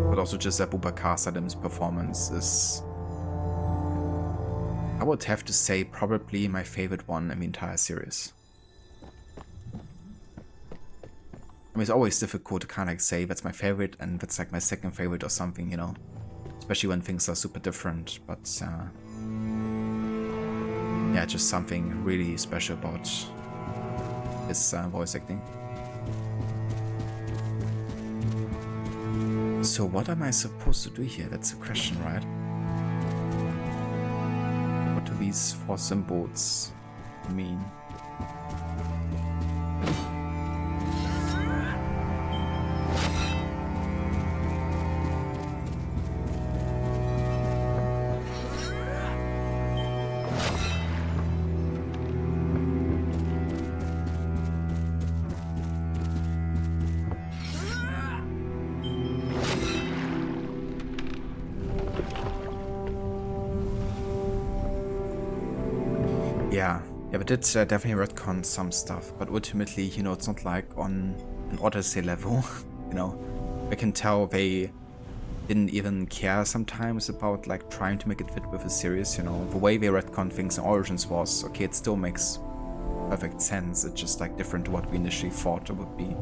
But also just Abubakar Salim's performance is, I would have to say, probably my favorite one in the entire series. I mean, it's always difficult to kind of like say that's my favorite and that's like my second favorite or something, especially when things are super different. But yeah, just something really special about his voice acting. So what am I supposed to do here? That's the question, right? What do these 4 symbols mean? Yeah, but it definitely retconned some stuff, but ultimately, it's not like on an Odyssey level, I can tell they didn't even care sometimes about like trying to make it fit with the series, the way they retconned things in Origins was, okay, it still makes perfect sense, it's just like different to what we initially thought it would be.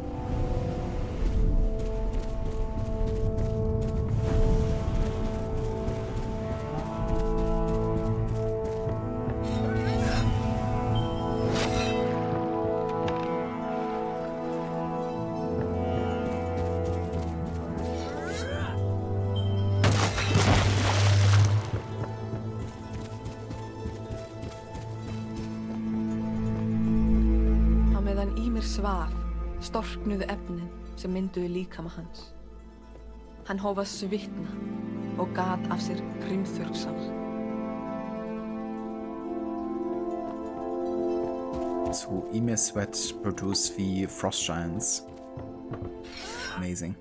Ymir svaf, storknuðu efnin sem mynduðu líkama hans. Hann hóf að svitna og gat af sér hrimþurrksana. So Ymir sweat produced the frost giants. Amazing.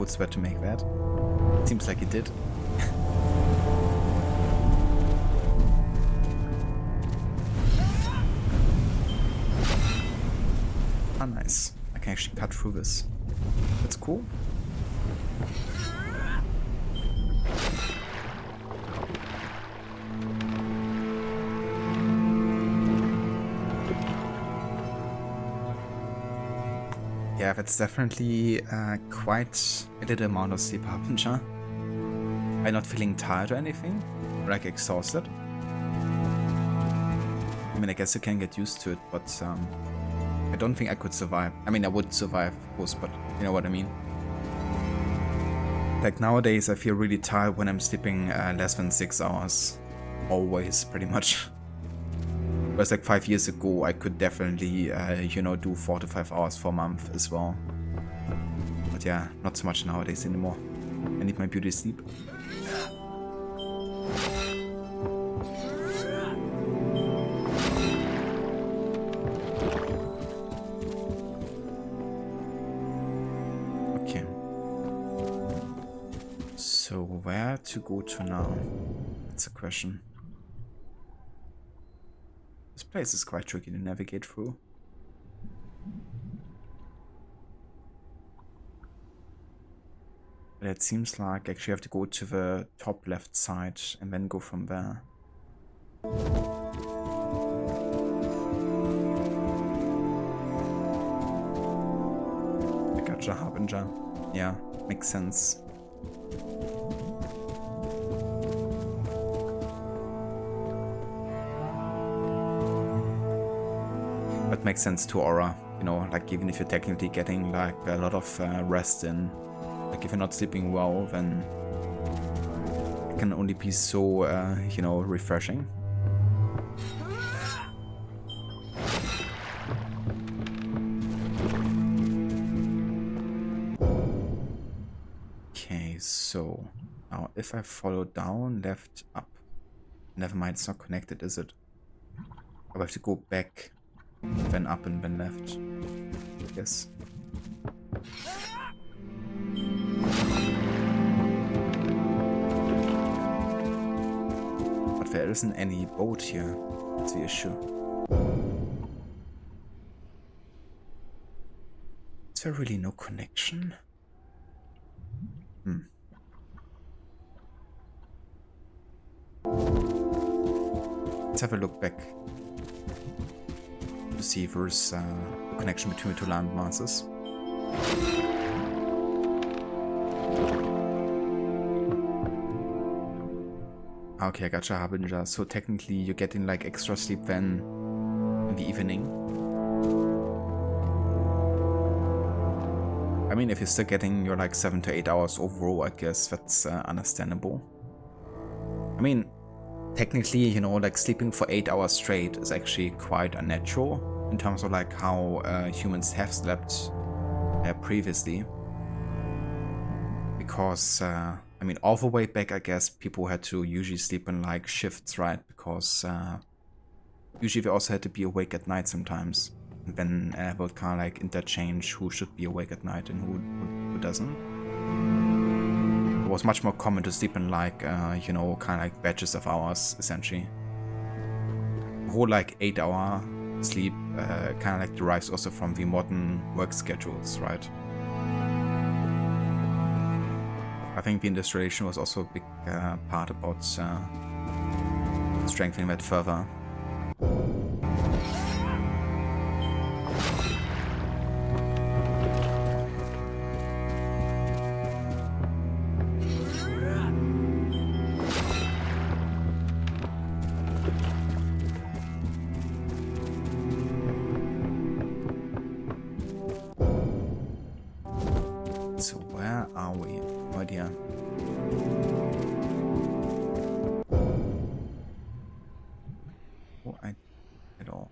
Sweat to make that. Seems like he did. Ah, nice. I can actually cut through this. That's cool. Yeah, that's definitely quite a little amount of sleep harbinger. I'm not feeling tired or anything, or like exhausted. I mean, I guess you can get used to it, but I don't think I could survive. I mean, I would survive, of course, but you know what I mean. Like nowadays, I feel really tired when I'm sleeping less than 6 hours. Always, pretty much. Whereas like 5 years ago, I could definitely, do 4 to 5 hours for a month as well. But yeah, not so much nowadays anymore. I need my beauty sleep. Okay. So where to go to now? That's a question. This place is quite tricky to navigate through. But it seems like actually I have to go to the top left side and then go from there. Harbinger. Yeah, makes sense. But makes sense to Aura, you know, like even if you're technically getting like a lot of rest in, like if you're not sleeping well, then it can only be so, you know, refreshing. Okay, so now if I follow down, left, up. Never mind, it's not connected, is it? I have to go back, then up and then left. Yes. But there isn't any boat here. That's the issue. Is there really no connection? Let's have a look back to see if there's a connection between the two land masses. Okay, I gotcha, Harbinger. So technically you're getting like extra sleep then in the evening. I mean, if you're still getting your like 7 to 8 hours overall, I guess that's understandable. I mean, technically, you know, like sleeping for 8 hours straight is actually quite unnatural in terms of like how humans have slept previously. Because, I mean, all the way back, I guess people had to usually sleep in like shifts, right? Because usually they also had to be awake at night sometimes. And then would kind of like interchange who should be awake at night and who doesn't. It was much more common to sleep in like, you know, kind of like batches of hours, essentially. The whole like 8-hour sleep kind of like derives also from the modern work schedules, right? I think the industrialization was also a big part about strengthening that further. So where are we? No idea. Oh, at all.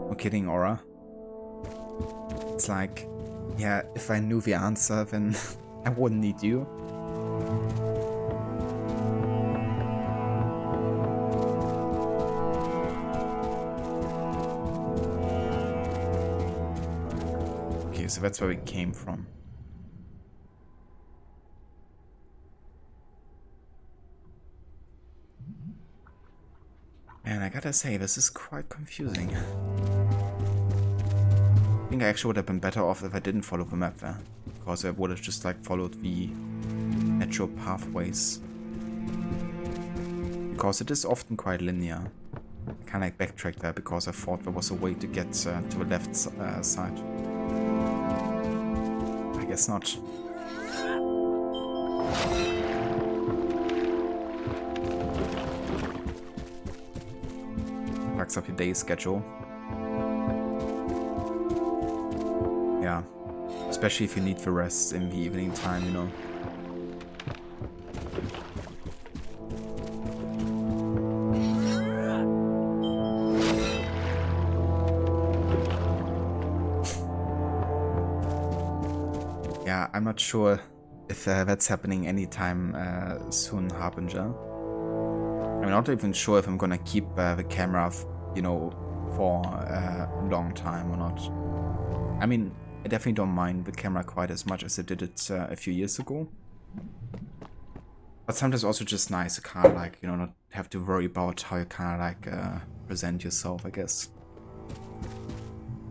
No kidding, Aura. It's like, yeah, if I knew the answer, then I wouldn't need you. Okay, so that's where we came from. And I gotta say, this is quite confusing. I think I actually would have been better off if I didn't follow the map there, because I would have just like followed the natural pathways. Because it is often quite linear. I kind of like backtracked there because I thought there was a way to get to the left side. I guess not. Fucks up your day schedule. Yeah, especially if you need the rest in the evening time, you know. Yeah, I'm not sure if that's happening anytime soon, Harbinger. I'm not even sure if I'm gonna keep the camera, you know, for a long time or not. I mean, I definitely don't mind the camera quite as much as I did it a few years ago. But sometimes also just nice to kind of like, you know, not have to worry about how you kind of like present yourself, I guess.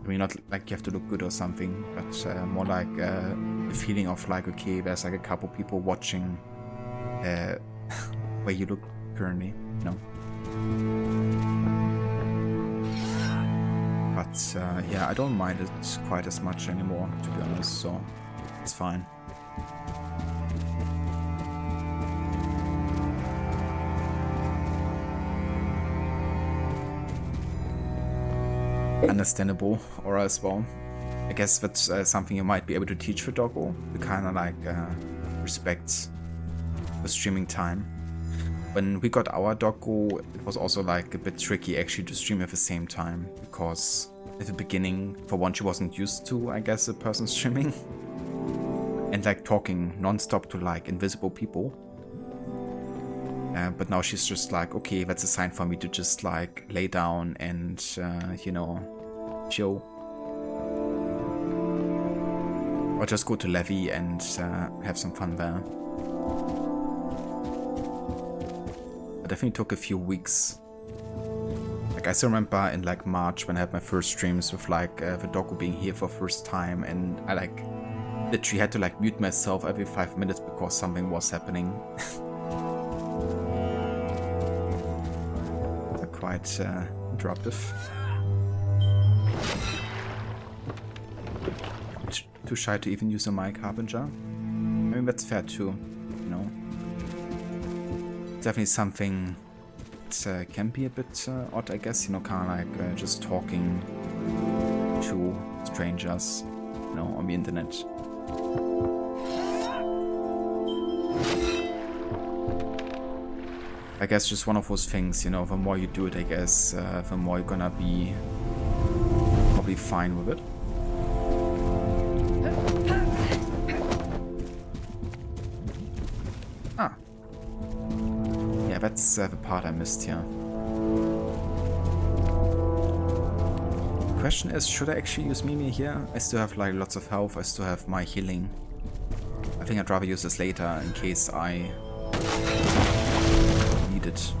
I mean, not like you have to look good or something, but more like a feeling of like, okay, there's like a couple people watching where you look currently, you know. But yeah, I don't mind it quite as much anymore, to be honest, so it's fine. Understandable, Aura as well. I guess that's something you might be able to teach the doggo, to kind of like respect the streaming time. When we got our doggo, it was also like a bit tricky actually to stream at the same time, because at the beginning, for one, she wasn't used to, I guess, a person streaming and like talking non-stop to like invisible people. But now she's just like, okay, that's a sign for me to just like lay down and, you know, chill. Or just go to Levy and have some fun there. It definitely took a few weeks. Like I still remember in like March when I had my first streams with like the doggo being here for the first time, and I like literally had to like mute myself every 5 minutes because something was happening. Quite interruptive. Too shy to even use a mic, Harbinger. I mean, that's fair too, you know. Definitely something that can be a bit odd, I guess, you know, kind of like just talking to strangers, you know, on the internet. I guess just one of those things, you know, the more you do it, I guess, the more you're gonna be probably fine with it. Ah. Yeah, that's the part I missed here. The question is, should I actually use Mimir here? I still have like lots of health, I still have my healing. I think I'd rather use this later in case I need it.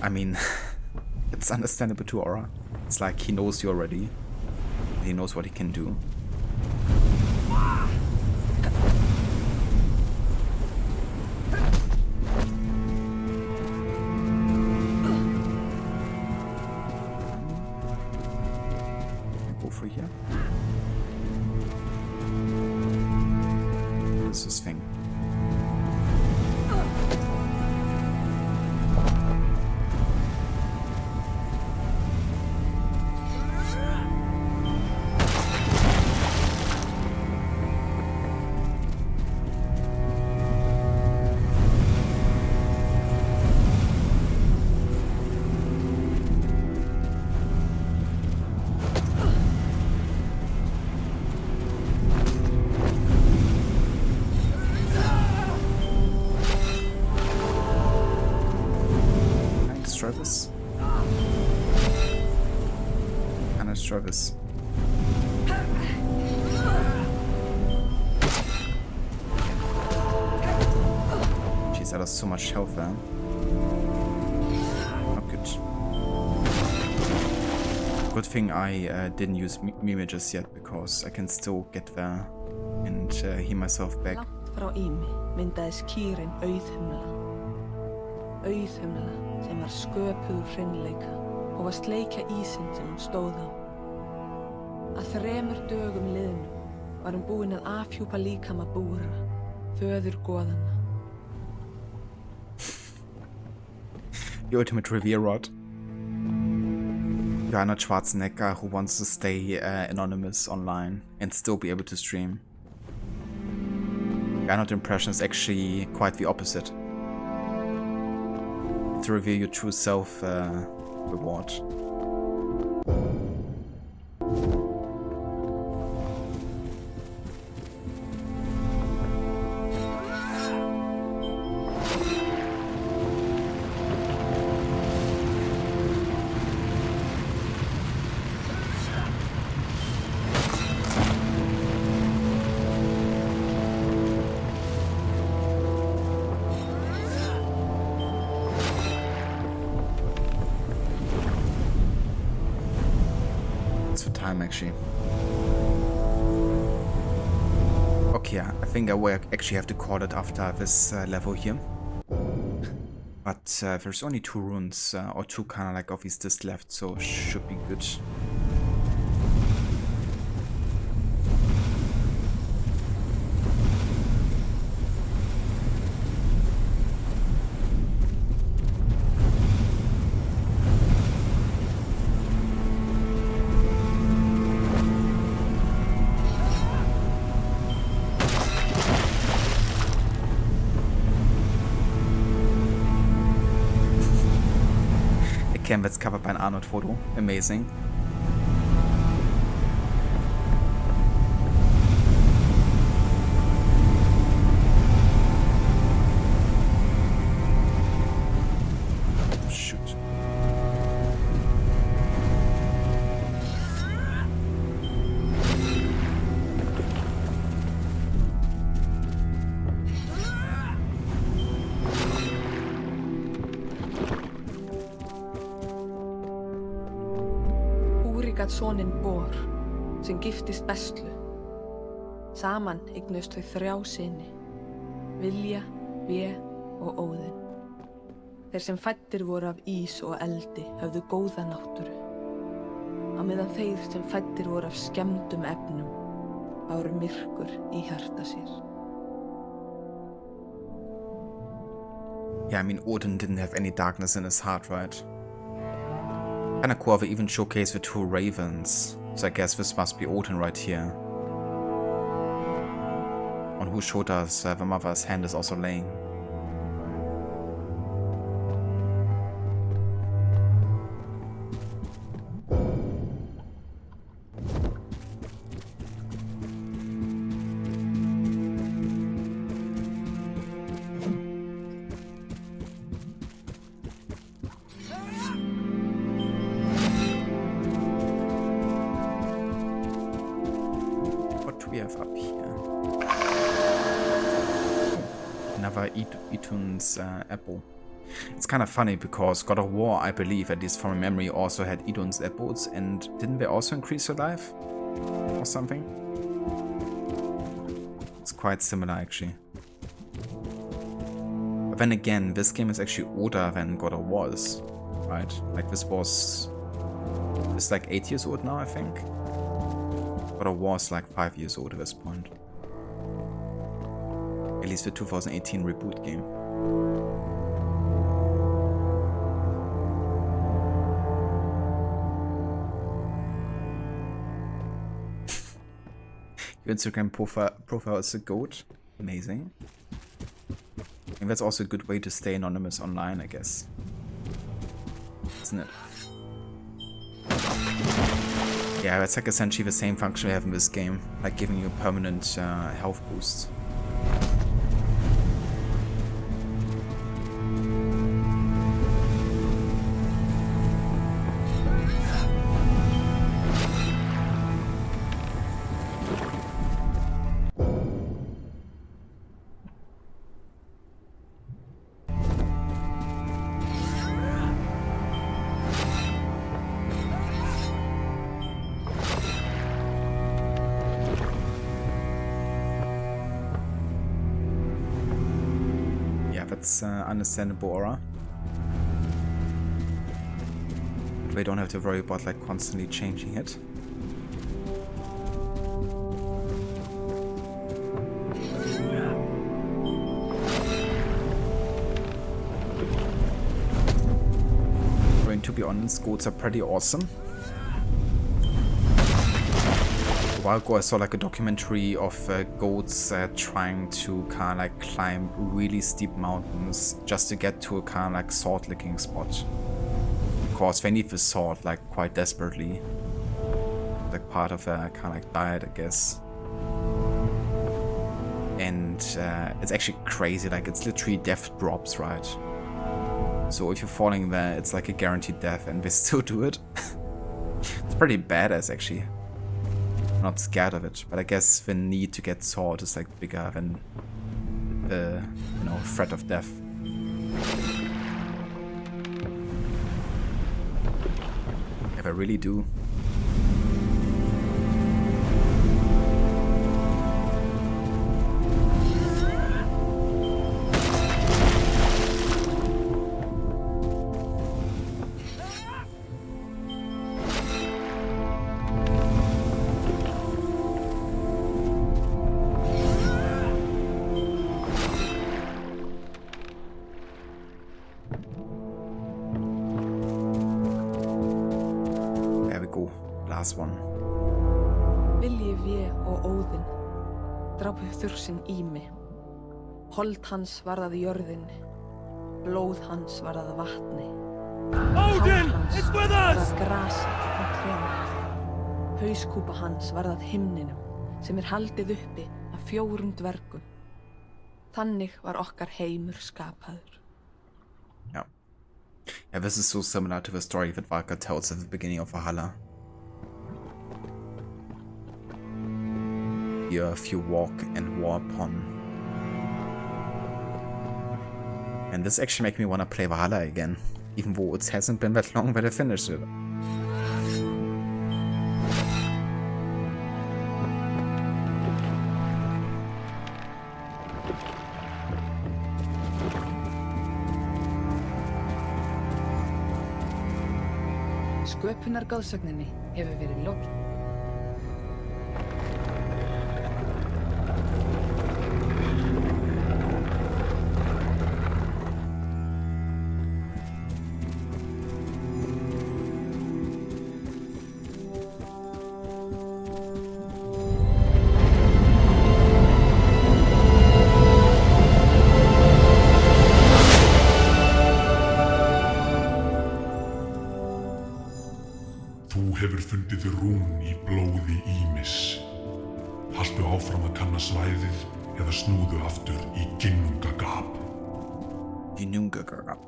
I mean, it's understandable to Aura. It's like he knows you already. He knows what he can do. Go for here. This is thing. Service. Jeez, that has so much health there. Not good. Good thing I didn't use Mimir just yet, because I can still get there and heal myself back. Frá Ymir myndaðist kýrin auðhumla. Auðhumla sem var sköpuð úr hreinleika og var sleikja ísinn sem hún stóð á. Að 3 dögum liðnum var hún búin að afhjúpa líkama Búra, föður goðanna. The ultimate reveal rod. Arnold Schwarzenegger who wants to stay anonymous online and still be able to stream. The Arnold impression is actually quite the opposite. To reveal your true self reward. time, actually. Okay, I think I will actually have to call it after this level here. But there's only 2 runes, or 2 kind of like of these discs left, so should be good. That's covered by an Arnold photo. Amazing. Shoot. Gat soninn Bor, sem giftist Bestlu. Saman eignuðust þau 3 syni, Vilja, Vé og Óðinn. Þeir sem fæddir voru af ís og eldi höfðu góða náttúru, á meðan þeir sem fæddir voru af skemmdum efnum báru myrkur í hjarta sér. Yeah, I mean, Odin didn't have any darkness in his heart, right? Kinda cool, they even showcase the 2 ravens, so I guess this must be Odin right here. On whose shoulders the mother's hand is also laying. We have up here another Idun's apple. It's kind of funny because God of War, I believe, at least from memory, also had Idun's apples, and didn't they also increase your life or something? It's quite similar, actually. But then again, this game is actually older than God of War is, right? Like this was, it's like 8 years old now, I think. God of War is like 5 years old at this point. At least the 2018 reboot game. Your Instagram profile is a goat. Amazing. And that's also a good way to stay anonymous online, I guess. Isn't it? Yeah, that's like essentially the same function we have in this game, like giving you a permanent health boost. That's understandable, aura. We don't have to worry about like constantly changing it. I mean, to be honest, goats are pretty awesome. A while ago I saw like a documentary of goats trying to kind of like climb really steep mountains just to get to a kind of like sword licking spot. Of course they need the sword like quite desperately, like part of their kind of like diet, I guess. And it's actually crazy, like it's literally death drops, right? So if you're falling there, it's like a guaranteed death, and they still do it. It's pretty badass, actually. I'm not scared of it, but I guess the need to get sword is like bigger than the, you know, threat of death. If I really do. last one. Vilji Vé og Óðinn drápu þursinn Ými. Hold hans varð að jörðinni, blóð hans varð að vatni. Odin is with Varð us! að grasi og trjám. Hauskúpa hans varð að himninum, sem haldið uppi af 4 dvergum. Þannig var okkar heimur skapaður. Yeah, this is so similar to the story that Valka tells at the beginning of Valhalla. The earth you walk and war upon. And this actually makes me want to play Valhalla again, even though it hasn't been that long that I finished it. Sköpunargoðsögninni hefur verið lokið. Hefur fundið rún í blóði Ýmis. Haltu áfram að kanna svæðið eða snúðu aftur í Ginnungagap. Ginnungagap.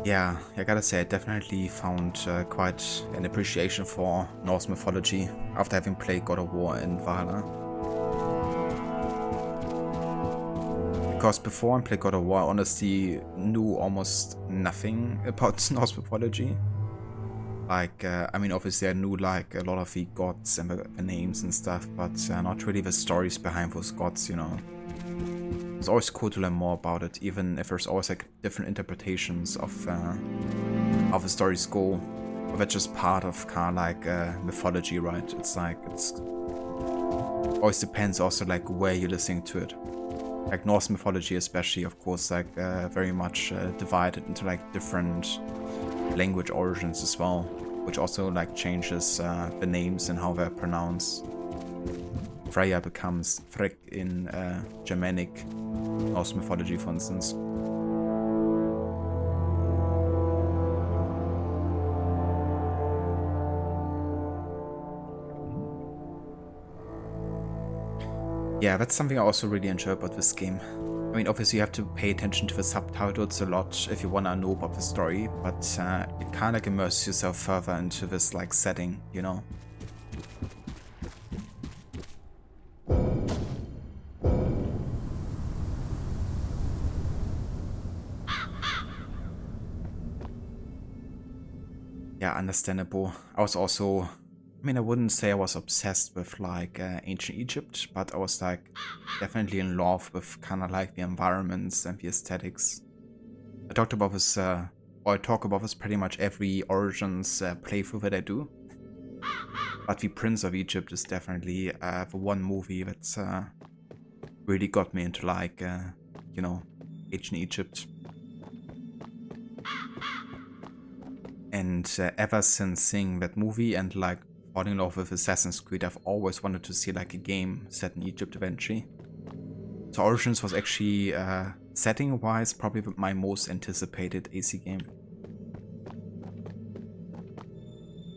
Yeah, I gotta say I definitely found quite an appreciation for Norse mythology after having played God of War in Valhalla. Because before I played God of War, I honestly knew almost nothing about Norse mythology. Like, I mean, obviously I knew like a lot of the gods and the names and stuff, but not really the stories behind those gods, you know. It's always cool to learn more about it, even if there's always like different interpretations of how the stories go. But that's just part of kind of like mythology, right? It's like, it's always depends also like where you're listening to it. Like Norse mythology especially, of course, like very much divided into like different language origins as well, which also like changes the names and how they're pronounced. Freya becomes Frigg in Germanic Norse mythology, for instance. Yeah, that's something I also really enjoy about this game. I mean, obviously you have to pay attention to the subtitles a lot if you want to know about the story, but it kind of like immerses yourself further into this like setting, you know? Yeah, understandable. I was also, I mean, I wouldn't say I was obsessed with like ancient Egypt, but I was like definitely in love with kind of like the environments and the aesthetics. I talked about this, or I talk about this pretty much every Origins playthrough that I do. But the Prince of Egypt is definitely the one movie that's really got me into like, you know, ancient Egypt. And ever since seeing that movie and like falling in love with Assassin's Creed, I've always wanted to see like a game set in Egypt eventually. So Origins was actually, setting-wise, probably my most anticipated AC game.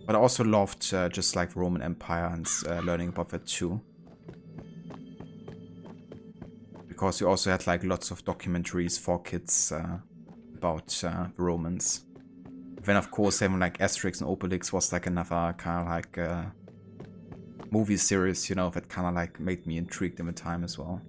But I also loved just like the Roman Empire and learning about that too. Because you also had like lots of documentaries for kids about the Romans. Then of course having like Asterix and Obelix was like another kind of like movie series, you know, that kind of like made me intrigued in the time as well.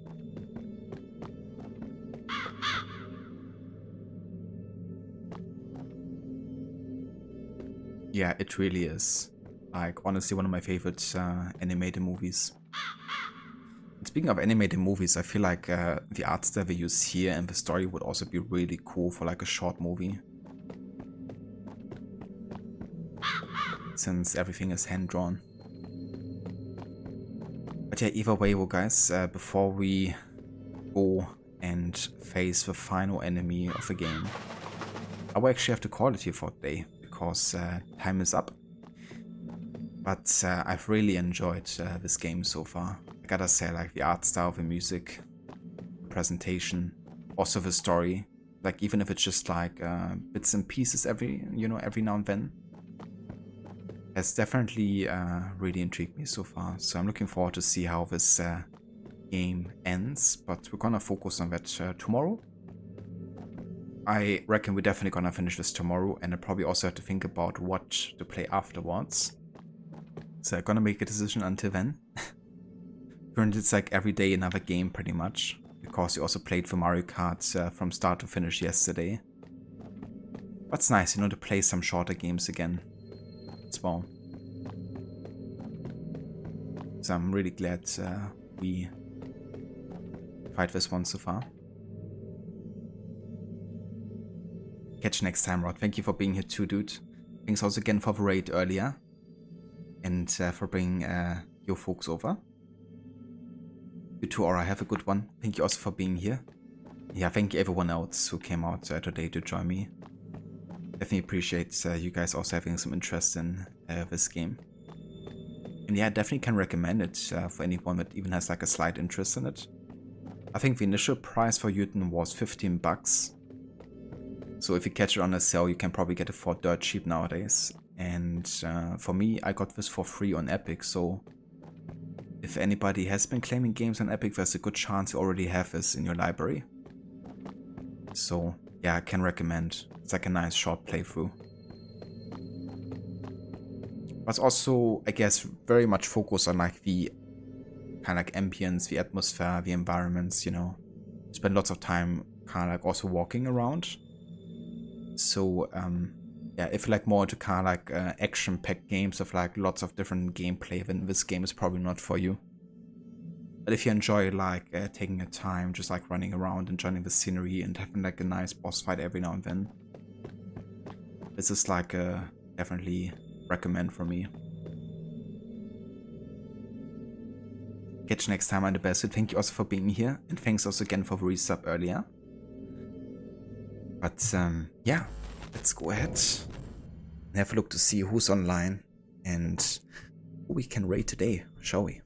Yeah, it really is. Like, honestly, one of my favorite animated movies. And speaking of animated movies, I feel like the art style we use here and the story would also be really cool for like a short movie. Since everything is hand-drawn. But yeah, either way, well guys, before we go and face the final enemy of the game, I will actually have to call it here for today, because time is up. But I've really enjoyed this game so far. I gotta say, like, the art style, the music, the presentation, also the story. Like, even if it's just like bits and pieces every now and then, has definitely really intrigued me so far. So I'm looking forward to see how this game ends, but we're gonna focus on that tomorrow. I reckon we're definitely gonna finish this tomorrow, and I probably also have to think about what to play afterwards. So I'm gonna make a decision until then. Currently it's like every day another game pretty much, because we also played for Mario Kart from start to finish yesterday. But it's nice, to play some shorter games again as well. So I'm really glad we fight this one so far. Catch you next time, Rod. Thank you for being here too, dude. Thanks also again for the raid earlier. And for bringing your folks over. You too, Aura, have a good one. Thank you also for being here. Yeah, thank you everyone else who came out today to join me. Definitely appreciate you guys also having some interest in this game. And yeah, I definitely can recommend it for anyone that even has like a slight interest in it. I think the initial price for Jøtun was 15 bucks. So if you catch it on a sale, you can probably get it for dirt cheap nowadays. And for me, I got this for free on Epic, so if anybody has been claiming games on Epic, there's a good chance you already have this in your library. So yeah, I can recommend. It's like a nice short playthrough. But also, I guess, very much focused on like the kind of like ambience, the atmosphere, the environments, Spend lots of time kind of like also walking around. So yeah, if you like more to kind of like action-packed games of like lots of different gameplay, then this game is probably not for you. But if you enjoy like taking your time, just like running around, enjoying the scenery, and having like a nice boss fight every now and then, this is like a definitely recommend for me. Catch you next time on the best. Thank you also for being here, and thanks also again for the resub earlier. But yeah, let's go ahead and have a look to see who's online and who we can raid today, shall we?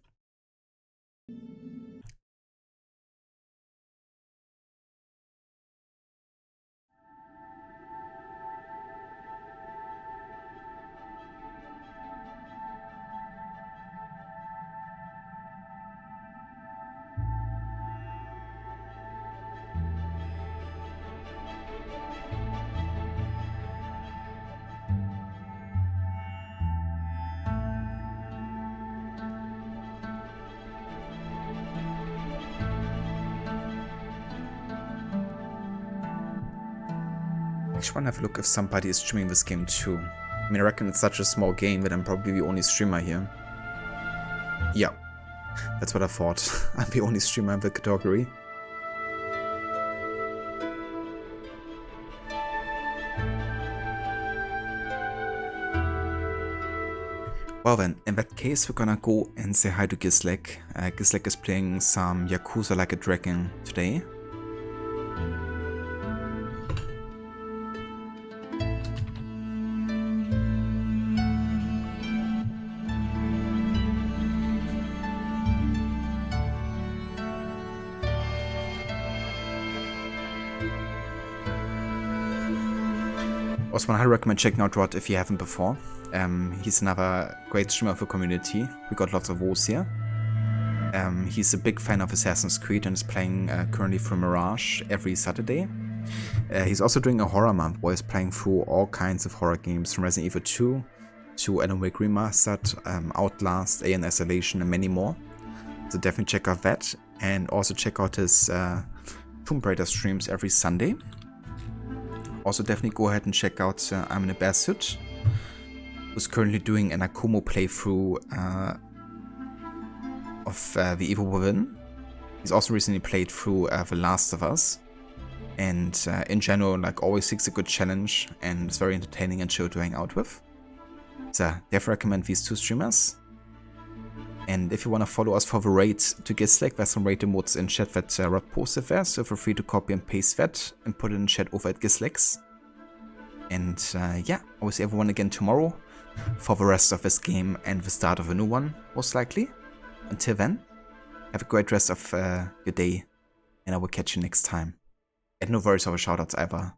I just want to have a look if somebody is streaming this game too. I mean, I reckon it's such a small game that I'm probably the only streamer here. Yeah, that's what I thought. I'm the only streamer in the category. Well then, in that case, we're gonna go and say hi to Gislek. Gislek is playing some Yakuza Like a Dragon today. Also, I highly recommend checking out Rod if you haven't before. He's another great streamer of the community. We got lots of woes here. He's a big fan of Assassin's Creed and is playing currently through Mirage every Saturday. He's also doing a horror month where he's playing through all kinds of horror games from Resident Evil 2 to Alan Wake Remastered, Outlast, Alien Isolation, and many more. So definitely check out that, and also check out his Tomb Raider streams every Sunday. Also definitely go ahead and check out I'm in a Bear Suit, who's currently doing an Akomo playthrough of The Evil Within. He's also recently played through The Last of Us, and in general, like, always seeks a good challenge and is very entertaining and chill to hang out with. So definitely recommend these two streamers. And if you want to follow us for the raid to Gislek, there's some raid emotes in chat that Rod posted there, so feel free to copy and paste that and put it in chat over at Gislek's. And yeah, I will see everyone again tomorrow for the rest of this game and the start of a new one, most likely. Until then, have a great rest of your day, and I will catch you next time. And no worries over shoutouts either.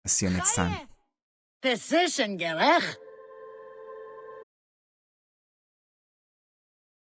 I'll see you next time. Position, Gerech.